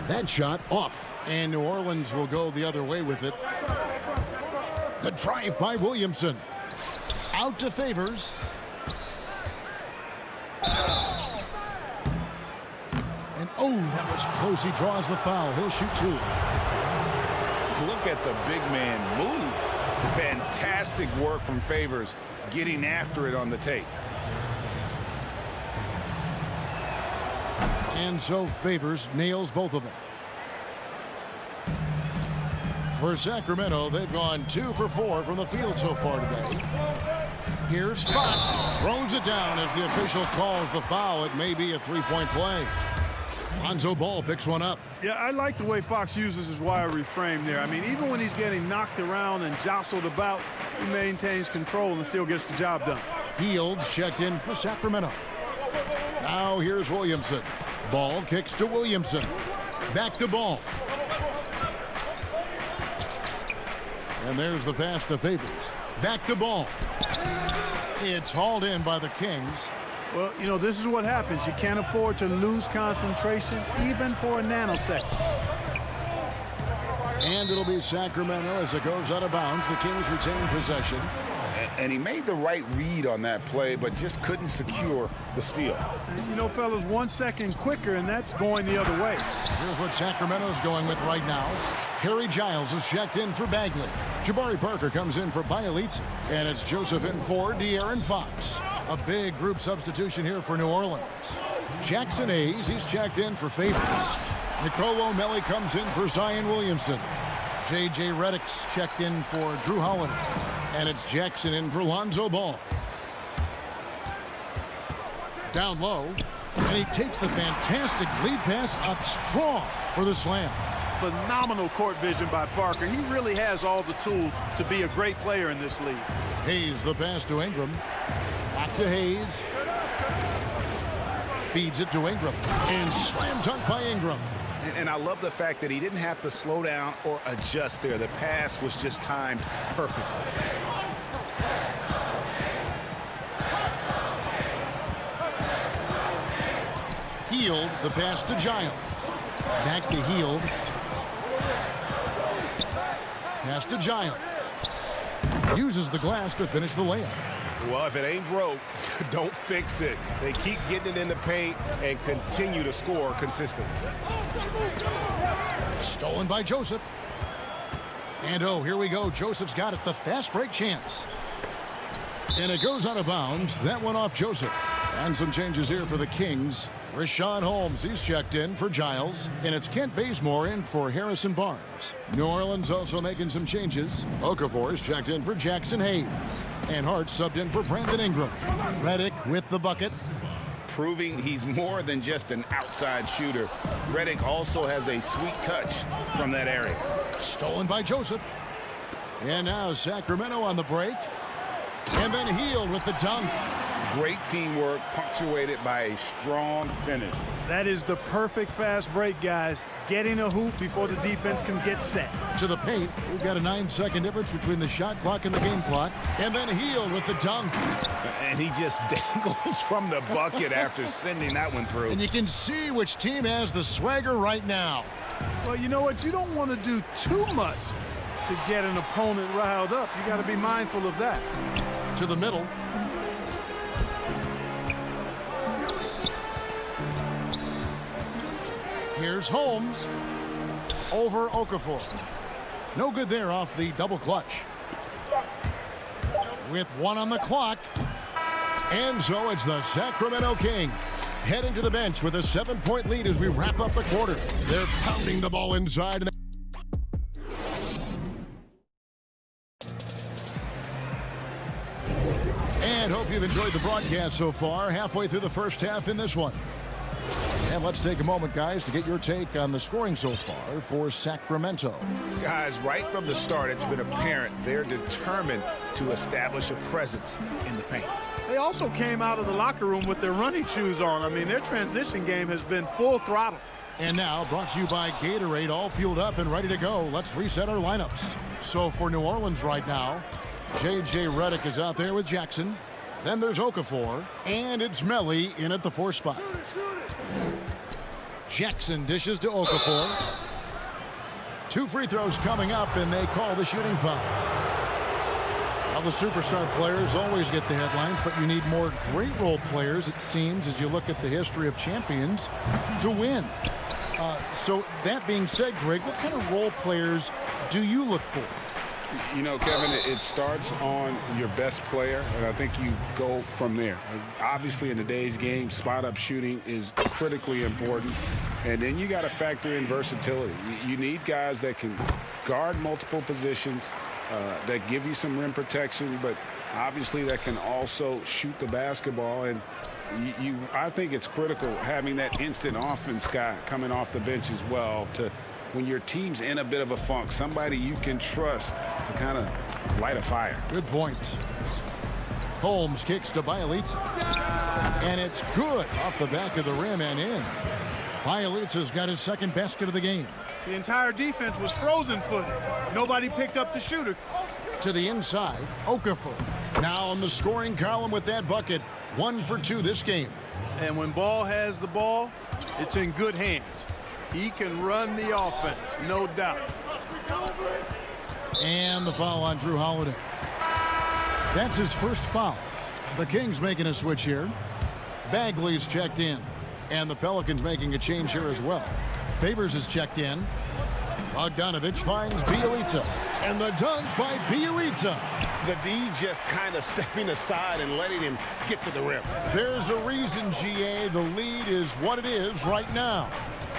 That shot off. And New Orleans will go the other way with it. The drive by Williamson. Out to Favors. And oh, that was close. He draws the foul. He'll shoot 2. Look at the big man move. Fantastic work from Favors getting after it on the tape. And so Favors nails both of them. For Sacramento, they've gone 2 for 4 from the field so far today. Here's Fox. Throws it down as the official calls the foul. It may be a 3-point play. Lonzo Ball picks one up. Yeah, I like the way Fox uses his wiry frame there. I mean, even when he's getting knocked around and jostled about, he maintains control and still gets the job done. Fields checked in for Sacramento. Now here's Williamson. Ball kicks to Williamson. Back to Ball. And there's the pass to Favors. Back to Ball. It's hauled in by the Kings. Well, you know, this is what happens. You can't afford to lose concentration even for a nanosecond. And it'll be Sacramento as it goes out of bounds. The Kings retain possession. And he made the right read on that play, but just couldn't secure the steal. And, you know, fellas, 1 second quicker, and that's going the other way. Here's what Sacramento's going with right now. Harry Giles is checked in for Bagley. Jabari Parker comes in for Bielitsa. And it's Joseph in for De'Aaron Fox. A big group substitution here for New Orleans. Jackson Hayes, he's checked in for Favors. Nicole O'Malley comes in for Zion Williamson. J.J. Redick's checked in for Drew Holiday. And it's Jackson in for Lonzo Ball. Down low. And he takes the fantastic lead pass up strong for the slam. Phenomenal court vision by Parker. He really has all the tools to be a great player in this league. Hayes the pass to Ingram. Back to Hayes. Feeds it to Ingram. And slam dunk by Ingram. And I love the fact that he didn't have to slow down or adjust there. The pass was just timed perfectly. Hield the pass to Giles. Back to Hield. Pass to Giles. Uses the glass to finish the layup. Well, if it ain't broke, don't fix it. They keep getting it in the paint and continue to score consistently. Stolen by Joseph. And oh, here we go. Joseph's got it. The fast break chance. And it goes out of bounds. That one off Joseph. And some changes here for the Kings. Rashawn Holmes, he's checked in for Giles. And it's Kent Bazemore in for Harrison Barnes. New Orleans also making some changes. Okafor's checked in for Jackson Hayes. And Hart subbed in for Brandon Ingram. Redick with the bucket. Proving he's more than just an outside shooter. Redick also has a sweet touch from that area. Stolen by Joseph. And now Sacramento on the break. And then Hield with the dunk. Great teamwork, punctuated by a strong finish. That is the perfect fast break, guys. Getting a hoop before the defense can get set. To the paint. We've got a 9-second difference between the shot clock and the game clock. And then Hield with the dunk. And he just dangles from the bucket after sending that one through. And you can see which team has the swagger right now. Well, you know what? You don't want to do too much to get an opponent riled up. You got to be mindful of that. To the middle. Here's Holmes over Okafor. No good there off the double clutch. With one on the clock. And so it's the Sacramento Kings heading to the bench with a 7-point lead as we wrap up the quarter. They're pounding the ball inside. And hope you've enjoyed the broadcast so far. Halfway through the first half in this one. And let's take a moment, guys, to get your take on the scoring so far for Sacramento. Guys, right from the start, it's been apparent they're determined to establish a presence in the paint. They also came out of the locker room with their running shoes on. I mean, their transition game has been full throttle. And now, brought to you by Gatorade, all fueled up and ready to go. Let's reset our lineups. So for New Orleans right now, J.J. Redick is out there with Jackson. Then there's Okafor, and it's Melly in at the 4 spot. Jackson dishes to Okafor. 2 free throws coming up, and they call the shooting foul. Now, the superstar players always get the headlines, but you need more great role players, it seems, as you look at the history of champions, to win. So that being said, Greg, what kind of role players do you look for? You know, Kevin, it starts on your best player, and I think you go from there. Obviously, in today's game, spot-up shooting is critically important, and then you got to factor in versatility. You need guys that can guard multiple positions, that give you some rim protection, but obviously that can also shoot the basketball. And I think it's critical having that instant offense guy coming off the bench as well to – when your team's in a bit of a funk, somebody you can trust to kind of light a fire. Good point. Holmes kicks to Bielitsa. And it's good off the back of the rim and in. Bielitsa's got his second basket of the game. The entire defense was frozen-footed. Nobody picked up the shooter. To the inside, Okafor. Now on the scoring column with that bucket. 1 for 2 this game. And when Ball has the ball, it's in good hands. He can run the offense, no doubt. And the foul on Drew Holiday. That's his first foul. The Kings making a switch here. Bagley's checked in. And the Pelicans making a change here as well. Favors is checked in. Bogdanovich finds Bielitsa. And the dunk by Bielitsa. The D just kind of stepping aside and letting him get to the rim. There's a reason, GA, the lead is what it is right now.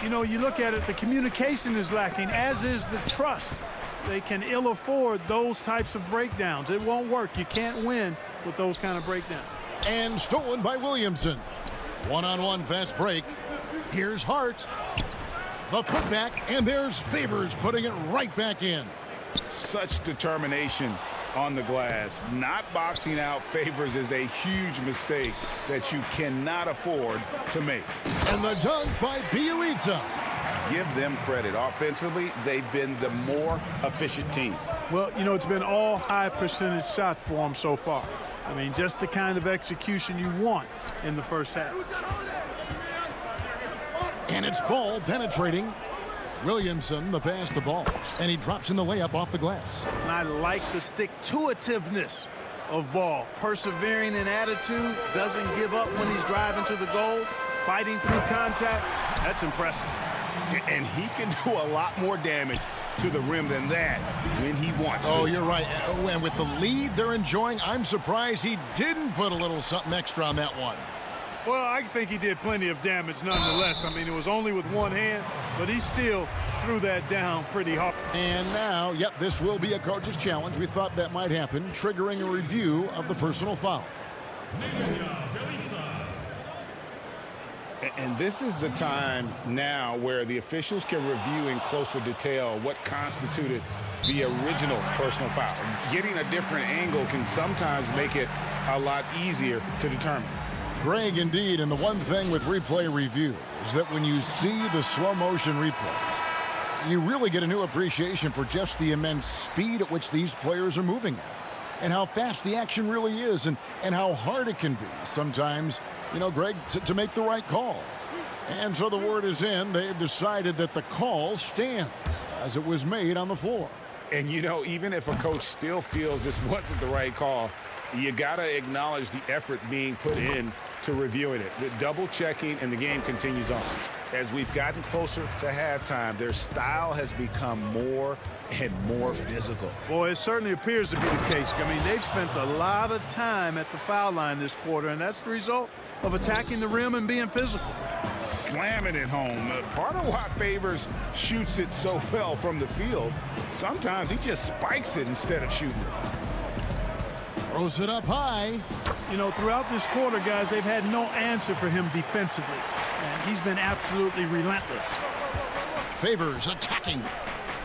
You know, you look at it, the communication is lacking, as is the trust. They can ill afford those types of breakdowns. It won't work. You can't win with those kind of breakdowns. And stolen by Williamson. One-on-one fast break. Here's Hart. The putback, and there's Favors putting it right back in. Such determination on the glass. Not boxing out Favors is a huge mistake that you cannot afford to make. And the dunk by Bielitsa. Give them credit. Offensively, they've been the more efficient team. Well, you know, it's been all high percentage shots for them so far. I mean, just the kind of execution you want in the first half. And it's Ball penetrating. Williamson, the pass to Ball. And he drops in the layup off the glass. And I like the stick-to-itiveness of Ball. Persevering in attitude, doesn't give up when he's driving to the goal, fighting through contact. That's impressive. And he can do a lot more damage to the rim than that when he wants to. Oh, you're right. And with the lead they're enjoying, I'm surprised he didn't put a little something extra on that one. Well, I think he did plenty of damage nonetheless. I mean, it was only with one hand, but he still threw that down pretty hard. And now, yep, this will be a coach's challenge. We thought that might happen, triggering a review of the personal foul. And this is the time now where the officials can review in closer detail what constituted the original personal foul. Getting a different angle can sometimes make it a lot easier to determine. Greg, indeed, and the one thing with replay review is that when you see the slow motion replays, you really get a new appreciation for just the immense speed at which these players are moving at, and how fast the action really is, and how hard it can be sometimes, you know, Greg, to make the right call. And so the word is in. They've decided that the call stands as it was made on the floor. And, you know, even if a coach still feels this wasn't the right call, you got to acknowledge the effort being put in to reviewing it. The double checking, and the game continues on. As we've gotten closer to halftime, their style has become more and more physical. Boy, it certainly appears to be the case. I mean, they've spent a lot of time at the foul line this quarter, and that's the result of attacking the rim and being physical. Slamming it home. Part of why Favors shoots it so well from the field, sometimes he just spikes it instead of shooting it. Throws it up high. You know, throughout this quarter, guys, they've had no answer for him defensively. And he's been absolutely relentless. Favors attacking.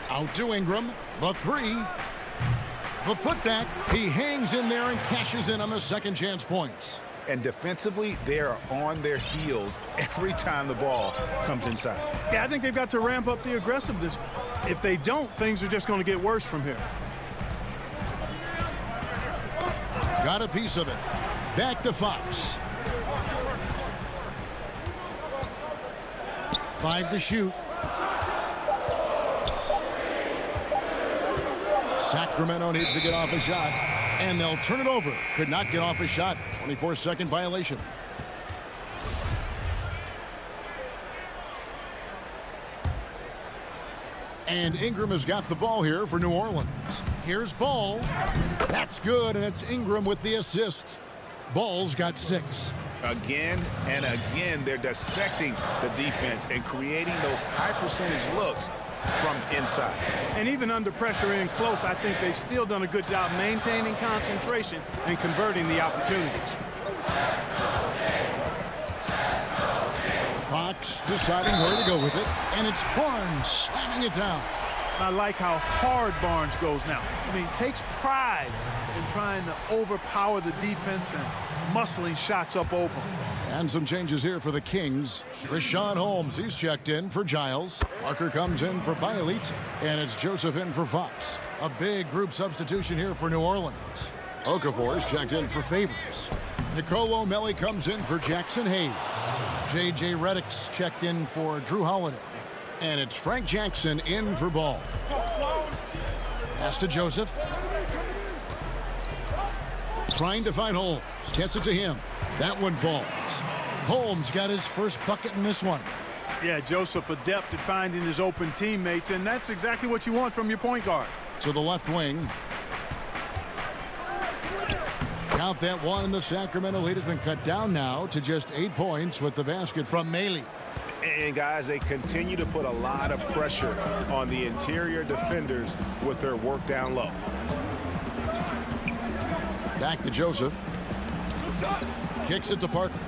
Out to Ingram. The three. The putback. He hangs in there and cashes in on the second chance points. And defensively, they are on their heels every time the ball comes inside. Yeah, I think they've got to ramp up the aggressiveness. If they don't, things are just going to get worse from here. Got a piece of it. Back to Fox. 5 to shoot. Sacramento needs to get off a shot, and they'll turn it over. Could not get off a shot. 24-second violation. And Ingram has got the ball here for New Orleans. Here's Ball. That's good, and it's Ingram with the assist. Ball's got 6. Again and again, they're dissecting the defense and creating those high-percentage looks from inside. And even under pressure in close, I think they've still done a good job maintaining concentration and converting the opportunities. Fox deciding where to go with it, and it's Barnes slamming it down. I like how hard Barnes goes now. I mean, takes pride in trying to overpower the defense and muscling shots up over him. And some changes here for the Kings. Rashawn Holmes, he's checked in for Giles. Parker comes in for Bielitz, and it's Joseph in for Fox. A big group substitution here for New Orleans. Okafor's checked in for Favors. Nicolo O'Malley comes in for Jackson Hayes. J.J. Redick's checked in for Drew Holiday. And it's Frank Jackson in for Ball. Pass to Joseph. Trying to find Holmes. Gets it to him. That one falls. Holmes got his first bucket in this one. Yeah, Joseph adept at finding his open teammates, and that's exactly what you want from your point guard. To the left wing. Count that one. The Sacramento lead has been cut down now to just 8 points with the basket from Maley. And, guys, they continue to put a lot of pressure on the interior defenders with their work down low. Back to Joseph. Kicks it to Parker.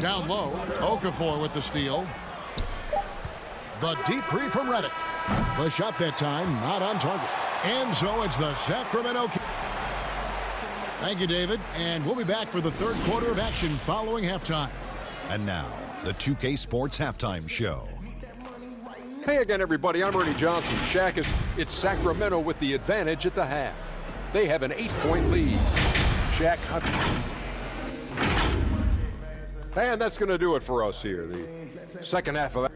Down low. Okafor with the steal. The deep three from Redick. The shot that time not on target. And so it's the Sacramento Kings. Thank you, David. And we'll be back for the third quarter of action following halftime. And now, the 2K Sports Halftime Show. Hey again, everybody. I'm Ernie Johnson. It's Sacramento with the advantage at the half. They have an 8-point lead. Shaq. And that's going to do it for us here. The second half of that.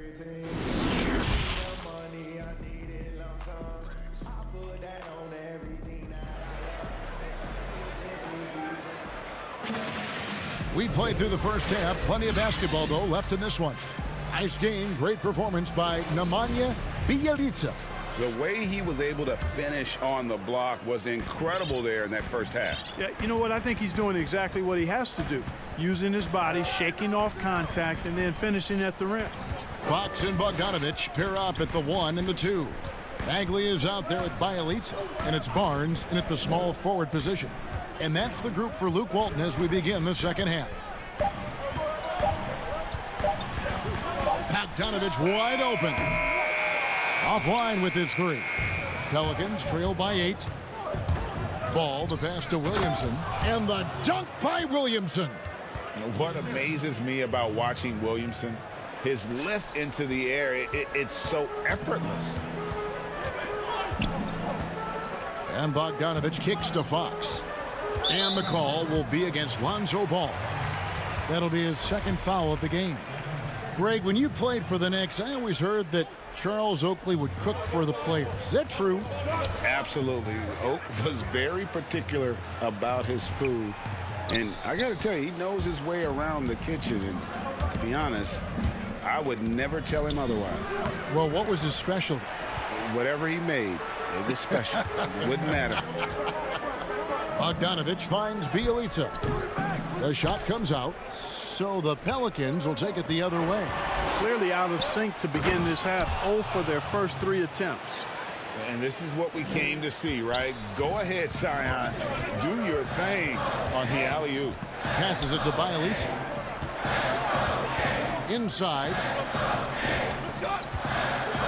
We played through the first half. Plenty of basketball, though, left in this one. Nice game. Great performance by Nemanja Bjelica. The way he was able to finish on the block was incredible there in that first half. Yeah, you know what? I think he's doing exactly what he has to do. Using his body, shaking off contact, and then finishing at the rim. Fox and Bogdanovich pair up at the 1 and the 2. Bagley is out there at Bjelica, and it's Barnes in at the small forward position. And that's the group for Luke Walton as we begin the second half. Bogdanovich wide open. Offline with his 3. Pelicans trail by 8. Ball, the pass to Williamson. And the dunk by Williamson. What amazes me about watching Williamson, his lift into the air, it's so effortless. And Bogdanovich kicks to Fox. And the call will be against Lonzo Ball. That'll be his second foul of the game. Greg, when you played for the Knicks, I always heard that Charles Oakley would cook for the players. Is that true? Absolutely. Oak was very particular about his food. And I got to tell you, he knows his way around the kitchen. And to be honest, I would never tell him otherwise. Well, what was his specialty? Whatever he made, it was special. It wouldn't matter. Bogdanovich finds Bjelica. The shot comes out, so the Pelicans will take it the other way. Clearly out of sync to begin this half. 0 for their first 3 attempts. And this is what we came to see, right? Go ahead, Zion. Do your thing on the alley-oop. Passes it to Bjelica. Inside.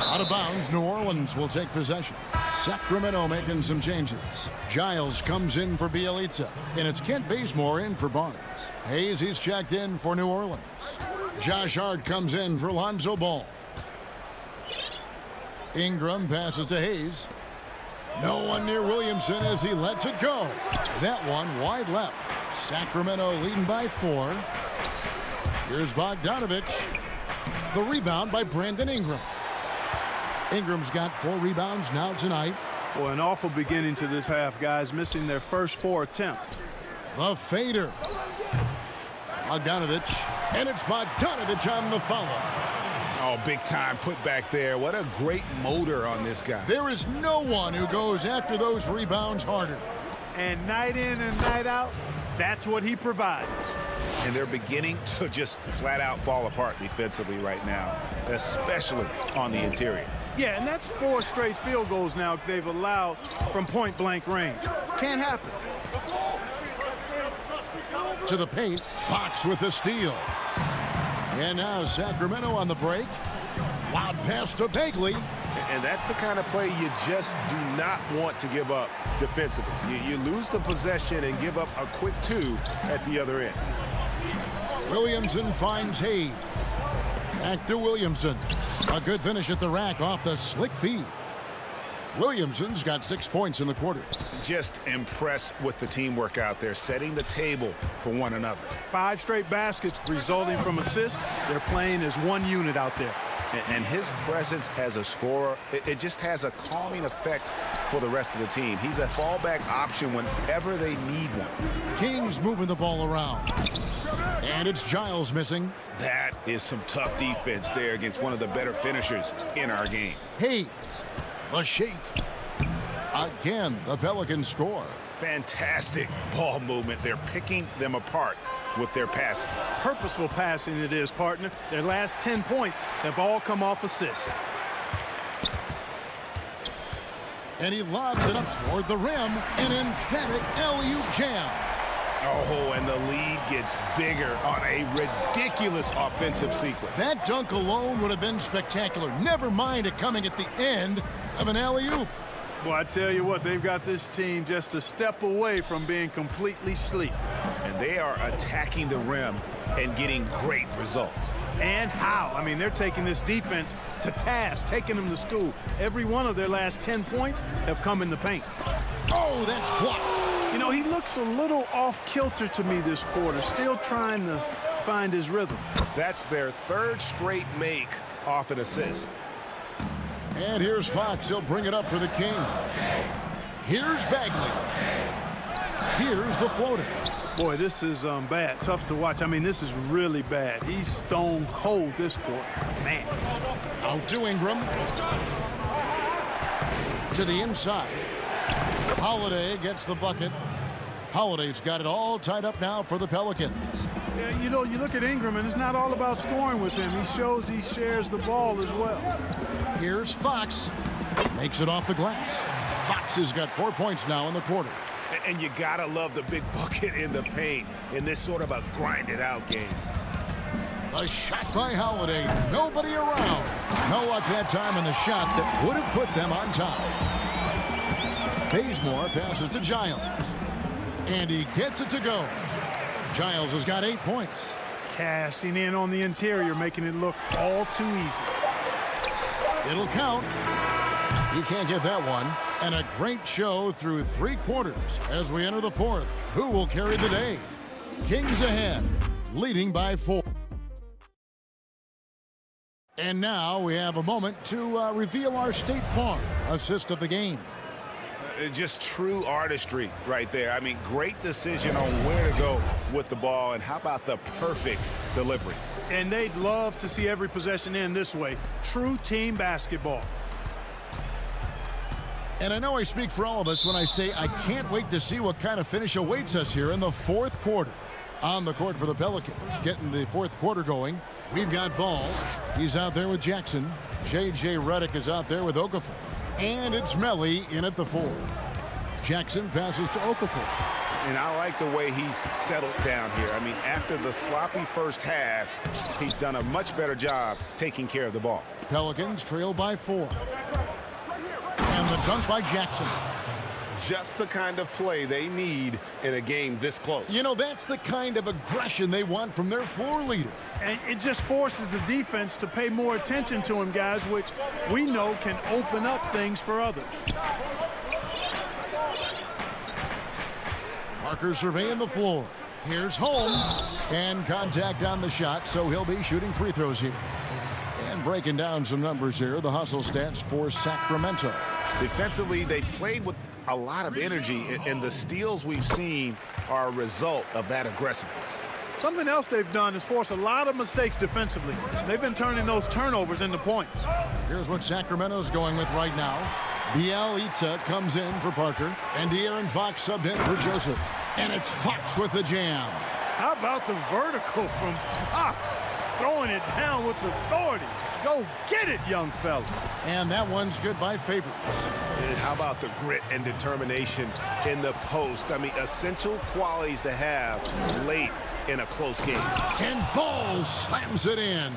Out of bounds, New Orleans will take possession. Sacramento making some changes. Giles comes in for Bjelica, and it's Kent Bazemore in for Barnes. Hayes, he's checked in for New Orleans. Josh Hart comes in for Lonzo Ball. Ingram passes to Hayes. No one near Williamson as he lets it go. That one wide left. Sacramento leading by 4. Here's Bogdanovich. The rebound by Brandon Ingram. Ingram's got 4 rebounds now tonight. Boy, an awful beginning to this half, guys, missing their first 4 attempts. The fader. Bogdanovich, and it's Bogdanovich on the follow. Oh, big time put back there. What a great motor on this guy. There is no one who goes after those rebounds harder. And night in and night out, that's what he provides. And they're beginning to just flat out fall apart defensively right now, especially on the interior. Yeah, and that's 4 straight field goals now they've allowed from point-blank range. Can't happen. To the paint, Fox with the steal. And now Sacramento on the break. Wild pass to Bagley. And that's the kind of play you just do not want to give up defensively. You lose the possession and give up a quick 2 at the other end. Williamson finds Hayes. Back to Williamson. A good finish at the rack off the slick feed. Williamson's got 6 points in the quarter. Just impressed with the teamwork out there, setting the table for one another. 5 straight baskets resulting from assists. They're playing as one unit out there. And his presence as a scorer, it just has a calming effect for the rest of the team. He's a fallback option whenever they need one. Kings moving the ball around. And it's Giles missing. That is some tough defense there against one of the better finishers in our game. Hayes, the shake. Again, the Pelicans score. Fantastic ball movement. They're picking them apart with their passing. Purposeful passing it is, partner. Their last 10 points have all come off assists. And he lobs it up toward the rim. An emphatic alley-oop jam. Oh, and the lead gets bigger on a ridiculous offensive sequence. That dunk alone would have been spectacular. Never mind it coming at the end of an alley-oop. Well, I tell you what, they've got this team just a step away from being completely asleep. And they are attacking the rim and getting great results. And how? I mean, they're taking this defense to task, taking them to school. Every one of their last 10 points have come in the paint. Oh, that's blocked. You know, he looks a little off-kilter to me this quarter, still trying to find his rhythm. That's their 3rd straight make off an assist. And here's Fox. He'll bring it up for the King. Here's Bagley. Here's the floater. Boy, this is bad. Tough to watch. I mean, this is really bad. He's stone cold this quarter. Man. Out to Ingram. To the inside. Holiday gets the bucket. Holiday's got it all tied up now for the Pelicans. Yeah, you know, you look at Ingram, and it's not all about scoring with him. He shows he shares the ball as well. Here's Fox. Makes it off the glass. Fox has got 4 points now in the quarter. And you gotta love the big bucket in the paint in this sort of a grinded-out game. A shot by Holiday. Nobody around. No luck that time in the shot that would have put them on top. Bazemore passes to Giles. And he gets it to go. Giles has got 8 points. Cashing in on the interior, making it look all too easy. It'll count. He can't get that one. And a great show through 3 quarters as we enter the 4th. Who will carry the day? Kings ahead, leading by 4. And now we have a moment to reveal our State Farm assist of the game. Just true artistry right there. I mean, great decision on where to go with the ball, and how about the perfect delivery? And they'd love to see every possession end this way. True team basketball. And I know I speak for all of us when I say I can't wait to see what kind of finish awaits us here in the 4th quarter. On the court for the Pelicans, getting the 4th quarter going. We've got Ball. He's out there with Jackson. J.J. Redick is out there with Okafor. And it's Melly in at the 4. Jackson passes to Okafor. And I like the way he's settled down here. I mean, after the sloppy first half, he's done a much better job taking care of the ball. Pelicans trail by 4. And the dunk by Jackson. Just the kind of play they need in a game this close. You know, that's the kind of aggression they want from their floor leader. And it just forces the defense to pay more attention to him, guys, which we know can open up things for others. Parker surveying the floor. Here's Holmes. And contact on the shot, so he'll be shooting free throws here. And breaking down some numbers here, the hustle stats for Sacramento. Defensively, they played with a lot of energy, and the steals we've seen are a result of that aggressiveness. Something else they've done is force a lot of mistakes defensively. They've been turning those turnovers into points. Here's what Sacramento's going with right now. Bielitsa comes in for Parker, and De'Aaron Fox subbed in for Joseph. And it's Fox with the jam. How about the vertical from Fox? Throwing it down with authority. Go get it, young fella. And that one's good by Favors. And how about the grit and determination in the post? I mean, essential qualities to have late in a close game. And Ball slams it in.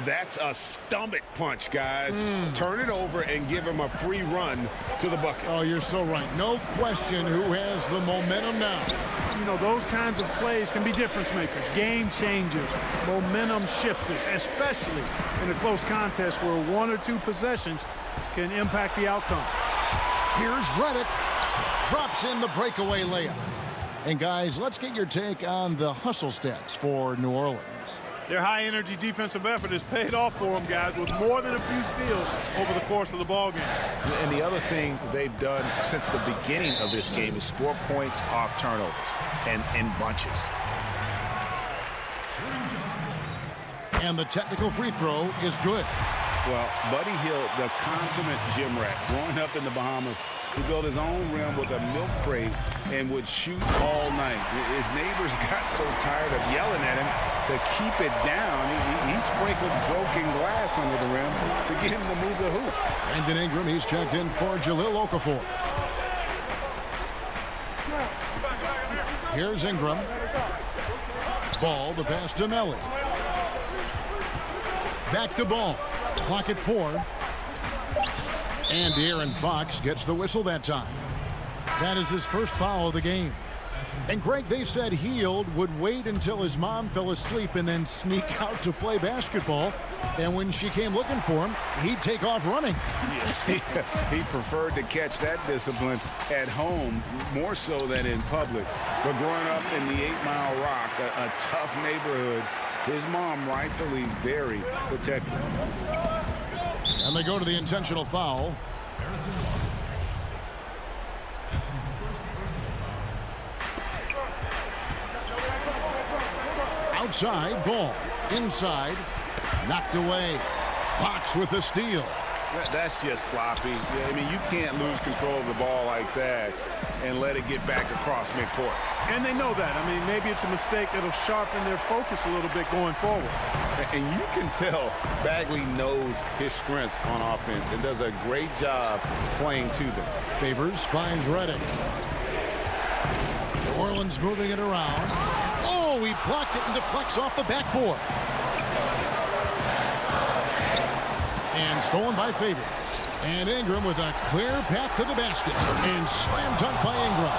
That's a stomach punch, guys. Turn it over and give him a free run to the bucket. Oh, you're so right. No question who has the momentum now. You know, those kinds of plays can be difference makers, game changers, momentum shifters, especially in a close contest where 1 or 2 possessions can impact the outcome. Here's Redick. Drops in the breakaway layup. And guys, let's get your take on the hustle stats for New Orleans. Their high-energy defensive effort has paid off for them, guys, with more than a few steals over the course of the ballgame. And the other thing they've done since the beginning of this game is score points off turnovers and in bunches. And the technical free throw is good. Well, Buddy Hield, the consummate gym rat, growing up in the Bahamas, he built his own rim with a milk crate and would shoot all night. His neighbors got so tired of yelling at him to keep it down. He sprinkled broken glass under the rim to get him to move the hoop. Brandon Ingram, he's checked in for Jahlil Okafor. Here's Ingram. Ball, the pass to Melly. Back to Ball. Clock at 4. And De'Aaron Fox gets the whistle that time. That is his first foul of the game. And Greg, they said Hield would wait until his mom fell asleep and then sneak out to play basketball. And when she came looking for him, he'd take off running. He preferred to catch that discipline at home more so than in public. But growing up in the 8 Mile Rock, a tough neighborhood, his mom rightfully very protective. And they go to the intentional foul. outside, ball. Inside, knocked away. Fox with the steal. That's just sloppy. Yeah, I mean, you can't lose control of the ball like that and let it get back across midcourt. And they know that. I mean, maybe it's a mistake that'll sharpen their focus a little bit going forward. And you can tell Bagley knows his strengths on offense and does a great job playing to them. Favors finds Reddick. New Orleans moving it around. Oh, he blocked it and deflects off the backboard. And stolen by Favors. And Ingram with a clear path to the basket. And slam dunk by Ingram.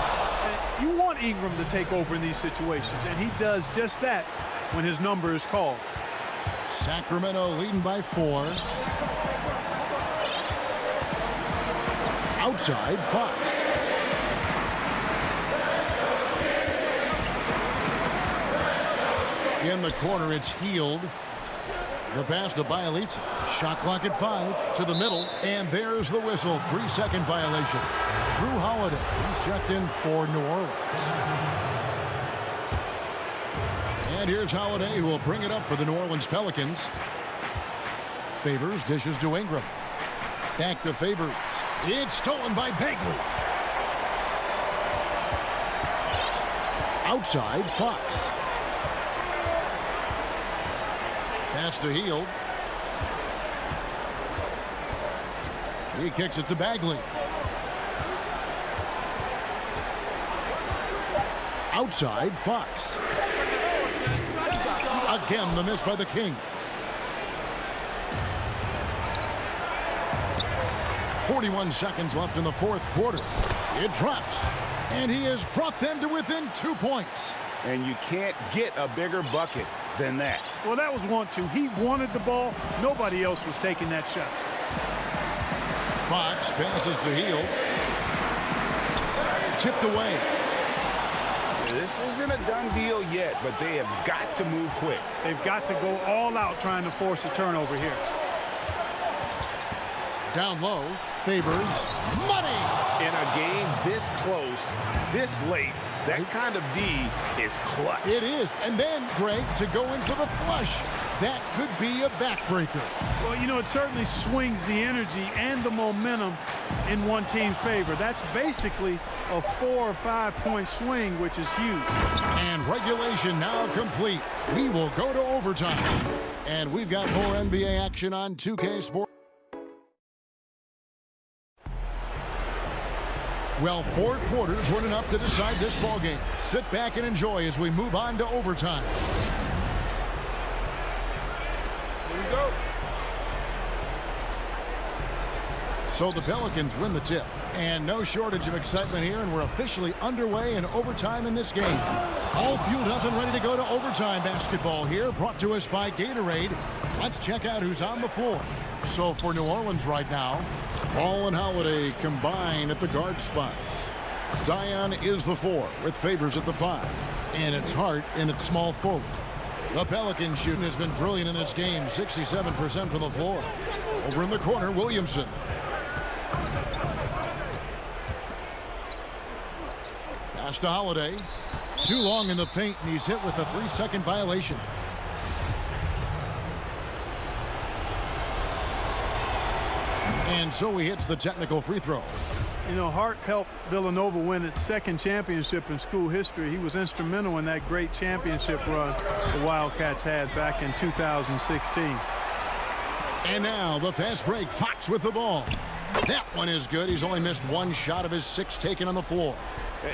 You want Ingram to take over in these situations, and he does just that when his number is called. Sacramento leading by 4. Outside, Fox. In the corner, it's Healed. The pass to Bielitsa. Shot clock at 5 to the middle. And there's the whistle. 3-second violation. Drew Holiday. He's checked in for New Orleans. And here's Holiday, who will bring it up for the New Orleans Pelicans. Favors dishes to Ingram. Back to Favors. It's stolen by Bagley. Outside, Fox. Pass to Hield. He kicks it to Bagley. Outside, Fox. Again, the miss by the Kings. 41 seconds left in the fourth quarter. It drops. And he has brought them to within 2 points. And you can't get a bigger bucket than that. Well, that was 1-2. He wanted the ball. Nobody else was taking that shot. Fox passes to Hield. Tipped away. This isn't a done deal yet, but they have got to move quick. They've got to go all out trying to force a turnover here. Down low, Favors. Money! In a game this close, this late, that kind of D is clutch. It is. And then, Greg, to go in for the flush. That could be a backbreaker. Well, you know, it certainly swings the energy and the momentum in one team's favor. That's basically a 4 or 5 point swing, which is huge. And regulation now complete. We will go to overtime. And we've got more NBA action on 2K Sports. Well, 4 quarters weren't enough to decide this ballgame. Sit back and enjoy as we move on to overtime. Here we go. So the Pelicans win the tip. And no shortage of excitement here, and we're officially underway in overtime in this game. All fueled up and ready to go to overtime basketball here, brought to us by Gatorade. Let's check out who's on the floor. So for New Orleans right now, Ball and Holiday combine at the guard spots. Zion is the 4 with Favors at the 5. And it's Hart in its small forward. The Pelicans shooting has been brilliant in this game, 67% from the floor. Over in the corner, Williamson. Pass to Holiday. Too long in the paint, and he's hit with a 3-second violation. And so he hits the technical free throw. You know, Hart helped Villanova win its 2nd championship in school history. He was instrumental in that great championship run the Wildcats had back in 2016. And now the fast break. Fox with the ball. That one is good. He's only missed 1 shot of his 6 taken on the floor.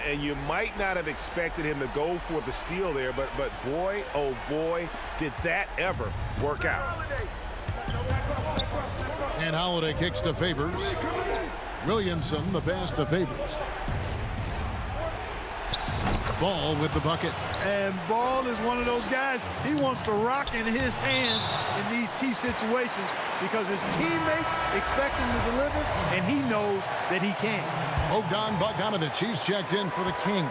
And you might not have expected him to go for the steal there, but boy, oh boy, did that ever work out. And Holiday kicks to Favors. Williamson, the pass to Favors. Ball with the bucket. And Ball is one of those guys, he wants to rock in his hands in these key situations because his teammates expect him to deliver, and he knows that he can. Bogdan Bogdanovic, he's checked in for the Kings.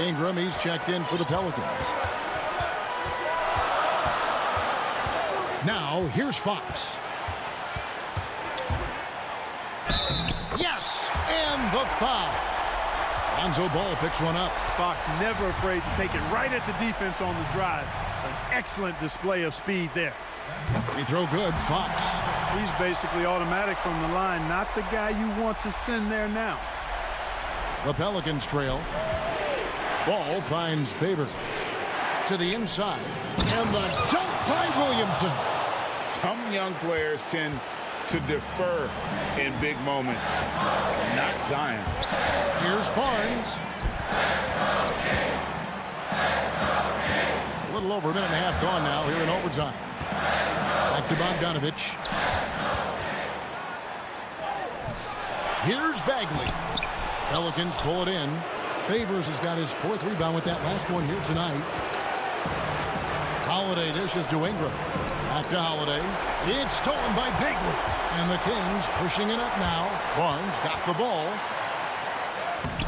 Ingram, he's checked in for the Pelicans. Now, here's Fox. Yes, and the foul. Lonzo Ball picks one up. Fox never afraid to take it right at the defense on the drive. An excellent display of speed there. Free throw good. Fox. He's basically automatic from the line, not the guy you want to send there now. The Pelicans trail. Ball finds Favors to the inside. And the dunk by Williamson. Some young players tend to defer in big moments. Not Zion. Here's Barnes. A little over a minute and a half gone now here in overtime. Back to Bogdanovich. Here's Bagley. Pelicans pull it in. Favors has got his 4th rebound with that last one here tonight. Holiday dishes to Ingram. Back to Holiday. It's stolen by Bagley. And the Kings pushing it up now. Barnes got the ball.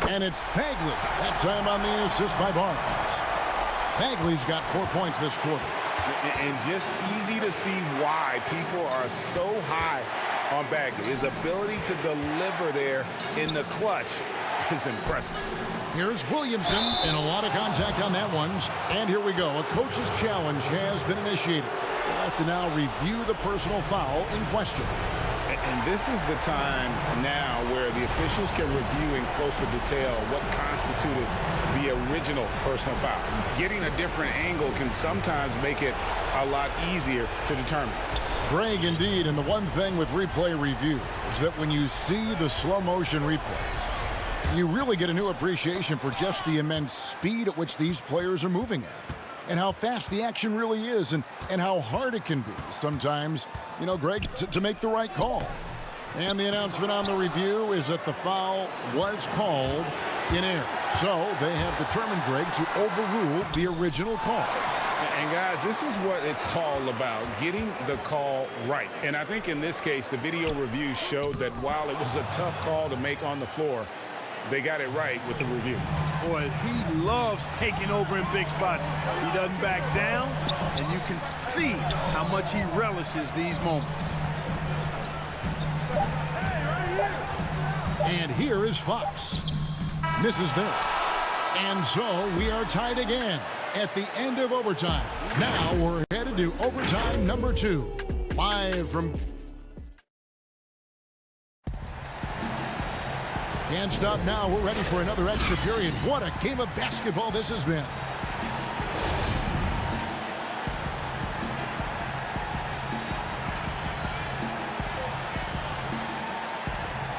And it's Bagley. That time on the assist by Barnes. Bagley's got 4 points this quarter. And just easy to see why people are so high on Bagley. His ability to deliver there in the clutch is impressive. Here's Williamson, and a lot of contact on that one. And here we go. A coach's challenge has been initiated. We'll have to now review the personal foul in question. And this is the time now where the officials can review in closer detail what constituted the original personal foul. Getting a different angle can sometimes make it a lot easier to determine. Greg, indeed, and the one thing with replay review is that when you see the slow motion replays, you really get a new appreciation for just the immense speed at which these players are moving at. And how fast the action really is, and how hard it can be sometimes, you know, Greg, to make the right call. And the announcement on the review is that the foul was called in error. So they have determined, Greg, to overrule the original call. And guys, this is what it's all about, getting the call right. And I think in this case, the video review showed that while it was a tough call to make on the floor, they got it right with the review. Boy, he loves taking over in big spots. He doesn't back down, and you can see how much he relishes these moments. And here is Fox. Misses there. And so we are tied again at the end of overtime. Now we're headed to overtime number 2. Live from... Can't stop now. We're ready for another extra period. What a game of basketball this has been.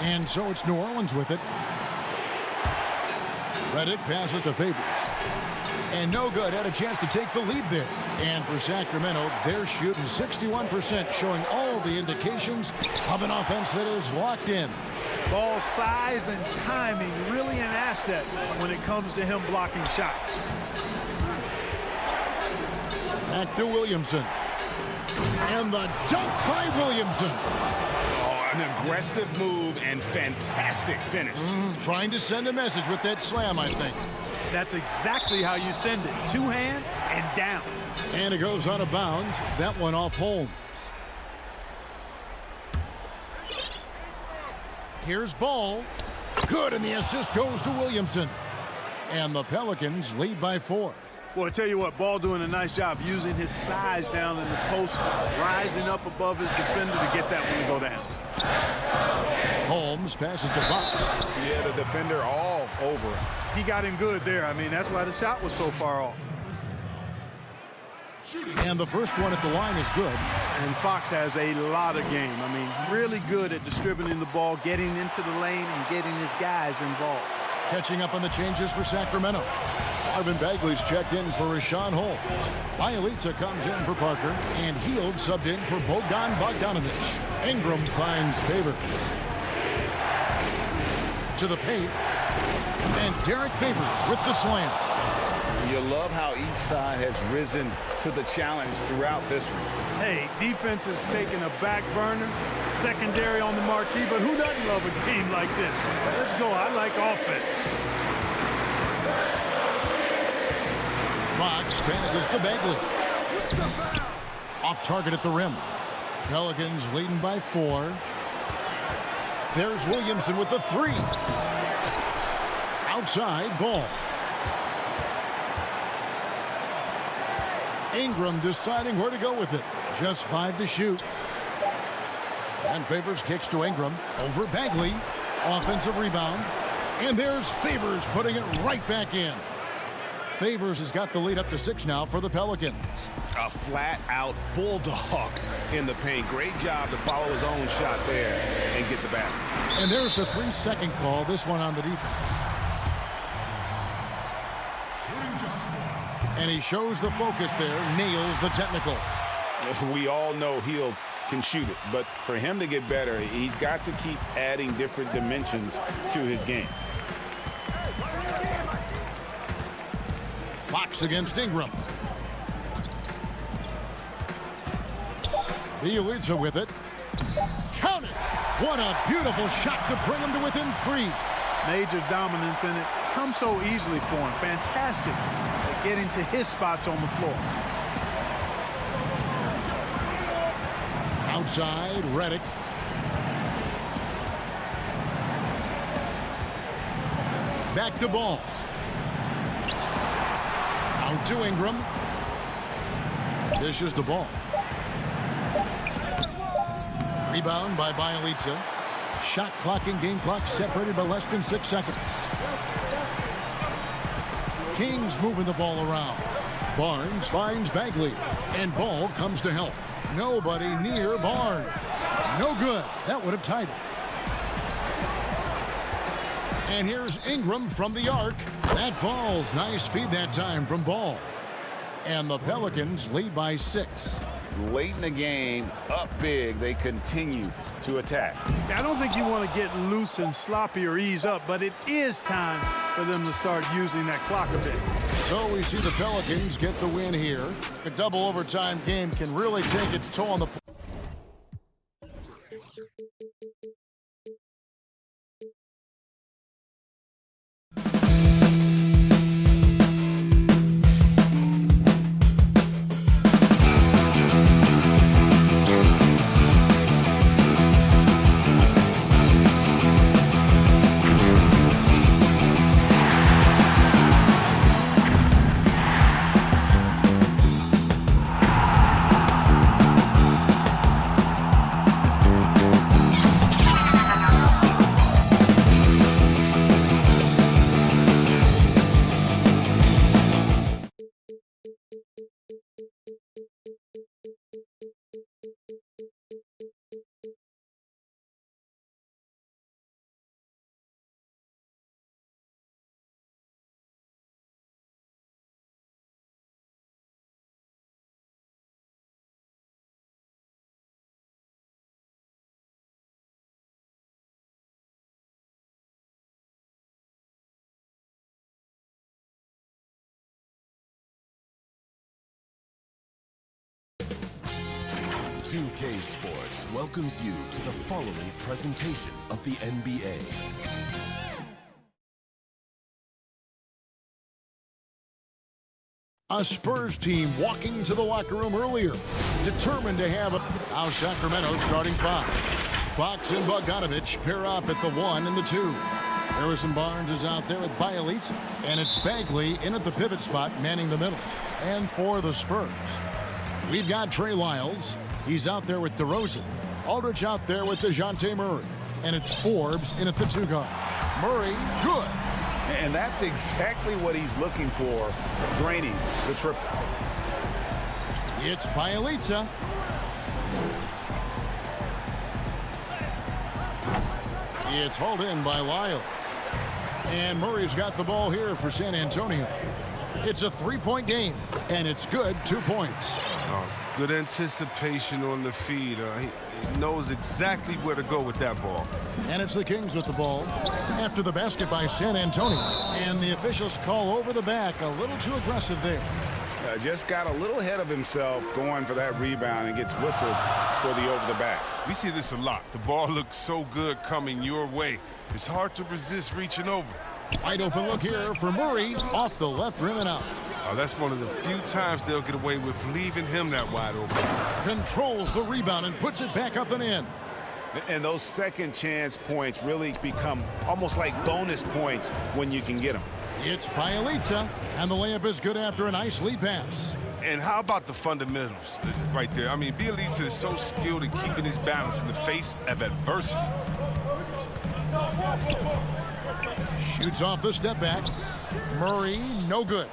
And so it's New Orleans with it. Redick passes to Favors. And no good. Had a chance to take the lead there. And for Sacramento, they're shooting 61%, showing all the indications of an offense that is locked in. Ball size and timing really an asset when it comes to him blocking shots. Back to Williamson. And the dunk by Williamson. Oh, an aggressive move and fantastic finish. Trying to send a message with that slam, I think. That's exactly how you send it. 2 hands and down. And it goes out of bounds. That one off Holmes. Here's Ball. Good, and the assist goes to Williamson. And the Pelicans lead by 4. Well, I tell you what, Ball doing a nice job using his size down in the post, rising up above his defender to get that one to go down. Holmes passes to Fox. Yeah, the defender all over him. He got him good there. I mean, that's why the shot was so far off. And the first one at the line is good. And Fox has a lot of game. I mean, really good at distributing the ball, getting into the lane, and getting his guys involved. Catching up on the changes for Sacramento. Marvin Bagley's checked in for Rashawn Holmes. Bielitsa comes in for Parker. And Hield subbed in for Bogdanovich. Ingram finds Favors. To the paint. And Derek Favors with the slam. You love how each side has risen to the challenge throughout this one. Hey, defense is taking a back burner, secondary on the marquee, but who doesn't love a game like this? Let's go. I like offense. Fox passes to Bagley. Off target at the rim. Pelicans leading by 4. There's Williamson with the 3. outside, Ball. Ingram deciding where to go with it. Just 5 to shoot. And Favors kicks to Ingram. Over Bagley. Offensive rebound. And there's Favors putting it right back in. Favors has got the lead up to 6 now for the Pelicans. A flat-out bulldog in the paint. Great job to follow his own shot there and get the basket. And there's the 3-second call, this one on the defense. And he shows the focus there, nails the technical. We all know Hill can shoot it, but for him to get better, he's got to keep adding different dimensions to his game. Fox against Ingram. Bielitsa with it. Count it! What a beautiful shot to bring him to within 3. Major dominance, and it comes so easily for him. Fantastic at getting to his spots on the floor. Outside, Redick. Back to Ball. Out to Ingram. Dishes the ball. Rebound by Bielitsa. Shot clock and game clock separated by less than 6 seconds. Kings moving the ball around. Barnes finds Bagley. And Ball comes to help. Nobody near Barnes. No good. That would have tied it. And here's Ingram from the arc. That falls. Nice feed that time from Ball. And the Pelicans lead by 6. Late in the game, up big, they continue to attack. I don't think you want to get loose and sloppy or ease up, but it is time for them to start using that clock a bit. So we see the Pelicans get the win here. A double overtime game can really take its toll on the CLA Sports welcomes you to the following presentation of the NBA. A Spurs team walking to the locker room earlier, determined to have a... Now Sacramento starting 5. Fox and Bogdanovich pair up at the 1 and the 2. Harrison Barnes is out there with Bielitsa, and it's Bagley in at the pivot spot, manning the middle. And for the Spurs, we've got Trey Lyles. He's out there with DeRozan. Aldridge out there with DeJounte Murray. And it's Forbes in at the 2 guard. Murray, good. And that's exactly what he's looking for, draining the triple. It's Bielitsa. It's hauled in by Lyles. And Murray's got the ball here for San Antonio. It's a 3-point game, and it's good. 2 points. Good anticipation on the feed. He knows exactly where to go with that ball. And it's the Kings with the ball after the basket by San Antonio. And the officials call over the back. A little too aggressive there. Just got a little ahead of himself going for that rebound and gets whistled for the over the back. We see this a lot. The ball looks so good coming your way. It's hard to resist reaching over. Wide open look here for Murray. Off the left rim and out. That's one of the few times they'll get away with leaving him that wide open. Controls the rebound and puts it back up and in. And those second chance points really become almost like bonus points when you can get them. It's Bielitsa, and the layup is good after a nice lead pass. And how about the fundamentals right there? I mean, Bielitsa is so skilled at keeping his balance in the face of adversity. Shoots off the step back. Murray, no good.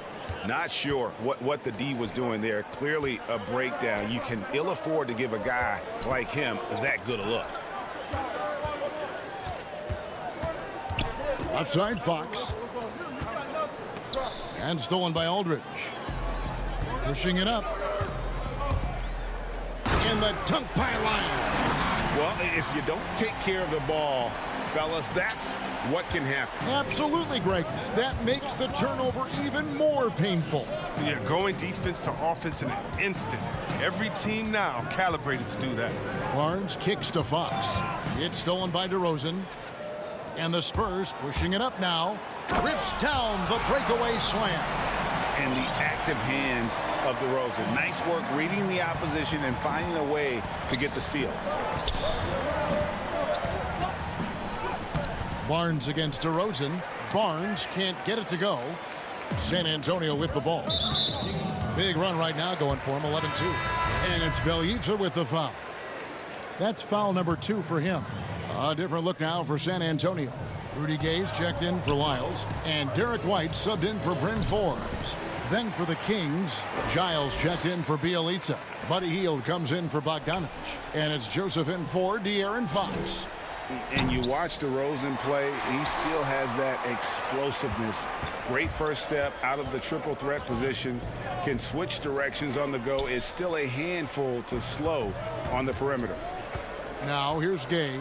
Not sure what the D was doing there. Clearly a breakdown. You can ill afford to give a guy like him that good a look. Left side, Fox. And stolen by Aldridge. Pushing it up. In the dunk pylon. Well, if you don't take care of the ball, fellas, that's what can happen. Absolutely, Greg. That makes the turnover even more painful. Yeah, going defense to offense in an instant. Every team now calibrated to do that. Barnes kicks to Fox. It's stolen by DeRozan. And the Spurs pushing it up now. Rips down the breakaway slam. And the active hands of DeRozan. Nice work reading the opposition and finding a way to get the steal. Barnes against DeRozan. Barnes can't get it to go. San Antonio with the ball. Big run right now going for him, 11-2. And it's Bielitsa with the foul. That's foul number 2 for him. A different look now for San Antonio. Rudy Gay's checked in for Lyles, and Derek White subbed in for Bryn Forbes. Then for the Kings, Giles checked in for Bielitsa. Buddy Hield comes in for Bogdanovic. And it's Joseph in for De'Aaron Fox. And you watch DeRozan play, he still has that explosiveness. Great first step out of the triple threat position. Can switch directions on the go. Is still a handful to slow on the perimeter. Now here's Gay.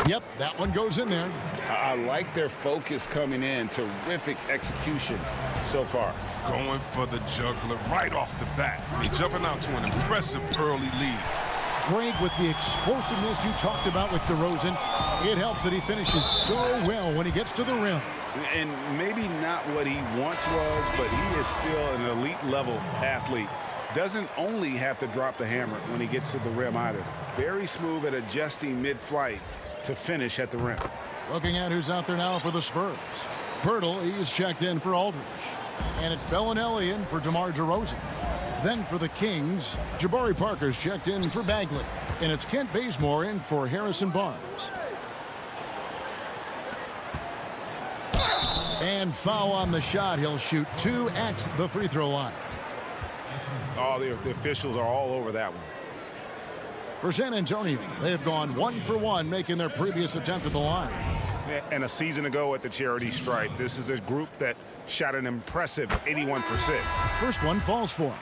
Yep, that one goes in there. I like their focus coming in. Terrific execution so far. Going for the juggler right off the bat. They're jumping out to an impressive early lead. Greg, with the explosiveness you talked about with DeRozan, it helps that he finishes so well when he gets to the rim. And maybe not what he once was, but he is still an elite level athlete. Doesn't only have to drop the hammer when he gets to the rim either. Very smooth at adjusting mid-flight to finish at the rim. Looking at who's out there now for the Spurs. Pirtle, he's checked in for Aldridge. And it's Bellinelli in for DeMar DeRozan. Then for the Kings, Jabari Parker's checked in for Bagley. And it's Kent Bazemore in for Harrison Barnes. And foul on the shot. He'll shoot 2 at the free throw line. Oh, the officials are all over that one. For San Antonio, they have gone 1 for 1, making their previous attempt at the line. And a season ago at the charity stripe, this is a group that shot an impressive 81%. First one falls for him.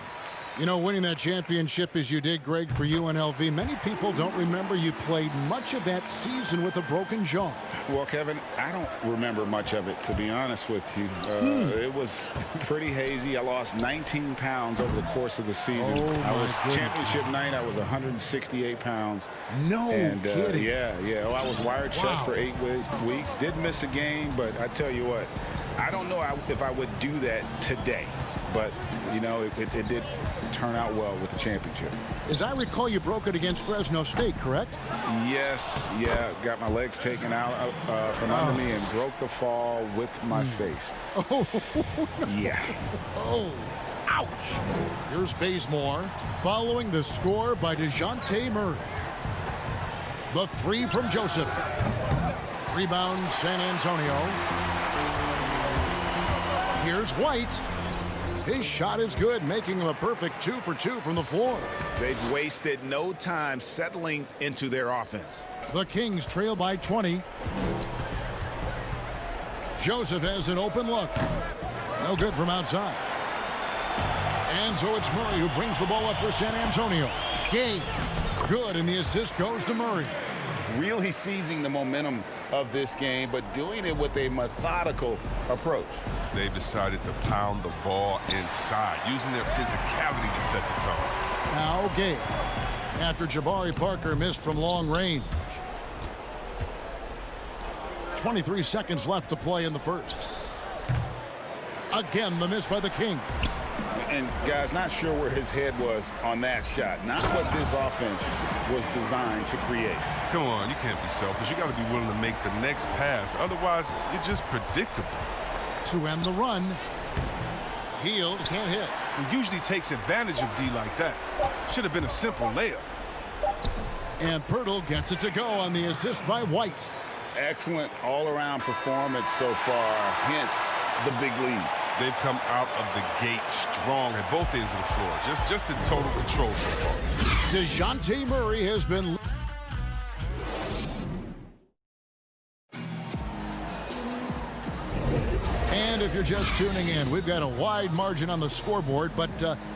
You know, winning that championship as you did, Greg, for UNLV, many people don't remember you played much of that season with a broken jaw. Well, Kevin, I don't remember much of it, to be honest with you. It was pretty hazy. I lost 19 pounds over the course of the season. I was championship night. I was 168 pounds. No kidding. Yeah. Well, I was wired shut for 8 weeks. Did miss a game, but I tell you what, I don't know if I would do that today. But, you know, it did turn out well with the championship. As I recall, you broke it against Fresno State, correct? Yes, yeah. Got my legs taken out from under me and broke the fall with my face. Oh, yeah. Oh, ouch. Here's Bazemore following the score by DeJounte Murray. The 3 from Joseph. Rebound, San Antonio. Here's White. His shot is good, making him a perfect 2 for 2 from the floor. They've wasted no time settling into their offense. The Kings trail by 20. Joseph has an open look. No good from outside. And so it's Murray who brings the ball up for San Antonio. Gay, good, and the assist goes to Murray. Really seizing the momentum of this game, but doing it with a methodical approach. They've decided to pound the ball inside, using their physicality to set the tone. Now Gay, after Jabari Parker missed from long range. 23 seconds left to play in the first. Again, the miss by the Kings. And, guys, not sure where his head was on that shot. Not what this offense was designed to create. Come on, you can't be selfish. You got to be willing to make the next pass. Otherwise, you're just predictable. To end the run. Hield can't hit. He usually takes advantage of D like that. Should have been a simple layup. And Pirtle gets it to go on the assist by White. Excellent all-around performance so far, hence the big lead. They've come out of the gate strong at both ends of the floor. Just in total control so far. DeJounte Murray has been... And if you're just tuning in, we've got a wide margin on the scoreboard, but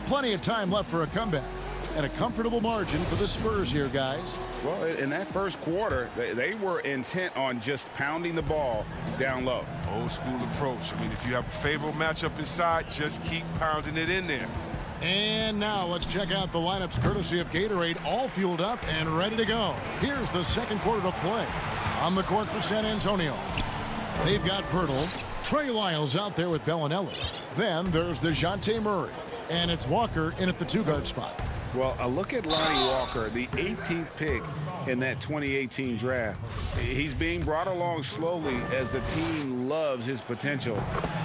plenty of time left for a comeback. And a comfortable margin for the Spurs here, guys. Well, in that first quarter, they were intent on just pounding the ball down low. Old school approach. I mean, if you have a favorable matchup inside, just keep pounding it in there. And now let's check out the lineups courtesy of Gatorade, all fueled up and ready to go. Here's the second quarter to play. On the court for San Antonio, they've got Pirtle. Trey Lyles out there with Bellinelli. Then there's DeJounte Murray. And it's Walker in at the two-guard spot. Well, a look at Lonnie Walker, the 18th pick in that 2018 draft. He's being brought along slowly as the team loves his potential,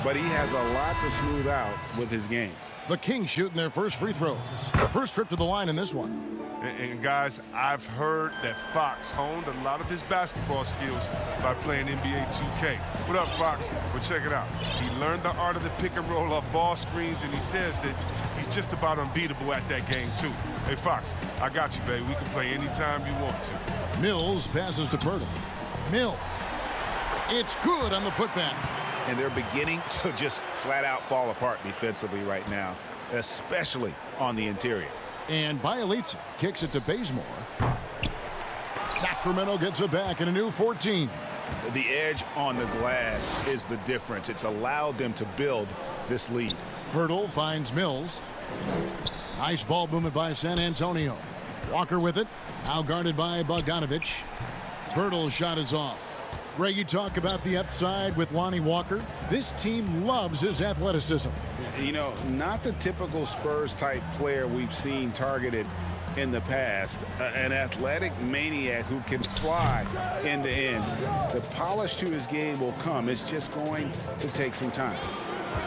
but he has a lot to smooth out with his game. The Kings shooting their first free throws. First trip to the line in this one. And guys, I've heard that Fox honed a lot of his basketball skills by playing NBA 2K. What up, Fox? Well, check it out. He learned the art of the pick and roll off ball screens, and he says that he's just about unbeatable at that game, too. Hey, Fox, I got you, baby. We can play anytime you want to. Mills passes to Pirtle. Mills. It's good on the putback. And they're beginning to just flat out fall apart defensively right now, especially on the interior. And Bielitsa kicks it to Bazemore. Sacramento gets it back in a new 14. The edge on the glass is the difference. It's allowed them to build this lead. Pirtle finds Mills. Nice ball movement by San Antonio. Walker with it. Now guarded by Bogdanovich. Pirtle's shot is off. Greg, you talk about the upside with Lonnie Walker. This team loves his athleticism. You know, not the typical Spurs-type player we've seen targeted in the past. An athletic maniac who can fly end to end. The polish to his game will come. It's just going to take some time.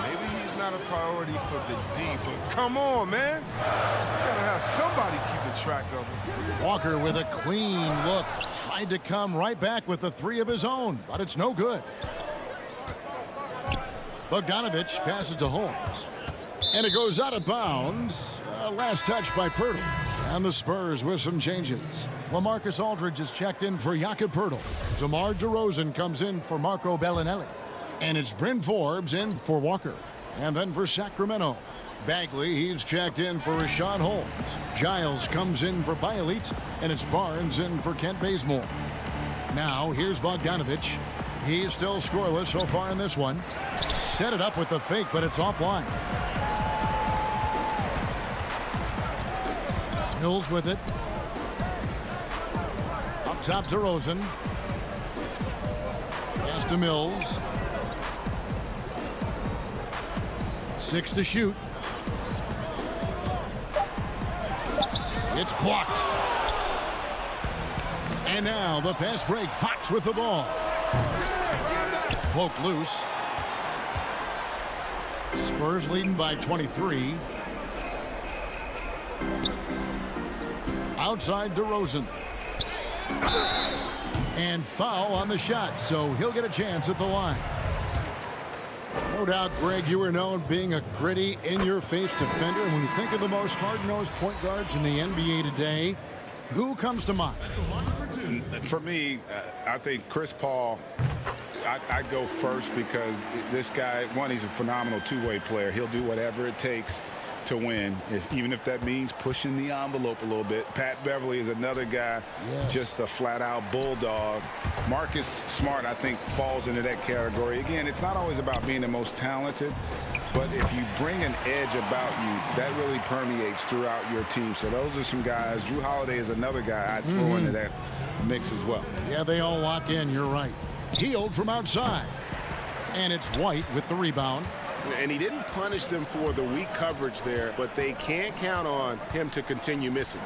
Maybe he's not a priority for the D, but come on, man. You gotta have somebody keeping track of him. Walker with a clean look. Tried to come right back with the three of his own, but it's no good. Bogdanovich passes to Holmes. And it goes out of bounds. Last touch by Pirtle. And the Spurs with some changes. LaMarcus Aldridge is checked in for Jakob Pirtle. DeMar DeRozan comes in for Marco Bellinelli. And it's Bryn Forbes in for Walker. And then for Sacramento, Bagley, he's checked in for Rashad Holmes. Giles comes in for Bielitsa, and it's Barnes in for Kent Bazemore. Now, here's Bogdanovich. He's still scoreless so far in this one. Set it up with the fake, but it's offline. Mills with it. Up top to Rosen. Pass to Mills. 6 to shoot. It's blocked. And now the fast break. Fox with the ball. Poked loose. Spurs leading by 23. Outside DeRozan. And foul on the shot, so he'll get a chance at the line. No doubt, Greg, you are known being a gritty, in-your-face defender. And when you think of the most hard-nosed point guards in the NBA today, who comes to mind? For me, I think Chris Paul, I'd go first because this guy, one, he's a phenomenal two-way player. He'll do whatever it takes to win, even if that means pushing the envelope a little bit. Pat Beverly is another guy, just a flat-out bulldog. Marcus Smart, I think, falls into that category. Again, it's not always about being the most talented, but if you bring an edge about you, that really permeates throughout your team. So those are some guys. Drew Holiday is another guy I'd throw into that mix as well. Yeah, they all lock in. You're right. Hield from outside. And it's White with the rebound. And he didn't punish them for the weak coverage there, but they can't count on him to continue missing.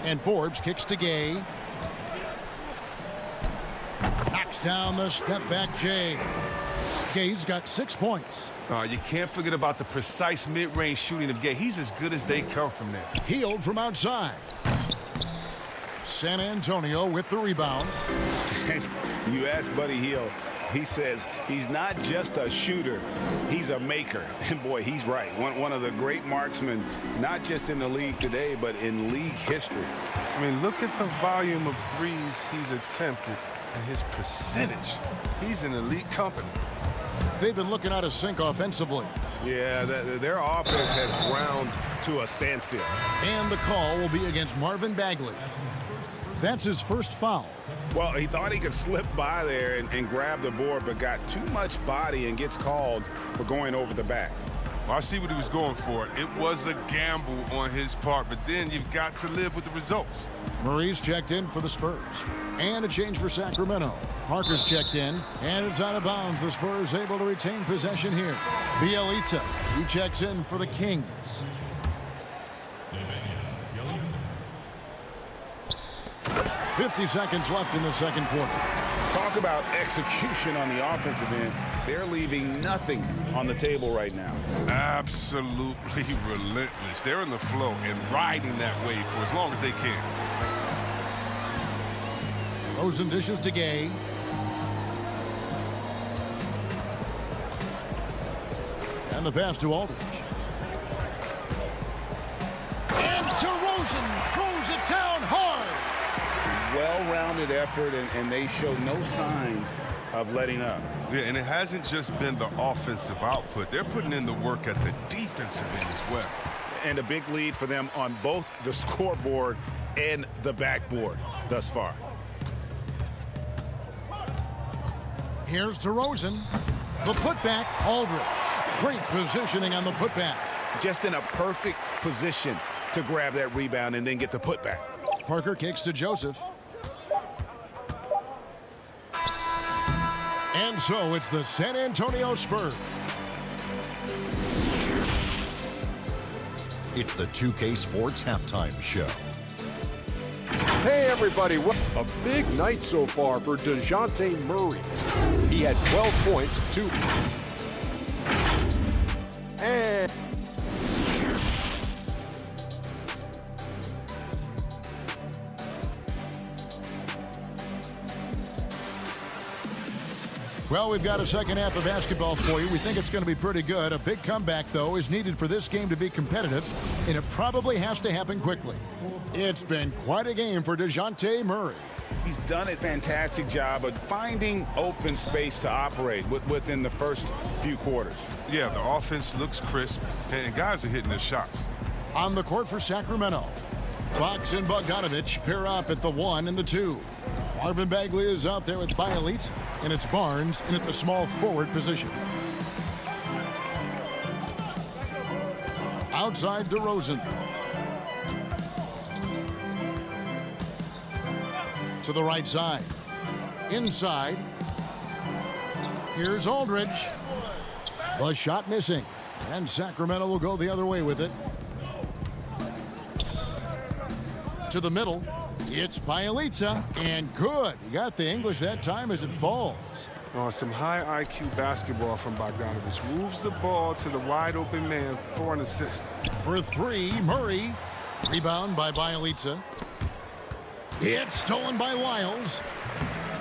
And Forbes kicks to Gay. Knocks down the step back Jay. Gay's got 6 points. You can't forget about the precise mid-range shooting of Gay. He's as good as they come from there. Healed from outside. San Antonio with the rebound. You ask Buddy Hield, he says he's not just a shooter, he's a maker. And boy, he's right. One of the great marksmen, not just in the league today, but in league history. I mean, look at the volume of threes he's attempted and his percentage. He's in elite company. They've been looking out of sync offensively. Yeah, their offense has ground to a standstill. And the call will be against Marvin Bagley. That's his first foul. Well, he thought he could slip by there and grab the board, but got too much body and gets called for going over the back. Well, I see what he was going for. It was a gamble on his part, but then you've got to live with the results. Murray's checked in for the Spurs. And a change for Sacramento. Parker's checked in, and it's out of bounds. The Spurs able to retain possession here. Bielitsa, he checks in for the Kings. .50 seconds left in the second quarter. Talk about execution on the offensive end. They're leaving nothing on the table right now. Absolutely relentless. They're in the flow and riding that wave for as long as they can. Rosen dishes to Gay. And the pass to Aldridge. And DeRozan throws it down hard. Well-rounded effort, and they show no signs of letting up. Yeah, and it hasn't just been the offensive output. They're putting in the work at the defensive end as well. And a big lead for them on both the scoreboard and the backboard thus far. Here's DeRozan. The putback, Aldridge. Great positioning on the putback. Just in a perfect position to grab that rebound and then get the putback. Parker kicks to Joseph. And so it's the San Antonio Spurs. It's the 2K Sports Halftime Show. Hey, everybody. A big night so far for DeJounte Murray. He had 12 points, 2. And well, we've got a second half of basketball for you. We think it's going to be pretty good. A big comeback, though, is needed for this game to be competitive, and it probably has to happen quickly. It's been quite a game for DeJounte Murray. He's done a fantastic job of finding open space to operate within the first few quarters. Yeah, the offense looks crisp, and guys are hitting their shots. On the court for Sacramento, Fox and Bogdanovich pair up at the 1 and the 2. Marvin Bagley is out there with Bielitsa, and it's Barnes in at the small forward position. Outside DeRozan. To the right side. Inside. Here's Aldridge. The shot missing. And Sacramento will go the other way with it. To the middle. It's Bielitsa. And good. He got the English that time as it falls. Oh, some high IQ basketball from Bogdanovich. Moves the ball to the wide open man for an assist. For 3, Murray. Rebound by Bielitsa. It's stolen by Lyles.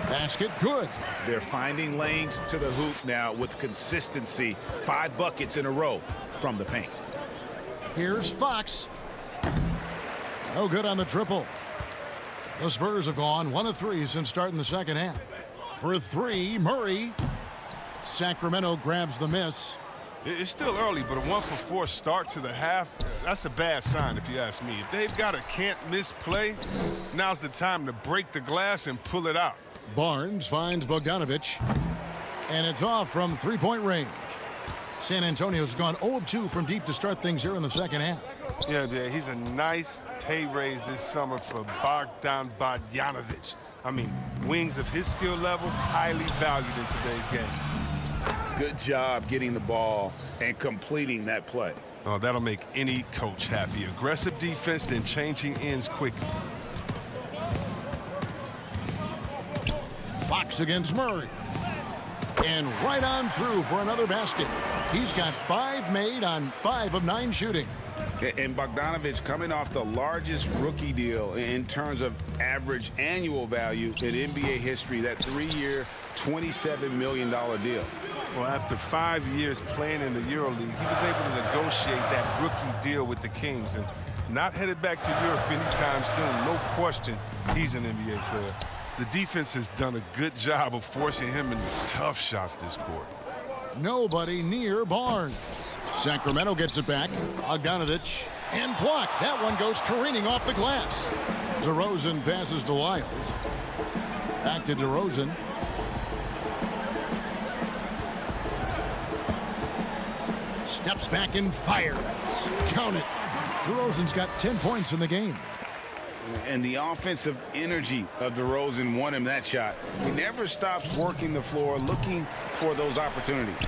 Basket good. They're finding lanes to the hoop now with consistency. 5 buckets in a row from the paint. Here's Fox. No good on the triple. The Spurs have gone 1 of 3 since starting the second half. For 3, Murray. Sacramento grabs the miss. It's still early, but a 1 for 4 start to the half, that's a bad sign if you ask me. If they've got a can't-miss play, now's the time to break the glass and pull it out. Barnes finds Bogdanovich, and it's off from three-point range. San Antonio's gone 0 of 2 from deep to start things here in the second half. Yeah, he's a nice pay raise this summer for Bogdan Bogdanovich. I mean, wings of his skill level, highly valued in today's game. Good job getting the ball and completing that play. Oh, that'll make any coach happy. Aggressive defense, then changing ends quickly. Fox against Murray. And right on through for another basket. He's got 5 made on 5 of 9 shooting. And Bogdanovich coming off the largest rookie deal in terms of average annual value in NBA history, that 3-year, $27 million deal. Well, after 5 years playing in the EuroLeague, he was able to negotiate that rookie deal with the Kings and not headed back to Europe anytime soon. No question he's an NBA player. The defense has done a good job of forcing him into tough shots this quarter. Nobody near Barnes. Sacramento gets it back. Bogdanovich and blocked. That one goes careening off the glass. DeRozan passes to Lyles. Back to DeRozan. Steps back and fires. Count it. DeRozan's got 10 points in the game. And the offensive energy of DeRozan won him that shot. He never stops working the floor, looking for those opportunities.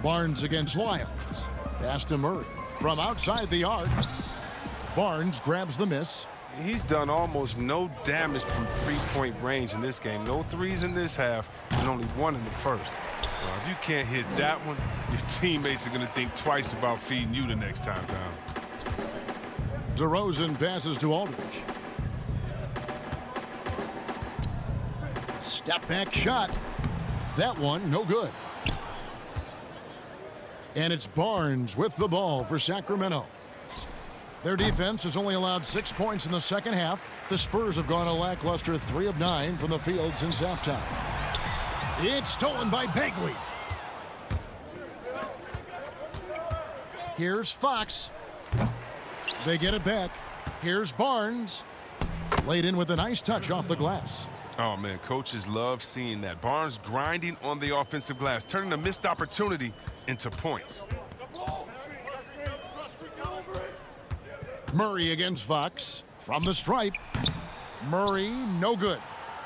Barnes against Lyles. Pass to Murray. From outside the arc. Barnes grabs the miss. He's done almost no damage from three-point range in this game. No threes in this half and only 1 in the first. So if you can't hit that one, your teammates are going to think twice about feeding you the next time down. DeRozan passes to Aldridge. Step back shot. That one no good. And it's Barnes with the ball for Sacramento. Their defense has only allowed 6 points in the second half. The Spurs have gone a lackluster 3 of 9 from the field since halftime. It's stolen by Bagley. Here's Fox. They get it back. Here's Barnes. Laid in with a nice touch off the glass. Oh, man, coaches love seeing that. Barnes grinding on the offensive glass, turning a missed opportunity into points. Murray against Fox. From the stripe. Murray, no good.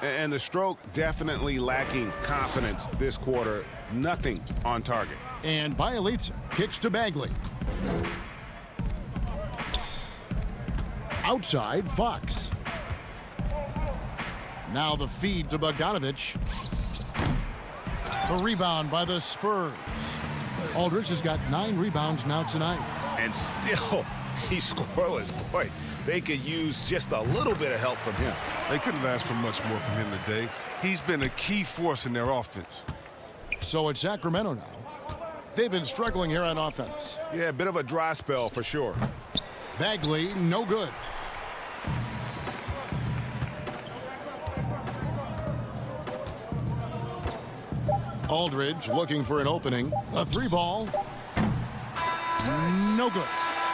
And the stroke definitely lacking confidence this quarter. Nothing on target. And Bielitsa kicks to Bagley. Outside, Fox. Now the feed to Bogdanovich. The rebound by the Spurs. Aldridge has got 9 rebounds now tonight. And still, he's scoreless. Boy, they could use just a little bit of help from him. They couldn't ask for much more from him today. He's been a key force in their offense. So it's Sacramento now. They've been struggling here on offense. Yeah, a bit of a dry spell for sure. Bagley, no good. Aldridge looking for an opening. A 3-ball. No good.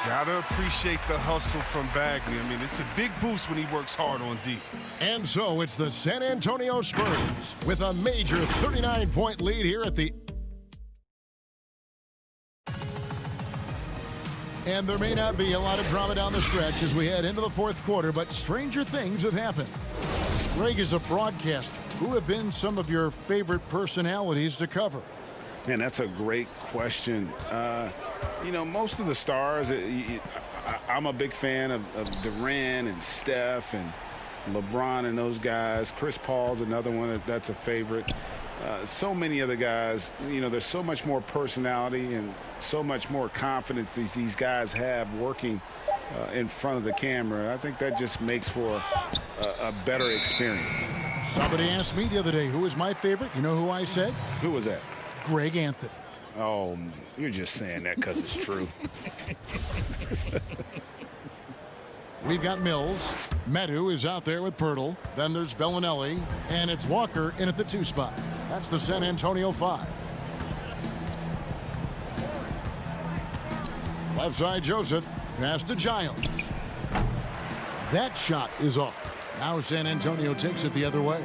Gotta appreciate the hustle from Bagley. I mean, it's a big boost when he works hard on D. And so it's the San Antonio Spurs with a major 39-point lead here at the... And there may not be a lot of drama down the stretch as we head into the fourth quarter, but stranger things have happened. Greg is a broadcaster. Who have been some of your favorite personalities to cover? Man, that's a great question. You know, most of the stars, I'm a big fan of Durant and Steph and LeBron and those guys. Chris Paul's another one that's a favorite. So many other guys, you know, there's so much more personality and so much more confidence these guys have working in front of the camera. I think that just makes for a better experience. Somebody asked me the other day, who is my favorite? You know who I said? Who was that? Greg Anthony. Oh, you're just saying that because it's true. We've got Mills. Medu is out there with Pirtle. Then there's Bellinelli. And it's Walker in at the 2 spot. That's the San Antonio 5. Left side, Joseph. Pass to Giles. That shot is off. Now San Antonio takes it the other way.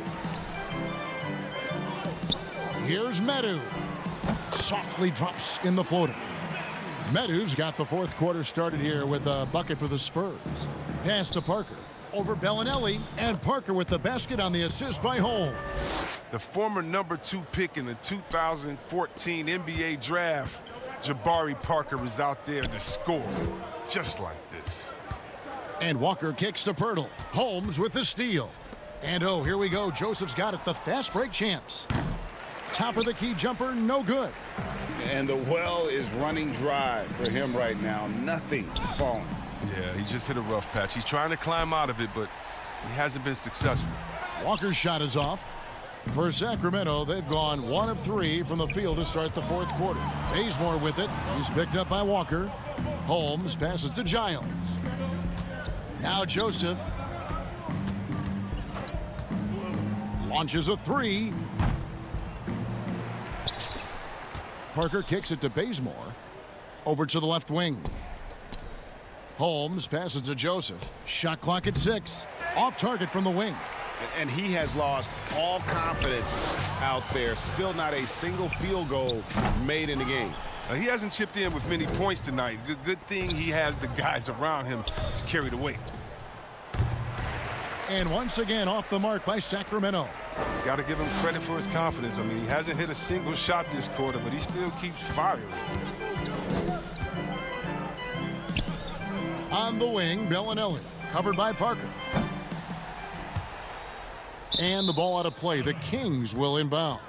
Here's Medu. Softly drops in the floater. Medu's got the fourth quarter started here with a bucket for the Spurs. Pass to Parker. over Bellinelli, and Parker with the basket on the assist by Holmes. The former #2 pick in the 2014 NBA draft, Jabari Parker, is out there to score just like this. And Walker kicks to Pirtle. Holmes with the steal. And oh, here we go. Joseph's got it. The fast break champs. Top of the key jumper, no good. And the well is running dry for him right now. Nothing falling. Yeah, he just hit a rough patch. He's trying to climb out of it, but he hasn't been successful. Walker's shot is off. For Sacramento, they've gone 1 of 3 from the field to start the fourth quarter. Bazemore with it. He's picked up by Walker. Holmes passes to Giles. Now Joseph. Launches a 3. Parker kicks it to Bazemore. Over to the left wing. Holmes passes to Joseph. Shot clock at 6. Off target from the wing. And he has lost all confidence out there. Still not a single field goal made in the game. He hasn't chipped in with many points tonight. Good thing he has the guys around him to carry the weight. And once again off the mark by Sacramento. Got to give him credit for his confidence. I mean, he hasn't hit a single shot this quarter, but he still keeps firing. On the wing, Bellinelli, covered by Parker. And the ball out of play. The Kings will inbound.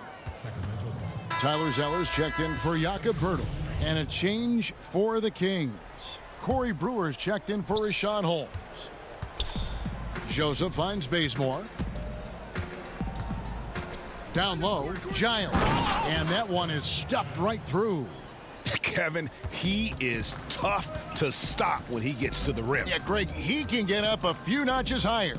Tyler Zeller's checked in for Jakob Poeltl. And a change for the Kings. Corey Brewer's checked in for Richaun Holmes. Joseph finds Bazemore. Down low, Giles. And that one is stuffed right through. Kevin, he is tough to stop when he gets to the rim. Yeah, Greg, he can get up a few notches higher.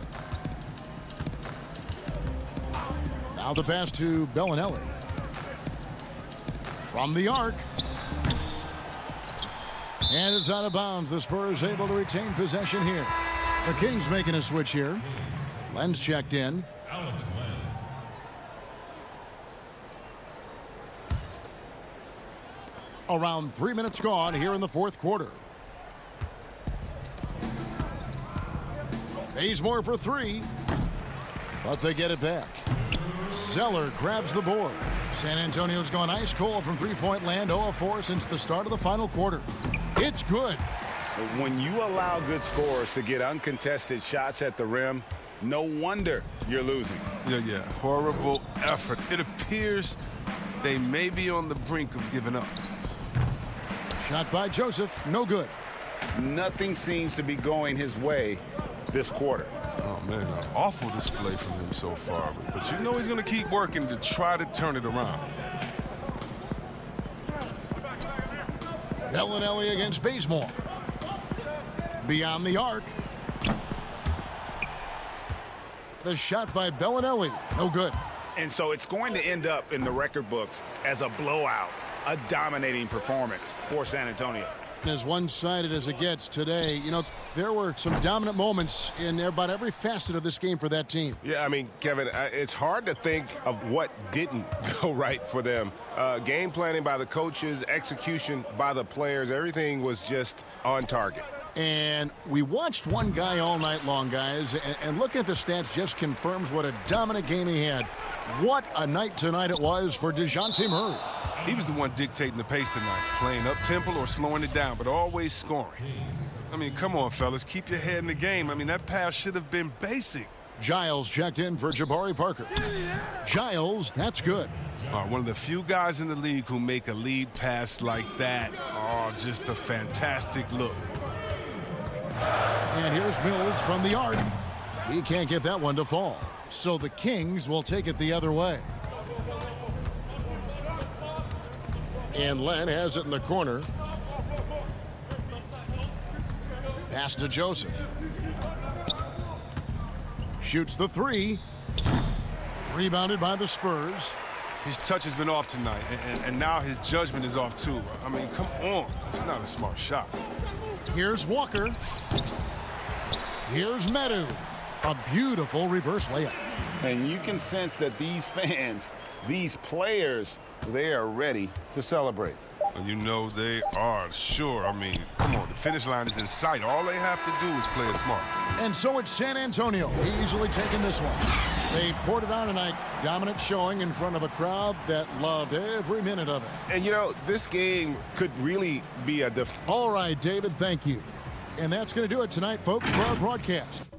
Now the pass to Bellinelli. From the arc. And it's out of bounds. The Spurs able to retain possession here. The Kings making a switch here. Len's checked in. Around 3 minutes gone here in the fourth quarter. Bazemore for 3. But they get it back. Zeller grabs the board. San Antonio's gone ice cold from three-point land, 0 of 4 since the start of the final quarter. It's good. When you allow good scorers to get uncontested shots at the rim, no wonder you're losing. Yeah. Horrible effort. It appears they may be on the brink of giving up. Shot by Joseph, no good. Nothing seems to be going his way this quarter. Oh, man, an awful display from him so far. But you know he's going to keep working to try to turn it around. Bellinelli against Bazemore. Beyond the arc. The shot by Bellinelli, no good. And so it's going to end up in the record books as a blowout, a dominating performance for San Antonio. As one-sided as it gets today, you know, there were some dominant moments in about every facet of this game for that team. Yeah, I mean, Kevin, it's hard to think of what didn't go right for them. Game planning by the coaches, execution by the players, everything was just on target. And we watched one guy all night long, guys, and looking at the stats just confirms what a dominant game he had. What a night tonight it was for DeJounte Murray. He was the one dictating the pace tonight, playing up-tempo or slowing it down, but always scoring. I mean, come on, fellas, keep your head in the game. I mean, that pass should have been basic. Giles checked in for Jabari Parker. Giles, that's good. One of the few guys in the league who make a lead pass like that. Oh, just a fantastic look. And here's Mills from the arc. He can't get that one to fall. So the Kings will take it the other way. And Len has it in the corner. Pass to Joseph. Shoots the 3. Rebounded by the Spurs. His touch has been off tonight, and now his judgment is off too. I mean, come on. It's not a smart shot. Here's Walker. Here's Medu. A beautiful reverse layup. And you can sense that these fans, these players, they are ready to celebrate. And you know they are sure. I mean, come on, the finish line is in sight. All they have to do is play it smart. And so it's San Antonio easily taking this one. They poured it on tonight. Dominant showing in front of a crowd that loved every minute of it. And, you know, this game could really be a All right, David, thank you. And that's going to do it tonight, folks, for our broadcast.